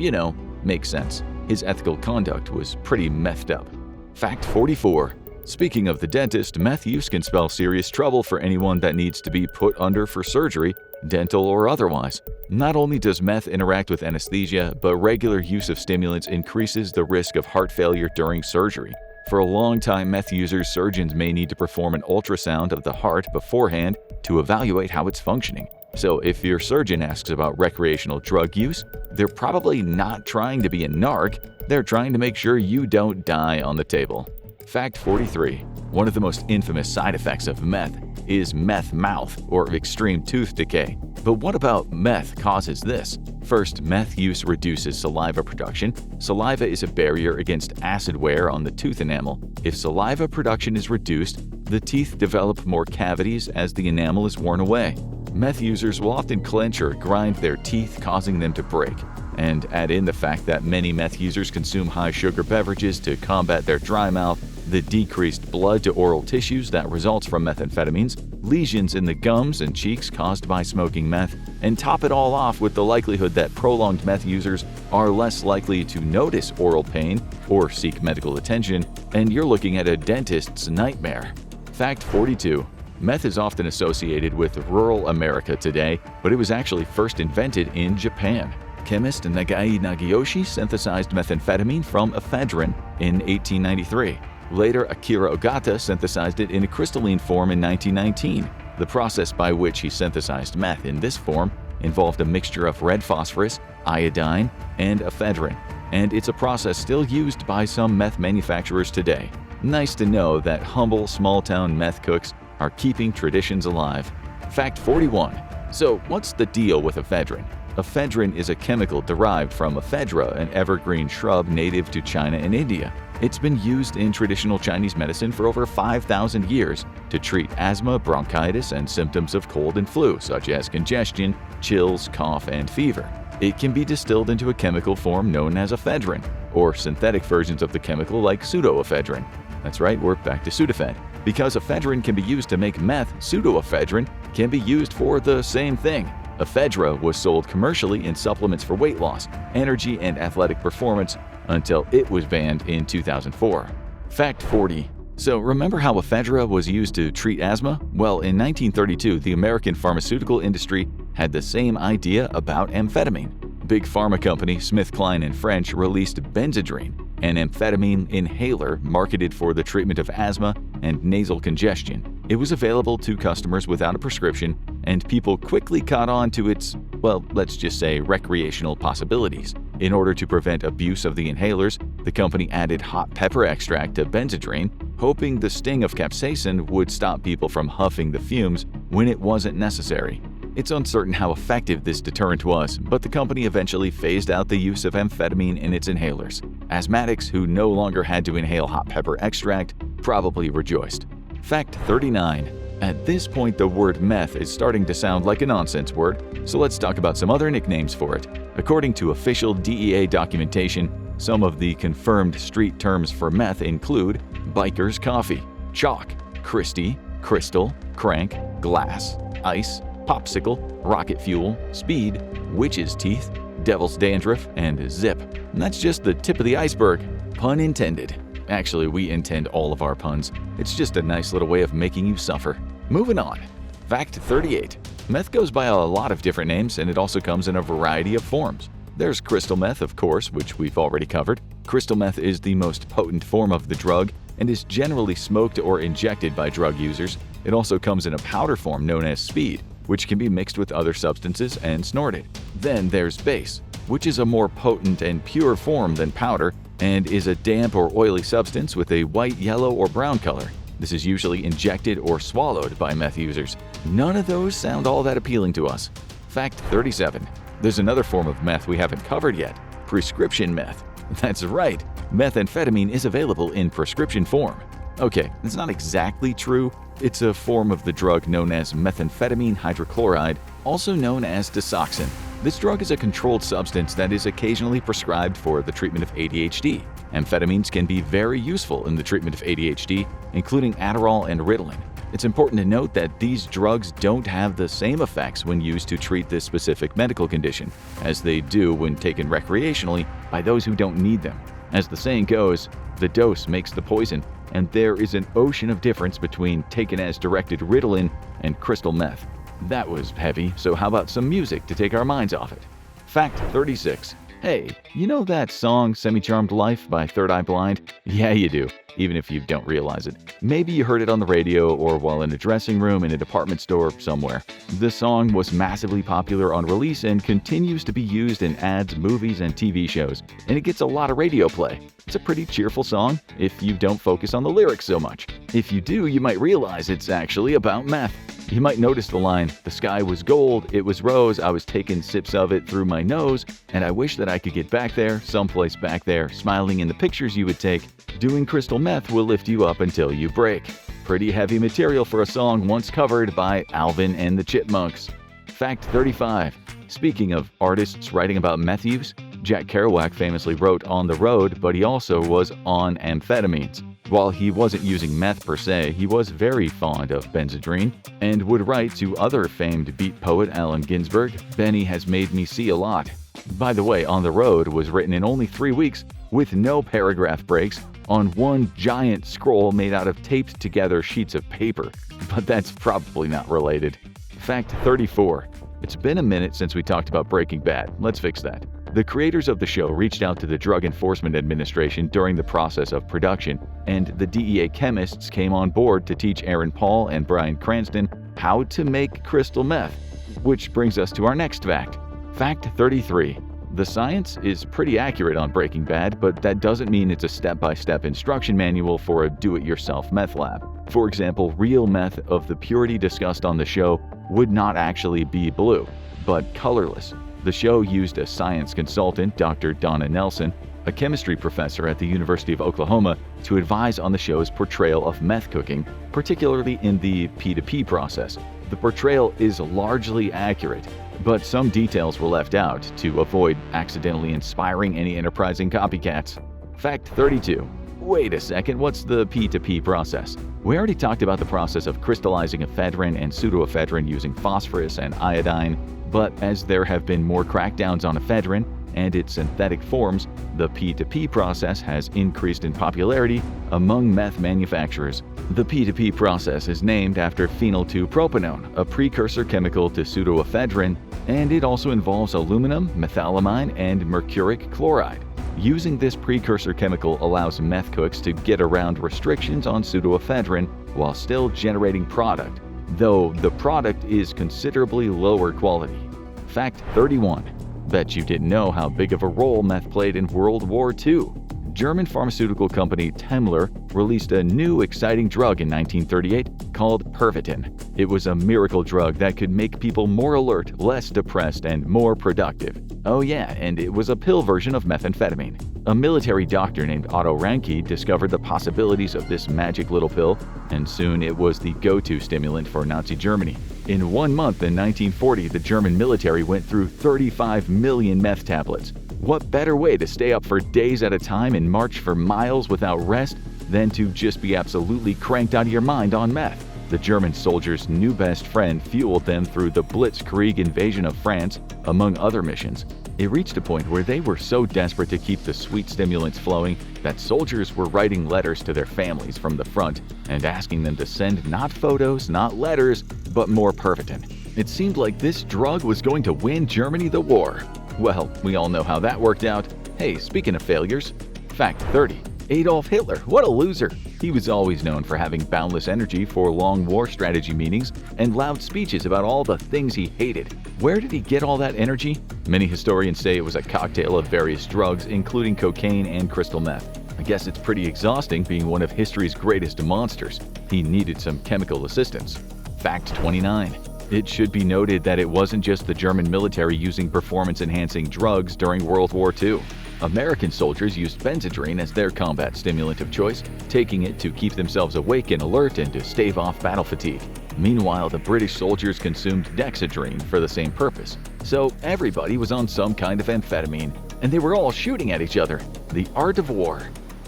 makes sense. His ethical conduct was pretty methed up. Fact 44. Speaking of the dentist, meth use can spell serious trouble for anyone that needs to be put under for surgery, dental or otherwise. Not only does meth interact with anesthesia, but regular use of stimulants increases the risk of heart failure during surgery. For a long time, meth users, surgeons may need to perform an ultrasound of the heart beforehand to evaluate how it's functioning. So if your surgeon asks about recreational drug use, they're probably not trying to be a narc, they're trying to make sure you don't die on the table. Fact 43. One of the most infamous side effects of meth is meth mouth, or extreme tooth decay. But what about meth causes this? First, meth use reduces saliva production. Saliva is a barrier against acid wear on the tooth enamel. If saliva production is reduced, the teeth develop more cavities as the enamel is worn away. Meth users will often clench or grind their teeth, causing them to break. And add in the fact that many meth users consume high-sugar beverages to combat their dry mouth, the decreased blood to oral tissues that results from methamphetamines, lesions in the gums and cheeks caused by smoking meth, and top it all off with the likelihood that prolonged meth users are less likely to notice oral pain or seek medical attention, and you're looking at a dentist's nightmare. Fact 42. Meth is often associated with rural America today, but it was actually first invented in Japan. Chemist Nagai Nagiyoshi synthesized methamphetamine from ephedrine in 1893. Later, Akira Ogata synthesized it in a crystalline form in 1919. The process by which he synthesized meth in this form involved a mixture of red phosphorus, iodine, and ephedrine, and it's a process still used by some meth manufacturers today. Nice to know that humble, small-town meth cooks are keeping traditions alive. Fact 41. So, what's the deal with ephedrine? Ephedrine is a chemical derived from ephedra, an evergreen shrub native to China and India. It's been used in traditional Chinese medicine for over 5,000 years to treat asthma, bronchitis, and symptoms of cold and flu, such as congestion, chills, cough, and fever. It can be distilled into a chemical form known as ephedrine, or synthetic versions of the chemical like pseudoephedrine. That's right, we're back to Sudafed. Because ephedrine can be used to make meth, pseudoephedrine can be used for the same thing. Ephedra was sold commercially in supplements for weight loss, energy, and athletic performance until it was banned in 2004. Fact 40. So remember how ephedra was used to treat asthma? Well, in 1932, the American pharmaceutical industry had the same idea about amphetamine. Big pharma company SmithKline & French released Benzedrine, an amphetamine inhaler marketed for the treatment of asthma and nasal congestion. It was available to customers without a prescription, and people quickly caught on to its, well, let's just say recreational possibilities. In order to prevent abuse of the inhalers, the company added hot pepper extract to Benzedrine, hoping the sting of capsaicin would stop people from huffing the fumes when it wasn't necessary. It's uncertain how effective this deterrent was, but the company eventually phased out the use of amphetamine in its inhalers. Asthmatics who no longer had to inhale hot pepper extract probably rejoiced. Fact 39. At this point, the word meth is starting to sound like a nonsense word, so let's talk about some other nicknames for it. According to official DEA documentation, some of the confirmed street terms for meth include biker's coffee, chalk, Christie, crystal, crank, glass, ice, popsicle, rocket fuel, speed, witch's teeth, devil's dandruff, and zip. And that's just the tip of the iceberg. Pun intended. Actually, we intend all of our puns. It's just a nice little way of making you suffer. Moving on. Fact 38. Meth goes by a lot of different names, and it also comes in a variety of forms. There's crystal meth, of course, which we've already covered. Crystal meth is the most potent form of the drug and is generally smoked or injected by drug users. It also comes in a powder form known as speed, which can be mixed with other substances and snorted. Then there's base, which is a more potent and pure form than powder and is a damp or oily substance with a white, yellow, or brown color. This is usually injected or swallowed by meth users. None of those sound all that appealing to us. Fact 37. There's another form of meth we haven't covered yet, prescription meth. That's right, methamphetamine is available in prescription form. Okay, it's not exactly true. It's a form of the drug known as methamphetamine hydrochloride, also known as disoxin. This drug is a controlled substance that is occasionally prescribed for the treatment of ADHD. Amphetamines can be very useful in the treatment of ADHD, including Adderall and Ritalin. It's important to note that these drugs don't have the same effects when used to treat this specific medical condition as they do when taken recreationally by those who don't need them. As the saying goes, the dose makes the poison, and there is an ocean of difference between taken as directed Ritalin and crystal meth. That was heavy, so how about some music to take our minds off it? Fact 36. Hey, you know that song Semi-Charmed Life by Third Eye Blind? Yeah, you do, even if you don't realize it. Maybe you heard it on the radio or while in a dressing room in a department store somewhere. The song was massively popular on release and continues to be used in ads, movies, and TV shows, and it gets a lot of radio play. It's a pretty cheerful song if you don't focus on the lyrics so much. If you do, you might realize it's actually about meth. You might notice the line, "The sky was gold, it was rose, I was taking sips of it through my nose, and I wish that I could get back there, someplace back there, smiling in the pictures you would take. Doing crystal meth will lift you up until you break." Pretty heavy material for a song once covered by Alvin and the Chipmunks. Fact 35. Speaking of artists writing about meth use, Jack Kerouac famously wrote On the Road, but he also was on amphetamines. While he wasn't using meth per se, he was very fond of Benzedrine and would write to other famed beat poet Allen Ginsberg, "Benny has made me see a lot." By the way, On the Road was written in only 3 weeks with no paragraph breaks on one giant scroll made out of taped together sheets of paper. But that's probably not related. Fact 34. It's been a minute since we talked about Breaking Bad. Let's fix that. The creators of the show reached out to the Drug Enforcement Administration during the process of production, and the DEA chemists came on board to teach Aaron Paul and Bryan Cranston how to make crystal meth. Which brings us to our next fact. Fact 33. The science is pretty accurate on Breaking Bad, but that doesn't mean it's a step-by-step instruction manual for a do-it-yourself meth lab. For example, real meth of the purity discussed on the show would not actually be blue, but colorless. The show used a science consultant, Dr. Donna Nelson, a chemistry professor at the University of Oklahoma, to advise on the show's portrayal of meth cooking, particularly in the P2P process. The portrayal is largely accurate, but some details were left out to avoid accidentally inspiring any enterprising copycats. Fact 32. Wait a second, what's the P2P process? We already talked about the process of crystallizing ephedrine and pseudoephedrine using phosphorus and iodine, but as there have been more crackdowns on ephedrine and its synthetic forms, the P2P process has increased in popularity among meth manufacturers. The P2P process is named after phenyl-2-propanone, a precursor chemical to pseudoephedrine, and it also involves aluminum, methylamine, and mercuric chloride. Using this precursor chemical allows meth cooks to get around restrictions on pseudoephedrine while still generating product, though the product is considerably lower quality. Fact 31. Bet you didn't know how big of a role meth played in World War II. German pharmaceutical company Temmler released a new exciting drug in 1938 called Pervitin. It was a miracle drug that could make people more alert, less depressed, and more productive. Oh yeah, and it was a pill version of methamphetamine. A military doctor named Otto Ranke discovered the possibilities of this magic little pill, and soon it was the go-to stimulant for Nazi Germany. In 1 month in 1940, the German military went through 35 million meth tablets. What better way to stay up for days at a time and march for miles without rest than to just be absolutely cranked out of your mind on meth? The German soldiers' new best friend fueled them through the Blitzkrieg invasion of France, among other missions. It reached a point where they were so desperate to keep the sweet stimulants flowing that soldiers were writing letters to their families from the front and asking them to send not photos, not letters, but more Pervitin. It seemed like this drug was going to win Germany the war. Well, we all know how that worked out. Hey, speaking of failures, fact 30. Adolf Hitler, what a loser! He was always known for having boundless energy for long war strategy meetings and loud speeches about all the things he hated. Where did he get all that energy? Many historians say it was a cocktail of various drugs, including cocaine and crystal meth. I guess it's pretty exhausting being one of history's greatest monsters. He needed some chemical assistance. Fact 29. It should be noted that it wasn't just the German military using performance-enhancing drugs during World War II. American soldiers used Benzedrine as their combat stimulant of choice, taking it to keep themselves awake and alert and to stave off battle fatigue. Meanwhile, the British soldiers consumed Dexedrine for the same purpose. So everybody was on some kind of amphetamine, and they were all shooting at each other. The art of war.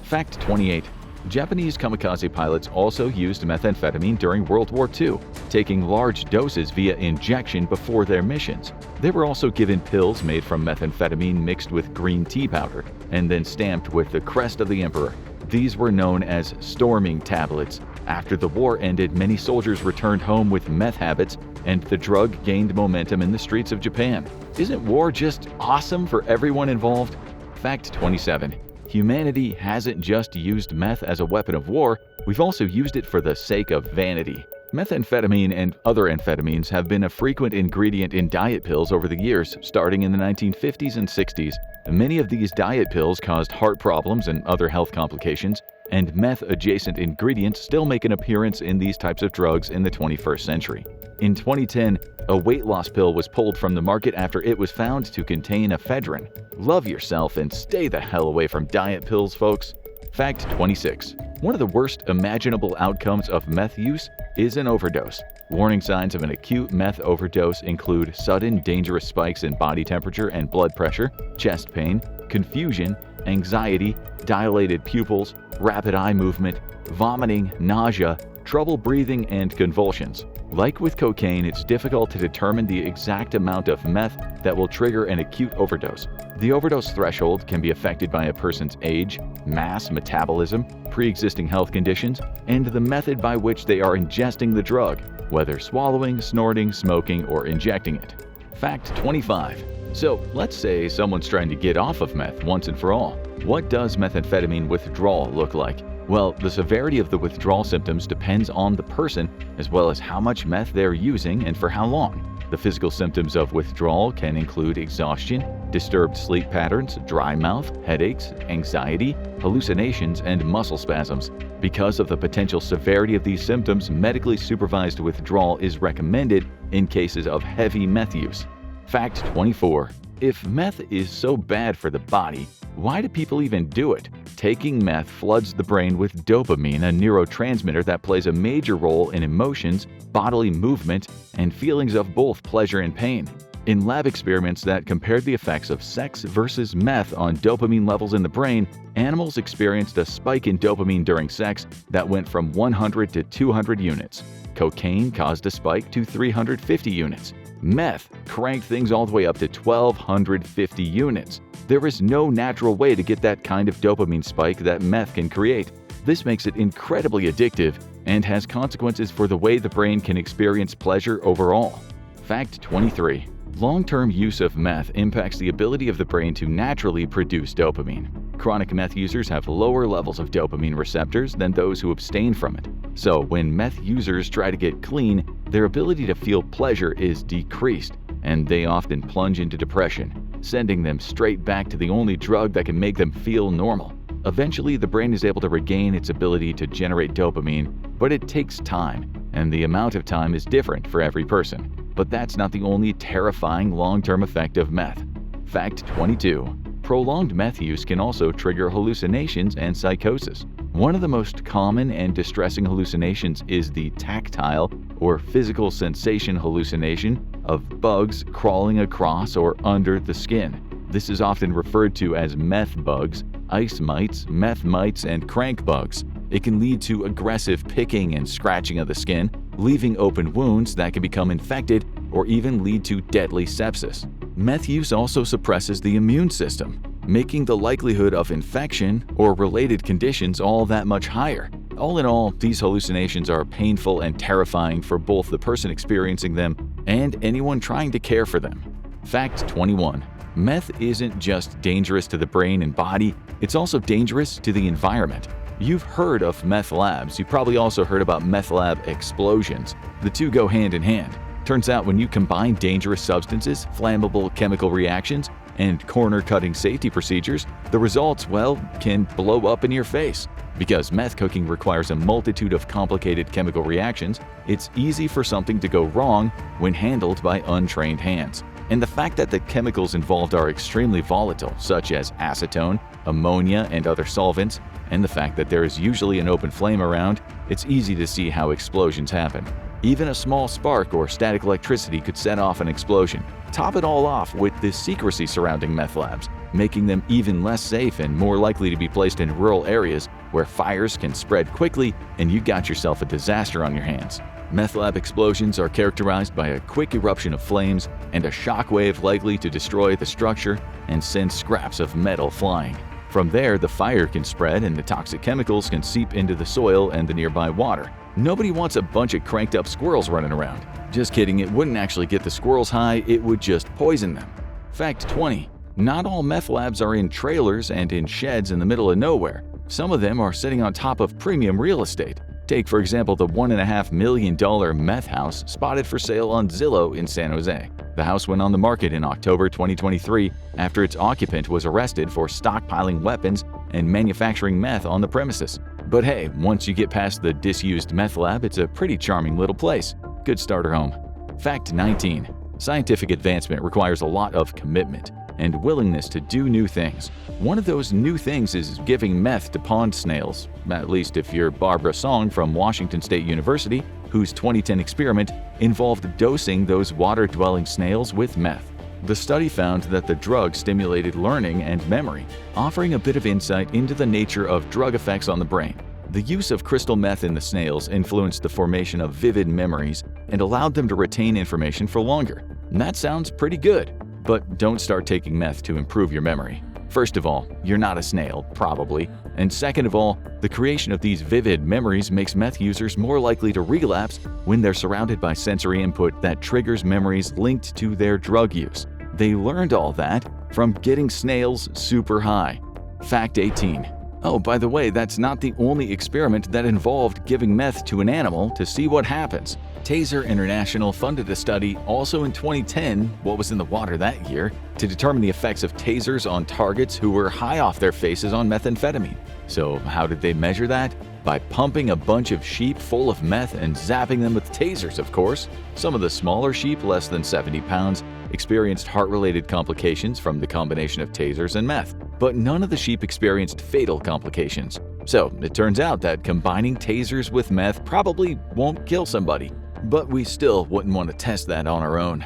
Fact 28. Japanese kamikaze pilots also used methamphetamine during World War II, taking large doses via injection before their missions. They were also given pills made from methamphetamine mixed with green tea powder and then stamped with the crest of the emperor. These were known as storming tablets. After the war ended, many soldiers returned home with meth habits, and the drug gained momentum in the streets of Japan. Isn't war just awesome for everyone involved? Fact 27. Humanity hasn't just used meth as a weapon of war, we've also used it for the sake of vanity. Methamphetamine and other amphetamines have been a frequent ingredient in diet pills over the years, starting in the 1950s and 60s. Many of these diet pills caused heart problems and other health complications, and meth-adjacent ingredients still make an appearance in these types of drugs in the 21st century. In 2010, a weight loss pill was pulled from the market after it was found to contain ephedrine. Love yourself and stay the hell away from diet pills, folks. Fact 26. One of the worst imaginable outcomes of meth use is an overdose. Warning signs of an acute meth overdose include sudden dangerous spikes in body temperature and blood pressure, chest pain, confusion, anxiety, dilated pupils, rapid eye movement, vomiting, nausea, trouble breathing, and convulsions. Like with cocaine, it's difficult to determine the exact amount of meth that will trigger an acute overdose. The overdose threshold can be affected by a person's age, mass, metabolism, pre-existing health conditions, and the method by which they are ingesting the drug, whether swallowing, snorting, smoking, or injecting it. Fact 25. So, let's say someone's trying to get off of meth once and for all. What does methamphetamine withdrawal look like? Well, the severity of the withdrawal symptoms depends on the person, as well as how much meth they're using and for how long. The physical symptoms of withdrawal can include exhaustion, disturbed sleep patterns, dry mouth, headaches, anxiety, hallucinations, and muscle spasms. Because of the potential severity of these symptoms, medically supervised withdrawal is recommended in cases of heavy meth use. Fact 24. If meth is so bad for the body, why do people even do it? Taking meth floods the brain with dopamine, a neurotransmitter that plays a major role in emotions, bodily movement, and feelings of both pleasure and pain. In lab experiments that compared the effects of sex versus meth on dopamine levels in the brain, animals experienced a spike in dopamine during sex that went from 100 to 200 units. Cocaine caused a spike to 350 units. Meth cranked things all the way up to 1,250 units. There is no natural way to get that kind of dopamine spike that meth can create. This makes it incredibly addictive and has consequences for the way the brain can experience pleasure overall. Fact 23. Long-term use of meth impacts the ability of the brain to naturally produce dopamine. Chronic meth users have lower levels of dopamine receptors than those who abstain from it. So, when meth users try to get clean, their ability to feel pleasure is decreased, and they often plunge into depression, sending them straight back to the only drug that can make them feel normal. Eventually, the brain is able to regain its ability to generate dopamine, but it takes time, and the amount of time is different for every person. But that's not the only terrifying long-term effect of meth. Fact 22. Prolonged meth use can also trigger hallucinations and psychosis. One of the most common and distressing hallucinations is the tactile or physical sensation hallucination of bugs crawling across or under the skin. This is often referred to as meth bugs, ice mites, meth mites, and crank bugs. It can lead to aggressive picking and scratching of the skin, leaving open wounds that can become infected or even lead to deadly sepsis. Meth use also suppresses the immune system, making the likelihood of infection or related conditions all that much higher. All in all, these hallucinations are painful and terrifying for both the person experiencing them and anyone trying to care for them. Fact 21. Meth isn't just dangerous to the brain and body, it's also dangerous to the environment. You've heard of meth labs. You probably also heard about meth lab explosions. The two go hand in hand. Turns out when you combine dangerous substances, flammable chemical reactions, and corner-cutting safety procedures, the results, well, can blow up in your face. Because meth cooking requires a multitude of complicated chemical reactions, it's easy for something to go wrong when handled by untrained hands. And the fact that the chemicals involved are extremely volatile, such as acetone, ammonia, and other solvents, and the fact that there is usually an open flame around, it's easy to see how explosions happen. Even a small spark or static electricity could set off an explosion. Top it all off with the secrecy surrounding meth labs, making them even less safe and more likely to be placed in rural areas where fires can spread quickly and you got yourself a disaster on your hands. Meth lab explosions are characterized by a quick eruption of flames and a shockwave likely to destroy the structure and send scraps of metal flying. From there, the fire can spread and the toxic chemicals can seep into the soil and the nearby water. Nobody wants a bunch of cranked up squirrels running around. Just kidding, it wouldn't actually get the squirrels high, it would just poison them. Fact 20. Not all meth labs are in trailers and in sheds in the middle of nowhere. Some of them are sitting on top of premium real estate. Take, for example, the $1.5 million meth house spotted for sale on Zillow in San Jose. The house went on the market in October 2023 after its occupant was arrested for stockpiling weapons and manufacturing meth on the premises. But hey, once you get past the disused meth lab, it's a pretty charming little place. Good starter home. Fact 19. Scientific advancement requires a lot of commitment and willingness to do new things. One of those new things is giving meth to pond snails, at least if you're Barbara Song from Washington State University, whose 2010 experiment involved dosing those water-dwelling snails with meth. The study found that the drug stimulated learning and memory, offering a bit of insight into the nature of drug effects on the brain. The use of crystal meth in the snails influenced the formation of vivid memories and allowed them to retain information for longer. And that sounds pretty good. But don't start taking meth to improve your memory. First of all, you're not a snail, probably. And second of all, the creation of these vivid memories makes meth users more likely to relapse when they're surrounded by sensory input that triggers memories linked to their drug use. They learned all that from getting snails super high. Fact 18. Oh, by the way, that's not the only experiment that involved giving meth to an animal to see what happens. Taser International funded a study also in 2010, what was in the water that year, to determine the effects of tasers on targets who were high off their faces on methamphetamine. So how did they measure that? By pumping a bunch of sheep full of meth and zapping them with tasers, of course. Some of the smaller sheep, less than 70 pounds, experienced heart-related complications from the combination of tasers and meth, but none of the sheep experienced fatal complications. So it turns out that combining tasers with meth probably won't kill somebody, but we still wouldn't want to test that on our own.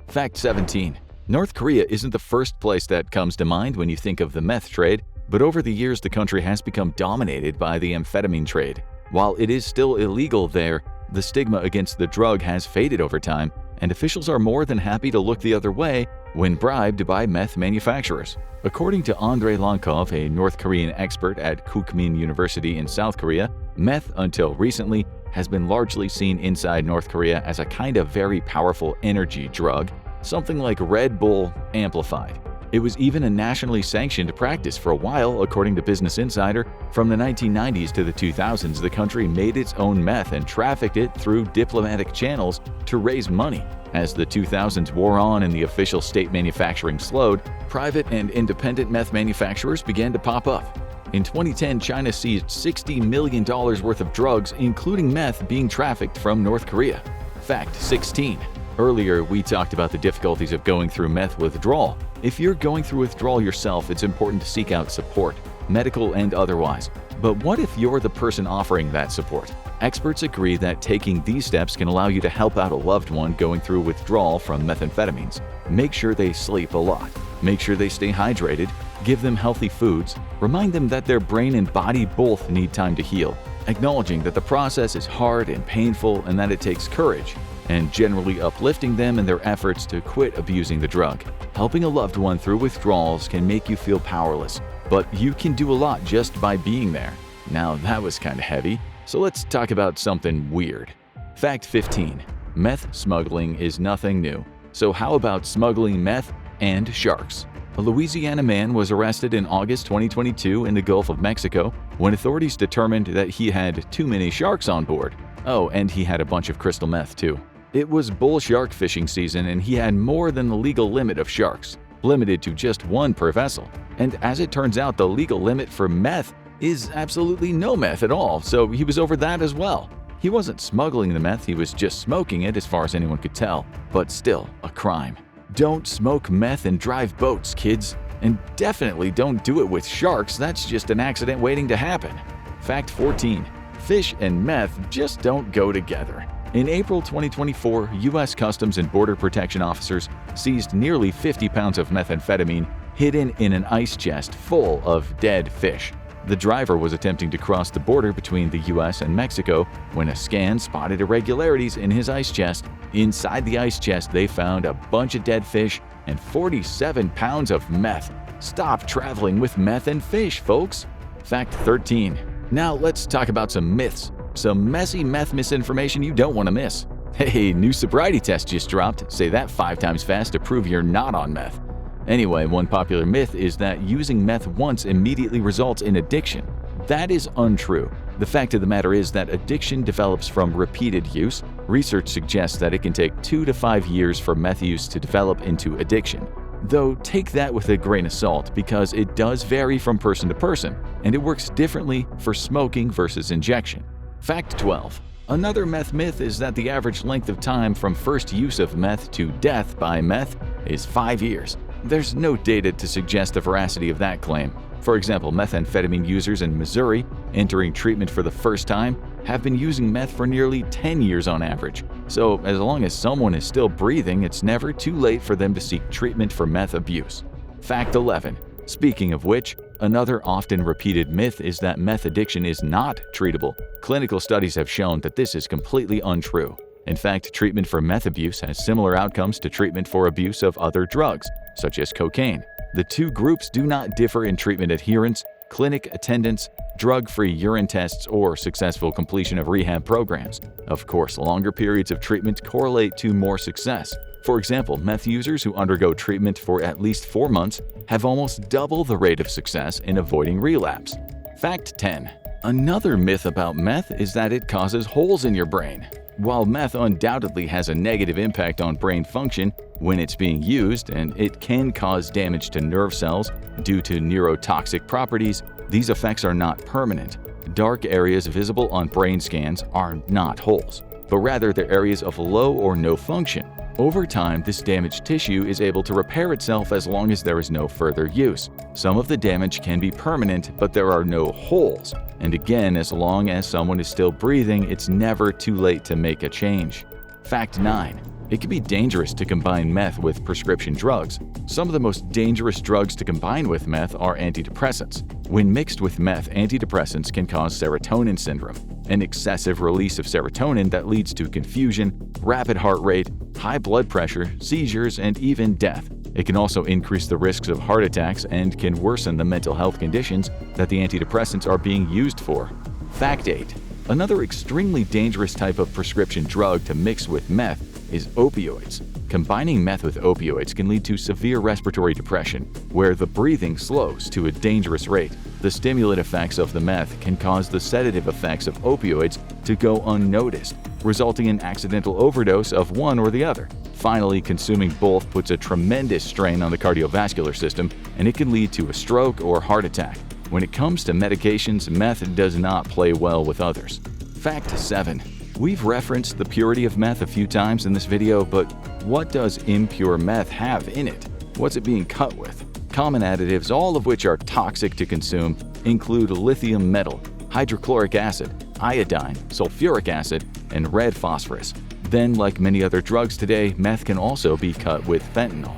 Fact 17. North Korea isn't the first place that comes to mind when you think of the meth trade, but over the years the country has become dominated by the amphetamine trade. While it is still illegal there, the stigma against the drug has faded over time, and officials are more than happy to look the other way when bribed by meth manufacturers. According to Andrei Lankov, a North Korean expert at Kookmin University in South Korea, meth, until recently, has been largely seen inside North Korea as a kind of very powerful energy drug, something like Red Bull amplified. It was even a nationally sanctioned practice for a while, according to Business Insider. From the 1990s to the 2000s, the country made its own meth and trafficked it through diplomatic channels to raise money. As the 2000s wore on and the official state manufacturing slowed, private and independent meth manufacturers began to pop up. In 2010, China seized $60 million worth of drugs, including meth, being trafficked from North Korea. Fact 16. Earlier, we talked about the difficulties of going through meth withdrawal. If you're going through withdrawal yourself, it's important to seek out support, medical and otherwise. But what if you're the person offering that support? Experts agree that taking these steps can allow you to help out a loved one going through withdrawal from methamphetamines. Make sure they sleep a lot. Make sure they stay hydrated. Give them healthy foods. Remind them that their brain and body both need time to heal, acknowledging that the process is hard and painful and that it takes courage, and generally uplifting them in their efforts to quit abusing the drug. Helping a loved one through withdrawals can make you feel powerless, but you can do a lot just by being there. Now that was kind of heavy, so let's talk about something weird. Fact 15. Meth smuggling is nothing new. So how about smuggling meth and sharks? A Louisiana man was arrested in August 2022 in the Gulf of Mexico when authorities determined that he had too many sharks on board. Oh, and he had a bunch of crystal meth too. It was bull shark fishing season and he had more than the legal limit of sharks, limited to just one per vessel. And as it turns out, the legal limit for meth is absolutely no meth at all, so he was over that as well. He wasn't smuggling the meth, he was just smoking it as far as anyone could tell, but still a crime. Don't smoke meth and drive boats, kids. And definitely don't do it with sharks, that's just an accident waiting to happen. Fact 14. Fish and meth just don't go together. In April 2024, U.S. Customs and Border Protection officers seized nearly 50 pounds of methamphetamine hidden in an ice chest full of dead fish. The driver was attempting to cross the border between the U.S. and Mexico when a scan spotted irregularities in his ice chest. Inside the ice chest, they found a bunch of dead fish and 47 pounds of meth. Stop traveling with meth and fish, folks. Fact 13. Now let's talk about some myths. Some messy meth misinformation you don't want to miss. Hey, new sobriety test just dropped. Say that 5 times fast to prove you're not on meth. Anyway, one popular myth is that using meth once immediately results in addiction. That is untrue. The fact of the matter is that addiction develops from repeated use. Research suggests that it can take 2 to 5 years for meth use to develop into addiction. Though take that with a grain of salt because it does vary from person to person, and it works differently for smoking versus injection. Fact 12. Another meth myth is that the average length of time from first use of meth to death by meth is 5 years. There's no data to suggest the veracity of that claim. For example, methamphetamine users in Missouri entering treatment for the first time have been using meth for nearly 10 years on average. So as long as someone is still breathing, it's never too late for them to seek treatment for meth abuse. Fact 11. Speaking of which, another often repeated myth is that meth addiction is not treatable. Clinical studies have shown that this is completely untrue. In fact, treatment for meth abuse has similar outcomes to treatment for abuse of other drugs, such as cocaine. The two groups do not differ in treatment adherence, clinic attendance, drug-free urine tests, or successful completion of rehab programs. Of course, longer periods of treatment correlate to more success. For example, meth users who undergo treatment for at least 4 months have almost double the rate of success in avoiding relapse. Fact 10. Another myth about meth is that it causes holes in your brain. While meth undoubtedly has a negative impact on brain function when it's being used, and it can cause damage to nerve cells due to neurotoxic properties, these effects are not permanent. Dark areas visible on brain scans are not holes, but rather they're areas of low or no function. Over time, this damaged tissue is able to repair itself as long as there is no further use. Some of the damage can be permanent, but there are no holes. And again, as long as someone is still breathing, it's never too late to make a change. Fact 9. It can be dangerous to combine meth with prescription drugs. Some of the most dangerous drugs to combine with meth are antidepressants. When mixed with meth, antidepressants can cause serotonin syndrome, an excessive release of serotonin that leads to confusion, rapid heart rate, high blood pressure, seizures, and even death. It can also increase the risks of heart attacks and can worsen the mental health conditions that the antidepressants are being used for. Fact 8. Another extremely dangerous type of prescription drug to mix with meth is opioids. Combining meth with opioids can lead to severe respiratory depression, where the breathing slows to a dangerous rate. The stimulant effects of the meth can cause the sedative effects of opioids to go unnoticed, resulting in accidental overdose of one or the other. Finally, consuming both puts a tremendous strain on the cardiovascular system, and it can lead to a stroke or heart attack. When it comes to medications, meth does not play well with others. Fact 7. We've referenced the purity of meth a few times in this video, but what does impure meth have in it? What's it being cut with? Common additives, all of which are toxic to consume, include lithium metal, hydrochloric acid, iodine, sulfuric acid, and red phosphorus. Then, like many other drugs today, meth can also be cut with fentanyl.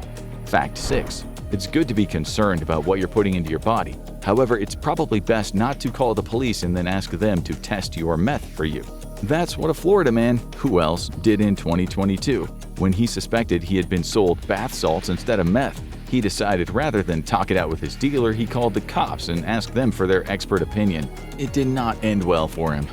Fact 6. It's good to be concerned about what you're putting into your body. However, it's probably best not to call the police and then ask them to test your meth for you. That's what a Florida man, who else, did in 2022. When he suspected he had been sold bath salts instead of meth, he decided rather than talk it out with his dealer, he called the cops and asked them for their expert opinion. It did not end well for him.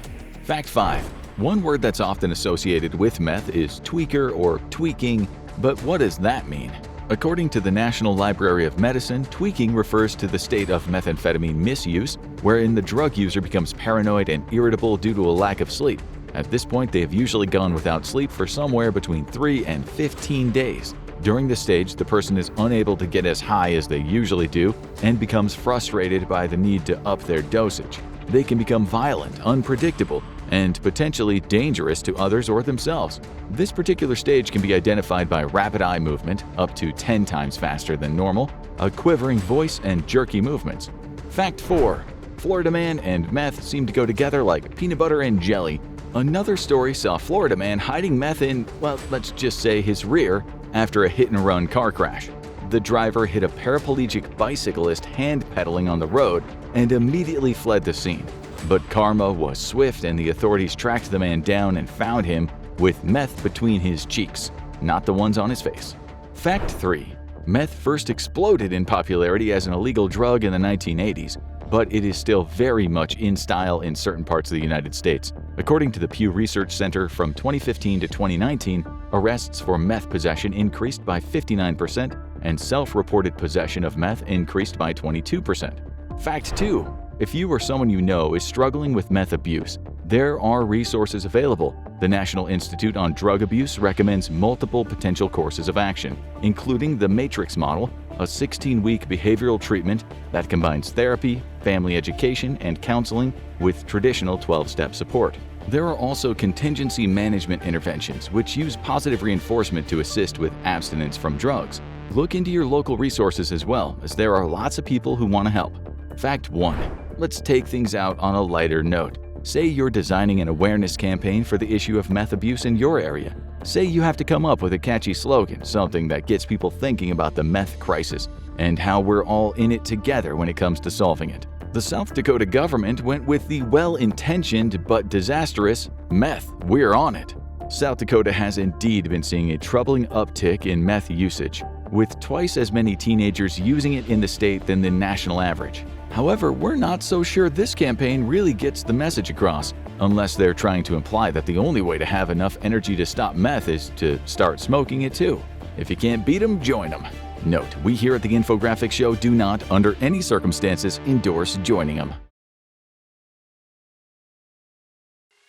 Fact 5. One word that's often associated with meth is tweaker or tweaking, but what does that mean? According to the National Library of Medicine, tweaking refers to the state of methamphetamine misuse, wherein the drug user becomes paranoid and irritable due to a lack of sleep. At this point, they have usually gone without sleep for somewhere between 3 and 15 days. During this stage, the person is unable to get as high as they usually do and becomes frustrated by the need to up their dosage. They can become violent, unpredictable, and potentially dangerous to others or themselves. This particular stage can be identified by rapid eye movement, up to 10 times faster than normal, a quivering voice, and jerky movements. Fact 4. Florida man and meth seem to go together like peanut butter and jelly. Another story saw Florida man hiding meth in, well, let's just say his rear, after a hit-and-run car crash. The driver hit a paraplegic bicyclist hand-pedaling on the road and immediately fled the scene. But karma was swift and the authorities tracked the man down and found him with meth between his cheeks, not the ones on his face. Fact 3. Meth first exploded in popularity as an illegal drug in the 1980s, but it is still very much in style in certain parts of the United States. According to the Pew Research Center, from 2015 to 2019, arrests for meth possession increased by 59%, and self-reported possession of meth increased by 22%. Fact 2. If you or someone you know is struggling with meth abuse, there are resources available. The National Institute on Drug Abuse recommends multiple potential courses of action, including the Matrix model, a 16-week behavioral treatment that combines therapy, family education, and counseling with traditional 12-step support. There are also contingency management interventions, which use positive reinforcement to assist with abstinence from drugs. Look into your local resources as well, as there are lots of people who want to help. Fact 1. Let's take things out on a lighter note. Say you're designing an awareness campaign for the issue of meth abuse in your area. Say you have to come up with a catchy slogan, something that gets people thinking about the meth crisis and how we're all in it together when it comes to solving it. The South Dakota government went with the well-intentioned but disastrous "Meth, we're on it." South Dakota has indeed been seeing a troubling uptick in meth usage, with twice as many teenagers using it in the state than the national average. However, we're not so sure this campaign really gets the message across, unless they're trying to imply that the only way to have enough energy to stop meth is to start smoking it too. If you can't beat them, join them. Note, we here at the Infographics Show do not, under any circumstances, endorse joining them.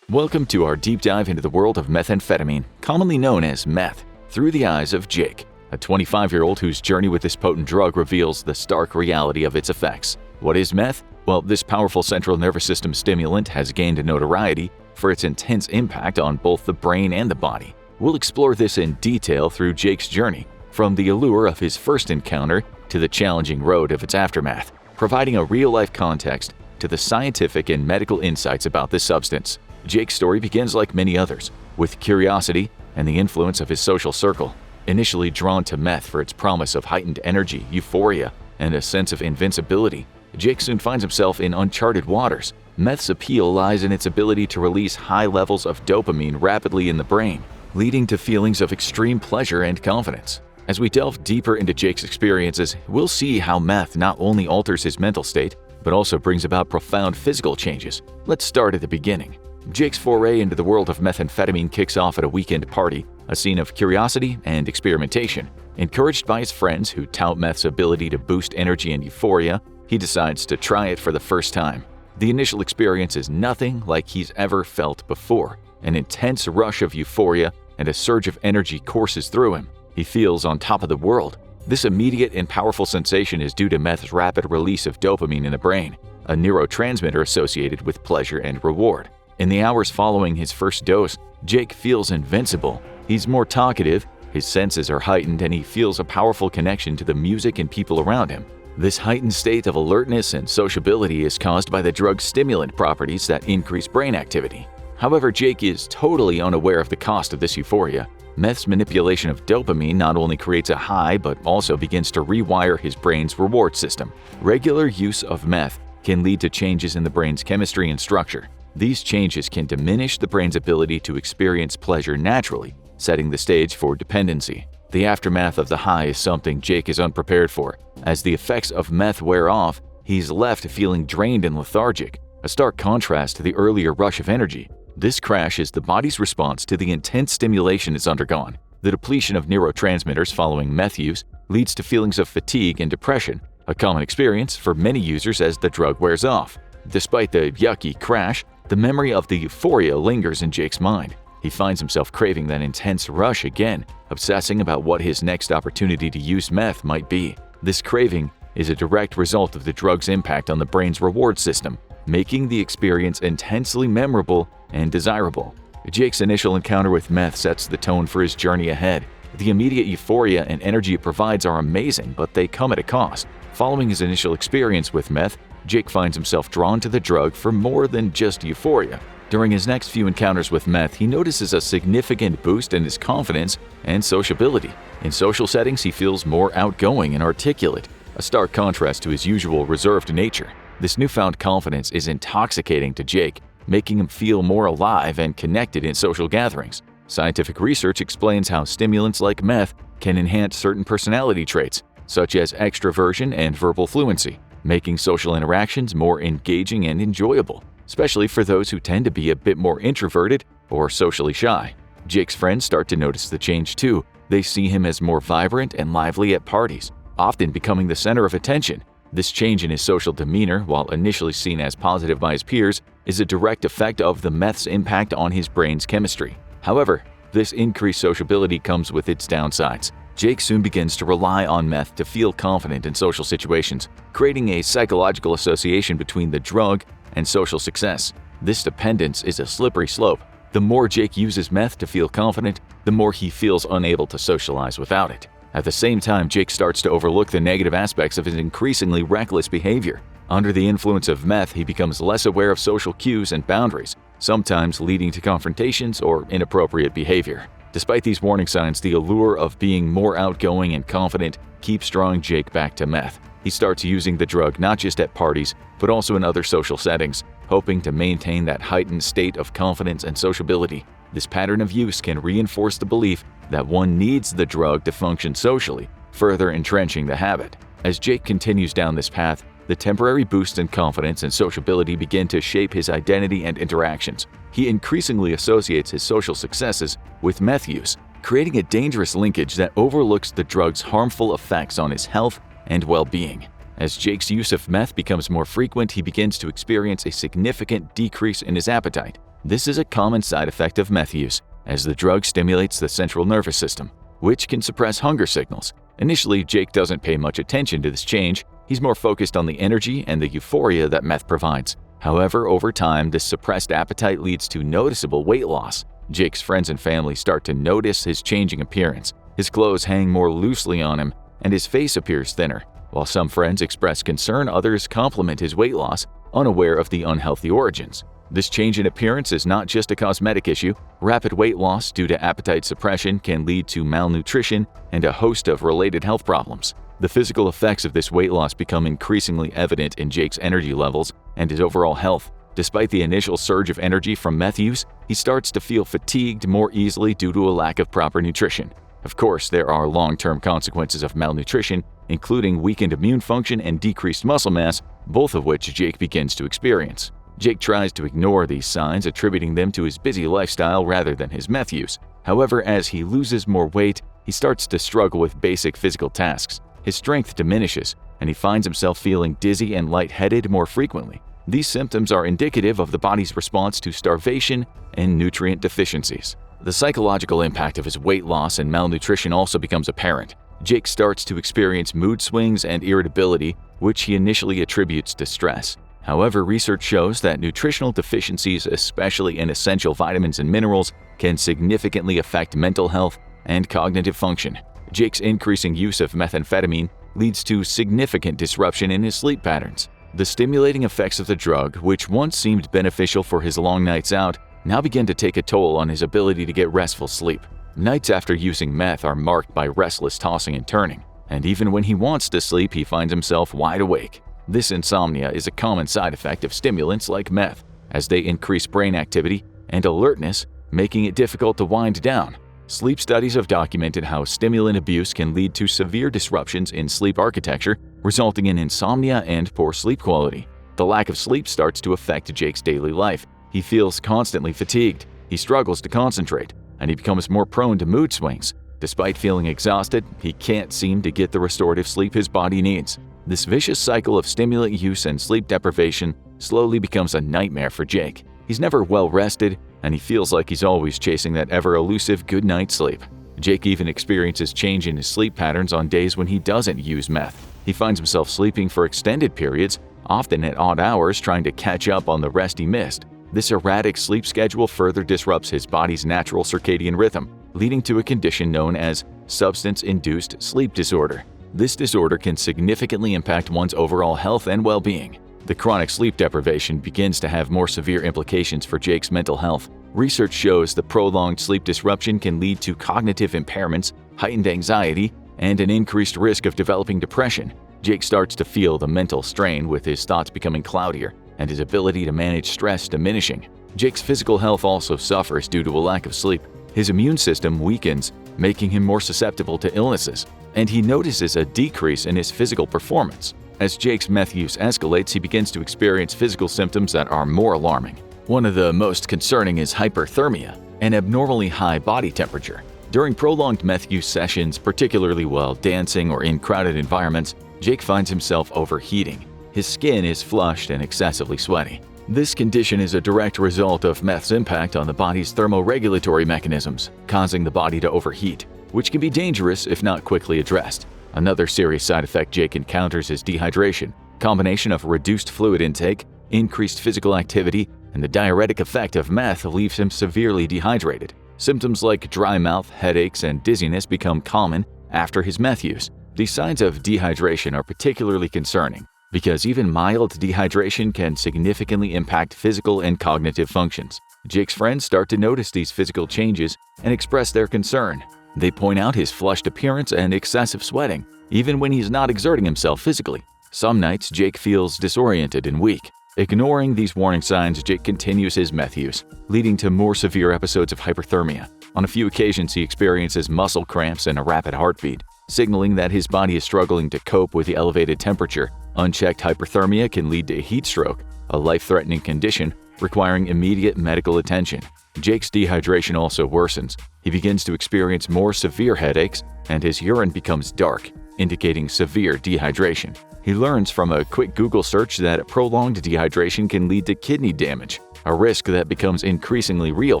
Welcome to our deep dive into the world of methamphetamine, commonly known as meth, through the eyes of Jake, a 25-year-old whose journey with this potent drug reveals the stark reality of its effects. What is meth? Well, this powerful central nervous system stimulant has gained notoriety for its intense impact on both the brain and the body. We'll explore this in detail through Jake's journey, from the allure of his first encounter to the challenging road of its aftermath, providing a real-life context to the scientific and medical insights about this substance. Jake's story begins like many others, with curiosity and the influence of his social circle. Initially drawn to meth for its promise of heightened energy, euphoria, and a sense of invincibility, Jake soon finds himself in uncharted waters. Meth's appeal lies in its ability to release high levels of dopamine rapidly in the brain, leading to feelings of extreme pleasure and confidence. As we delve deeper into Jake's experiences, we'll see how meth not only alters his mental state, but also brings about profound physical changes. Let's start at the beginning. Jake's foray into the world of methamphetamine kicks off at a weekend party, a scene of curiosity and experimentation. Encouraged by his friends who tout meth's ability to boost energy and euphoria, he decides to try it for the first time. The initial experience is nothing like he's ever felt before. An intense rush of euphoria and a surge of energy courses through him. He feels on top of the world. This immediate and powerful sensation is due to meth's rapid release of dopamine in the brain, a neurotransmitter associated with pleasure and reward. In the hours following his first dose, Jake feels invincible. He's more talkative, his senses are heightened, and he feels a powerful connection to the music and people around him. This heightened state of alertness and sociability is caused by the drug's stimulant properties that increase brain activity. However, Jake is totally unaware of the cost of this euphoria. Meth's manipulation of dopamine not only creates a high but also begins to rewire his brain's reward system. Regular use of meth can lead to changes in the brain's chemistry and structure. These changes can diminish the brain's ability to experience pleasure naturally, setting the stage for dependency. The aftermath of the high is something Jake is unprepared for. As the effects of meth wear off, he's left feeling drained and lethargic, a stark contrast to the earlier rush of energy. This crash is the body's response to the intense stimulation it's undergone. The depletion of neurotransmitters following meth use leads to feelings of fatigue and depression, a common experience for many users as the drug wears off. Despite the yucky crash, the memory of the euphoria lingers in Jake's mind. He finds himself craving that intense rush again, obsessing about what his next opportunity to use meth might be. This craving is a direct result of the drug's impact on the brain's reward system, making the experience intensely memorable and desirable. Jake's initial encounter with meth sets the tone for his journey ahead. The immediate euphoria and energy it provides are amazing, but they come at a cost. Following his initial experience with meth, Jake finds himself drawn to the drug for more than just euphoria. During his next few encounters with meth, he notices a significant boost in his confidence and sociability. In social settings, he feels more outgoing and articulate, a stark contrast to his usual reserved nature. This newfound confidence is intoxicating to Jake, making him feel more alive and connected in social gatherings. Scientific research explains how stimulants like meth can enhance certain personality traits, such as extroversion and verbal fluency, making social interactions more engaging and enjoyable, especially for those who tend to be a bit more introverted or socially shy. Jake's friends start to notice the change too. They see him as more vibrant and lively at parties, often becoming the center of attention. This change in his social demeanor, while initially seen as positive by his peers, is a direct effect of the meth's impact on his brain's chemistry. However, this increased sociability comes with its downsides. Jake soon begins to rely on meth to feel confident in social situations, creating a psychological association between the drug and social success. This dependence is a slippery slope. The more Jake uses meth to feel confident, the more he feels unable to socialize without it. At the same time, Jake starts to overlook the negative aspects of his increasingly reckless behavior. Under the influence of meth, he becomes less aware of social cues and boundaries, sometimes leading to confrontations or inappropriate behavior. Despite these warning signs, the allure of being more outgoing and confident keeps drawing Jake back to meth. He starts using the drug not just at parties, but also in other social settings, hoping to maintain that heightened state of confidence and sociability. This pattern of use can reinforce the belief that one needs the drug to function socially, further entrenching the habit. As Jake continues down this path, the temporary boost in confidence and sociability begin to shape his identity and interactions. He increasingly associates his social successes with meth use, creating a dangerous linkage that overlooks the drug's harmful effects on his health and well-being. As Jake's use of meth becomes more frequent, he begins to experience a significant decrease in his appetite. This is a common side effect of meth use, as the drug stimulates the central nervous system, which can suppress hunger signals. Initially, Jake doesn't pay much attention to this change. He's more focused on the energy and the euphoria that meth provides. However, over time, this suppressed appetite leads to noticeable weight loss. Jake's friends and family start to notice his changing appearance. His clothes hang more loosely on him, and his face appears thinner. While some friends express concern, others compliment his weight loss, unaware of the unhealthy origins. This change in appearance is not just a cosmetic issue. Rapid weight loss due to appetite suppression can lead to malnutrition and a host of related health problems. The physical effects of this weight loss become increasingly evident in Jake's energy levels and his overall health. Despite the initial surge of energy from meth use, he starts to feel fatigued more easily due to a lack of proper nutrition. Of course, there are long-term consequences of malnutrition, including weakened immune function and decreased muscle mass, both of which Jake begins to experience. Jake tries to ignore these signs, attributing them to his busy lifestyle rather than his meth use. However, as he loses more weight, he starts to struggle with basic physical tasks. His strength diminishes, and he finds himself feeling dizzy and lightheaded more frequently. These symptoms are indicative of the body's response to starvation and nutrient deficiencies. The psychological impact of his weight loss and malnutrition also becomes apparent. Jake starts to experience mood swings and irritability, which he initially attributes to stress. However, research shows that nutritional deficiencies, especially in essential vitamins and minerals, can significantly affect mental health and cognitive function. Jake's increasing use of methamphetamine leads to significant disruption in his sleep patterns. The stimulating effects of the drug, which once seemed beneficial for his long nights out, now begin to take a toll on his ability to get restful sleep. Nights after using meth are marked by restless tossing and turning, and even when he wants to sleep, he finds himself wide awake. This insomnia is a common side effect of stimulants like meth, as they increase brain activity and alertness, making it difficult to wind down. Sleep studies have documented how stimulant abuse can lead to severe disruptions in sleep architecture, resulting in insomnia and poor sleep quality. The lack of sleep starts to affect Jake's daily life. He feels constantly fatigued, he struggles to concentrate, and he becomes more prone to mood swings. Despite feeling exhausted, he can't seem to get the restorative sleep his body needs. This vicious cycle of stimulant use and sleep deprivation slowly becomes a nightmare for Jake. He's never well rested, and he feels like he's always chasing that ever-elusive good night's sleep. Jake even experiences change in his sleep patterns on days when he doesn't use meth. He finds himself sleeping for extended periods, often at odd hours, trying to catch up on the rest he missed. This erratic sleep schedule further disrupts his body's natural circadian rhythm, leading to a condition known as substance-induced sleep disorder. This disorder can significantly impact one's overall health and well-being. The chronic sleep deprivation begins to have more severe implications for Jake's mental health. Research shows the prolonged sleep disruption can lead to cognitive impairments, heightened anxiety, and an increased risk of developing depression. Jake starts to feel the mental strain, with his thoughts becoming cloudier and his ability to manage stress diminishing. Jake's physical health also suffers due to a lack of sleep. His immune system weakens, making him more susceptible to illnesses, and he notices a decrease in his physical performance. As Jake's meth use escalates, he begins to experience physical symptoms that are more alarming. One of the most concerning is hyperthermia, an abnormally high body temperature. During prolonged meth use sessions, particularly while dancing or in crowded environments, Jake finds himself overheating. His skin is flushed and excessively sweaty. This condition is a direct result of meth's impact on the body's thermoregulatory mechanisms, causing the body to overheat, which can be dangerous if not quickly addressed. Another serious side effect Jake encounters is dehydration. Combination of reduced fluid intake, increased physical activity, and the diuretic effect of meth leaves him severely dehydrated. Symptoms like dry mouth, headaches, and dizziness become common after his meth use. These signs of dehydration are particularly concerning because even mild dehydration can significantly impact physical and cognitive functions. Jake's friends start to notice these physical changes and express their concern. They point out his flushed appearance and excessive sweating, even when he's not exerting himself physically. Some nights, Jake feels disoriented and weak. Ignoring these warning signs, Jake continues his meth use, leading to more severe episodes of hyperthermia. On a few occasions, he experiences muscle cramps and a rapid heartbeat, signaling that his body is struggling to cope with the elevated temperature. Unchecked hyperthermia can lead to heat stroke, a life-threatening condition requiring immediate medical attention. Jake's dehydration also worsens. He begins to experience more severe headaches, and his urine becomes dark, indicating severe dehydration. He learns from a quick Google search that prolonged dehydration can lead to kidney damage, a risk that becomes increasingly real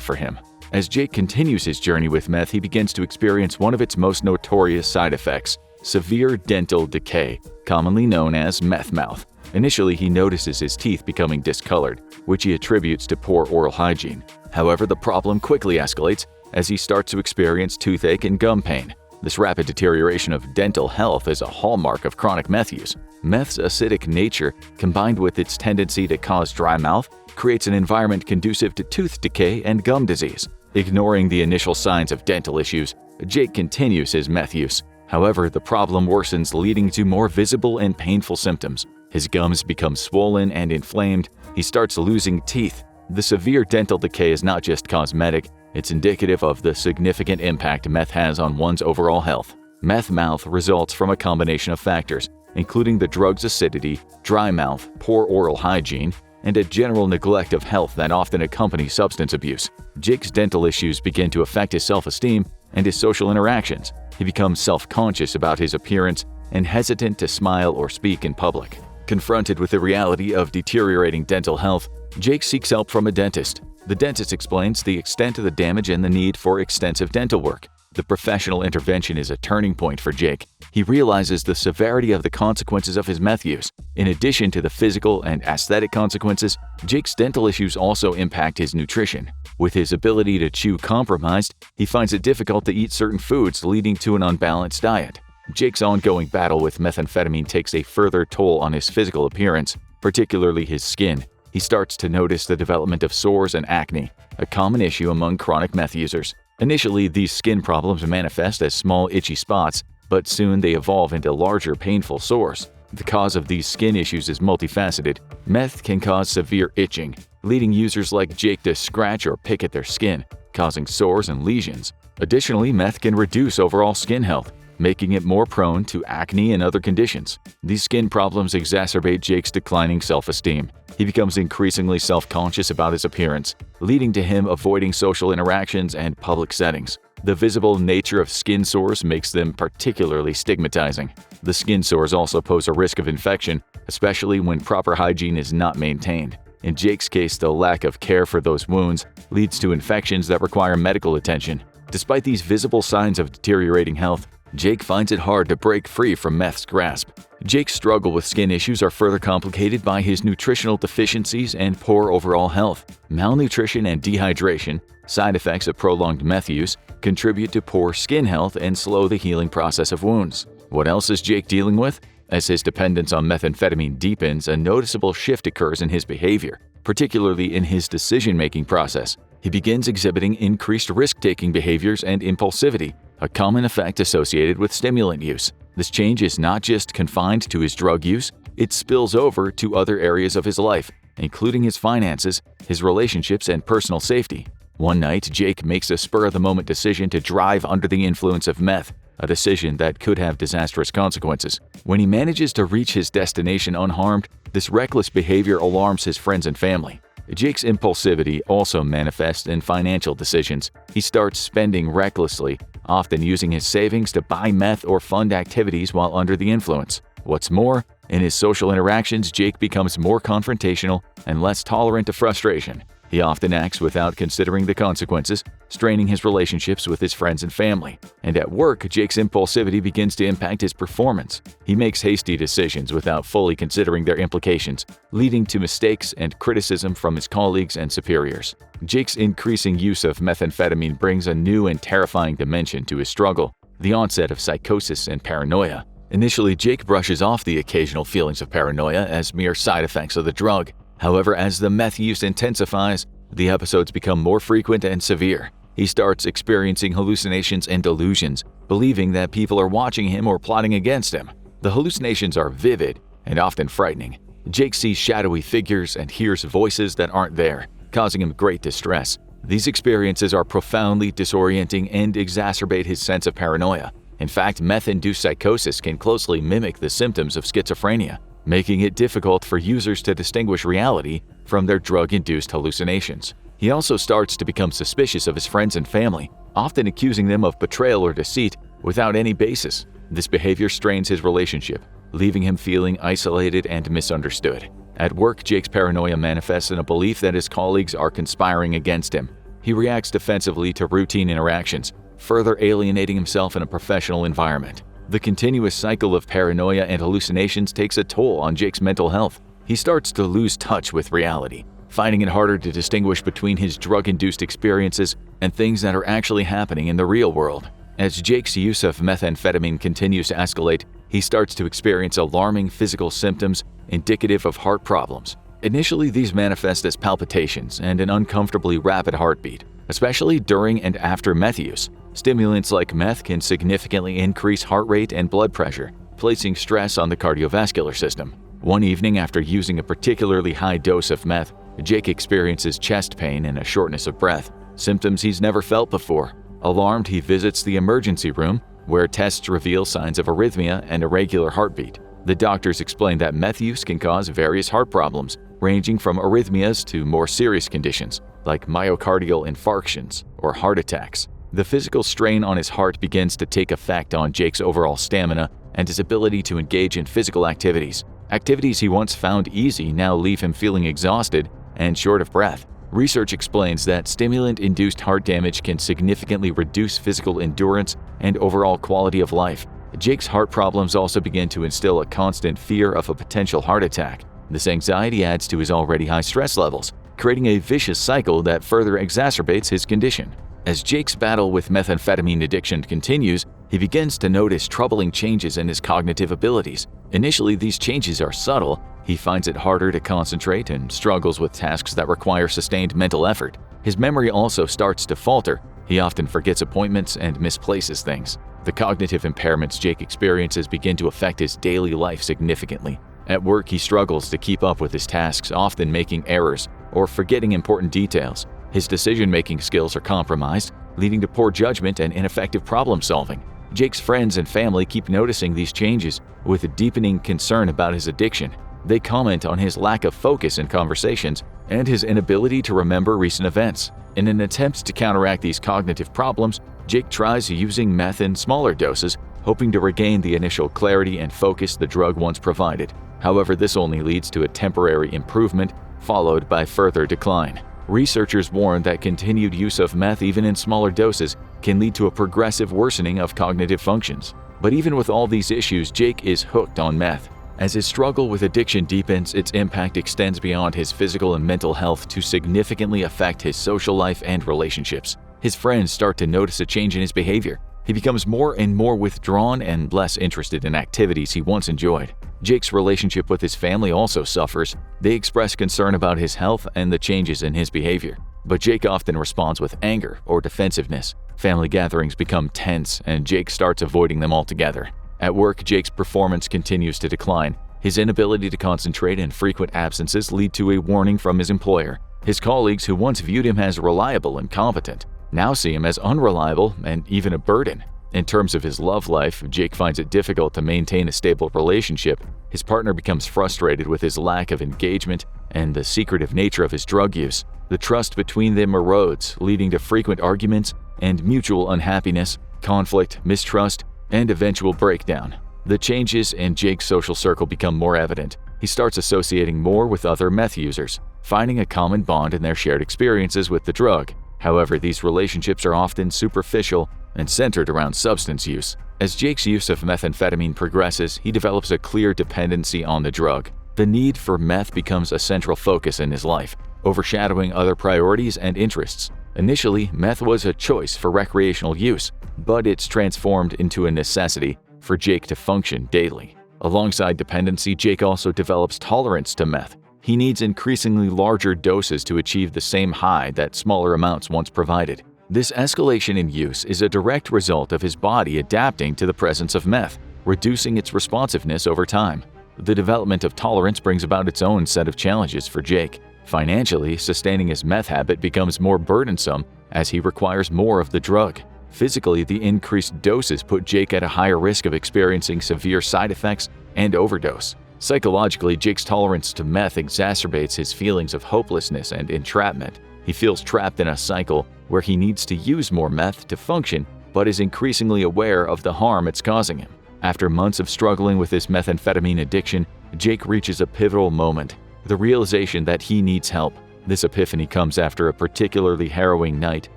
for him. As Jake continues his journey with meth, he begins to experience one of its most notorious side effects: severe dental decay, commonly known as meth mouth. Initially, he notices his teeth becoming discolored, which he attributes to poor oral hygiene. However, the problem quickly escalates as he starts to experience toothache and gum pain. This rapid deterioration of dental health is a hallmark of chronic meth use. Meth's acidic nature, combined with its tendency to cause dry mouth, creates an environment conducive to tooth decay and gum disease. Ignoring the initial signs of dental issues, Jake continues his meth use. However, the problem worsens, leading to more visible and painful symptoms. His gums become swollen and inflamed. He starts losing teeth. The severe dental decay is not just cosmetic, it's indicative of the significant impact meth has on one's overall health. Meth mouth results from a combination of factors, including the drug's acidity, dry mouth, poor oral hygiene, and a general neglect of health that often accompanies substance abuse. Jake's dental issues begin to affect his self-esteem and his social interactions. He becomes self-conscious about his appearance and hesitant to smile or speak in public. Confronted with the reality of deteriorating dental health, Jake seeks help from a dentist. The dentist explains the extent of the damage and the need for extensive dental work. The professional intervention is a turning point for Jake. He realizes the severity of the consequences of his meth use. In addition to the physical and aesthetic consequences, Jake's dental issues also impact his nutrition. With his ability to chew compromised, he finds it difficult to eat certain foods, leading to an unbalanced diet. Jake's ongoing battle with methamphetamine takes a further toll on his physical appearance, particularly his skin. He starts to notice the development of sores and acne, a common issue among chronic meth users. Initially, these skin problems manifest as small itchy spots, but soon they evolve into larger painful sores. The cause of these skin issues is multifaceted. Meth can cause severe itching, leading users like Jake to scratch or pick at their skin, causing sores and lesions. Additionally, meth can reduce overall skin health, making it more prone to acne and other conditions. These skin problems exacerbate Jake's declining self-esteem. He becomes increasingly self-conscious about his appearance, leading to him avoiding social interactions and public settings. The visible nature of skin sores makes them particularly stigmatizing. The skin sores also pose a risk of infection, especially when proper hygiene is not maintained. In Jake's case, the lack of care for those wounds leads to infections that require medical attention. Despite these visible signs of deteriorating health, Jake finds it hard to break free from meth's grasp. Jake's struggle with skin issues are further complicated by his nutritional deficiencies and poor overall health. Malnutrition and dehydration, side effects of prolonged meth use, contribute to poor skin health and slow the healing process of wounds. What else is Jake dealing with? As his dependence on methamphetamine deepens, a noticeable shift occurs in his behavior, particularly in his decision-making process. He begins exhibiting increased risk-taking behaviors and impulsivity, a common effect associated with stimulant use. This change is not just confined to his drug use, it spills over to other areas of his life, including his finances, his relationships, and personal safety. One night, Jake makes a spur-of-the-moment decision to drive under the influence of meth, a decision that could have disastrous consequences. When he manages to reach his destination unharmed, this reckless behavior alarms his friends and family. Jake's impulsivity also manifests in financial decisions. He starts spending recklessly, often using his savings to buy meth or fund activities while under the influence. What's more, in his social interactions, Jake becomes more confrontational and less tolerant of frustration. He often acts without considering the consequences, straining his relationships with his friends and family. And at work, Jake's impulsivity begins to impact his performance. He makes hasty decisions without fully considering their implications, leading to mistakes and criticism from his colleagues and superiors. Jake's increasing use of methamphetamine brings a new and terrifying dimension to his struggle: the onset of psychosis and paranoia. Initially, Jake brushes off the occasional feelings of paranoia as mere side effects of the drug. However, as the meth use intensifies, the episodes become more frequent and severe. He starts experiencing hallucinations and delusions, believing that people are watching him or plotting against him. The hallucinations are vivid and often frightening. Jake sees shadowy figures and hears voices that aren't there, causing him great distress. These experiences are profoundly disorienting and exacerbate his sense of paranoia. In fact, meth-induced psychosis can closely mimic the symptoms of schizophrenia, making it difficult for users to distinguish reality from their drug-induced hallucinations. He also starts to become suspicious of his friends and family, often accusing them of betrayal or deceit without any basis. This behavior strains his relationship, leaving him feeling isolated and misunderstood. At work, Jake's paranoia manifests in a belief that his colleagues are conspiring against him. He reacts defensively to routine interactions, further alienating himself in a professional environment. The continuous cycle of paranoia and hallucinations takes a toll on Jake's mental health. He starts to lose touch with reality, finding it harder to distinguish between his drug-induced experiences and things that are actually happening in the real world. As Jake's use of methamphetamine continues to escalate, he starts to experience alarming physical symptoms indicative of heart problems. Initially, these manifest as palpitations and an uncomfortably rapid heartbeat, especially during and after meth use. Stimulants like meth can significantly increase heart rate and blood pressure, placing stress on the cardiovascular system. One evening after using a particularly high dose of meth, Jake experiences chest pain and a shortness of breath, symptoms he's never felt before. Alarmed, he visits the emergency room, where tests reveal signs of arrhythmia and irregular heartbeat. The doctors explain that meth use can cause various heart problems, ranging from arrhythmias to more serious conditions, like myocardial infarctions or heart attacks. The physical strain on his heart begins to take effect on Jake's overall stamina and his ability to engage in physical activities. Activities he once found easy now leave him feeling exhausted and short of breath. Research explains that stimulant-induced heart damage can significantly reduce physical endurance and overall quality of life. Jake's heart problems also begin to instill a constant fear of a potential heart attack. This anxiety adds to his already high stress levels, creating a vicious cycle that further exacerbates his condition. As Jake's battle with methamphetamine addiction continues, he begins to notice troubling changes in his cognitive abilities. Initially, these changes are subtle. He finds it harder to concentrate and struggles with tasks that require sustained mental effort. His memory also starts to falter, He often forgets appointments and misplaces things. The cognitive impairments Jake experiences begin to affect his daily life significantly. At work, he struggles to keep up with his tasks, often making errors or forgetting important details. His decision-making skills are compromised, leading to poor judgment and ineffective problem-solving. Jake's friends and family keep noticing these changes with a deepening concern about his addiction. They comment on his lack of focus in conversations and his inability to remember recent events. In an attempt to counteract these cognitive problems, Jake tries using meth in smaller doses, hoping to regain the initial clarity and focus the drug once provided. However, this only leads to a temporary improvement, followed by further decline. Researchers warn that continued use of meth, even in smaller doses, can lead to a progressive worsening of cognitive functions. But even with all these issues, Jake is hooked on meth. As his struggle with addiction deepens, its impact extends beyond his physical and mental health to significantly affect his social life and relationships. His friends start to notice a change in his behavior. He becomes more and more withdrawn and less interested in activities he once enjoyed. Jake's relationship with his family also suffers. They express concern about his health and the changes in his behavior. But Jake often responds with anger or defensiveness. Family gatherings become tense, and Jake starts avoiding them altogether. At work, Jake's performance continues to decline. His inability to concentrate and frequent absences lead to a warning from his employer. His colleagues, who once viewed him as reliable and competent, now see him as unreliable and even a burden. In terms of his love life, Jake finds it difficult to maintain a stable relationship. His partner becomes frustrated with his lack of engagement and the secretive nature of his drug use. The trust between them erodes, leading to frequent arguments and mutual unhappiness, conflict, mistrust, and eventual breakdown. The changes in Jake's social circle become more evident. He starts associating more with other meth users, finding a common bond in their shared experiences with the drug. However, these relationships are often superficial and centered around substance use. As Jake's use of methamphetamine progresses, he develops a clear dependency on the drug. The need for meth becomes a central focus in his life, overshadowing other priorities and interests. Initially, meth was a choice for recreational use, but it's transformed into a necessity for Jake to function daily. Alongside dependency, Jake also develops tolerance to meth. He needs increasingly larger doses to achieve the same high that smaller amounts once provided. This escalation in use is a direct result of his body adapting to the presence of meth, reducing its responsiveness over time. The development of tolerance brings about its own set of challenges for Jake. Financially, sustaining his meth habit becomes more burdensome as he requires more of the drug. Physically, the increased doses put Jake at a higher risk of experiencing severe side effects and overdose. Psychologically, Jake's tolerance to meth exacerbates his feelings of hopelessness and entrapment. He feels trapped in a cycle where he needs to use more meth to function, but is increasingly aware of the harm it's causing him. After months of struggling with his methamphetamine addiction, Jake reaches a pivotal moment, the realization that he needs help. This epiphany comes after a particularly harrowing night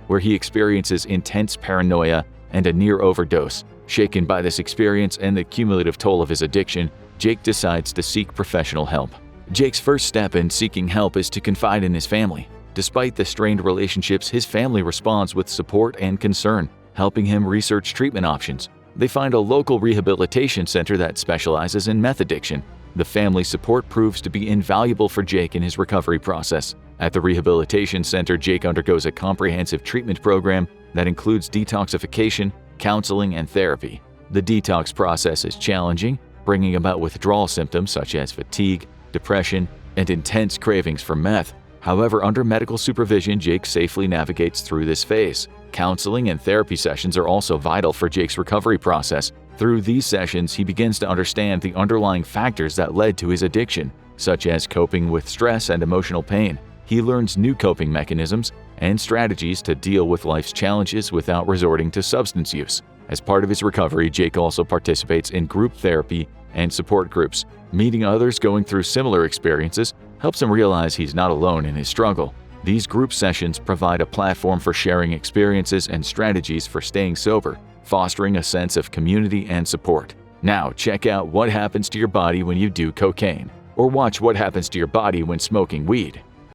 where he experiences intense paranoia and a near overdose. Shaken by this experience and the cumulative toll of his addiction, Jake decides to seek professional help. Jake's first step in seeking help is to confide in his family. Despite the strained relationships, his family responds with support and concern, helping him research treatment options. They find a local rehabilitation center that specializes in meth addiction. The family support proves to be invaluable for Jake in his recovery process. At the rehabilitation center, Jake undergoes a comprehensive treatment program that includes detoxification, counseling, and therapy. The detox process is challenging, bringing about withdrawal symptoms such as fatigue, depression, and intense cravings for meth. However, under medical supervision, Jake safely navigates through this phase. Counseling and therapy sessions are also vital for Jake's recovery process. Through these sessions, he begins to understand the underlying factors that led to his addiction, such as coping with stress and emotional pain. He learns new coping mechanisms and strategies to deal with life's challenges without resorting to substance use. As part of his recovery, Jake also participates in group therapy and support groups. Meeting others going through similar experiences helps him realize he's not alone in his struggle. These group sessions provide a platform for sharing experiences and strategies for staying sober, fostering a sense of community and support. Now, check out What Happens to Your Body When You Do Cocaine, or watch What Happens to Your Body When Smoking Weed.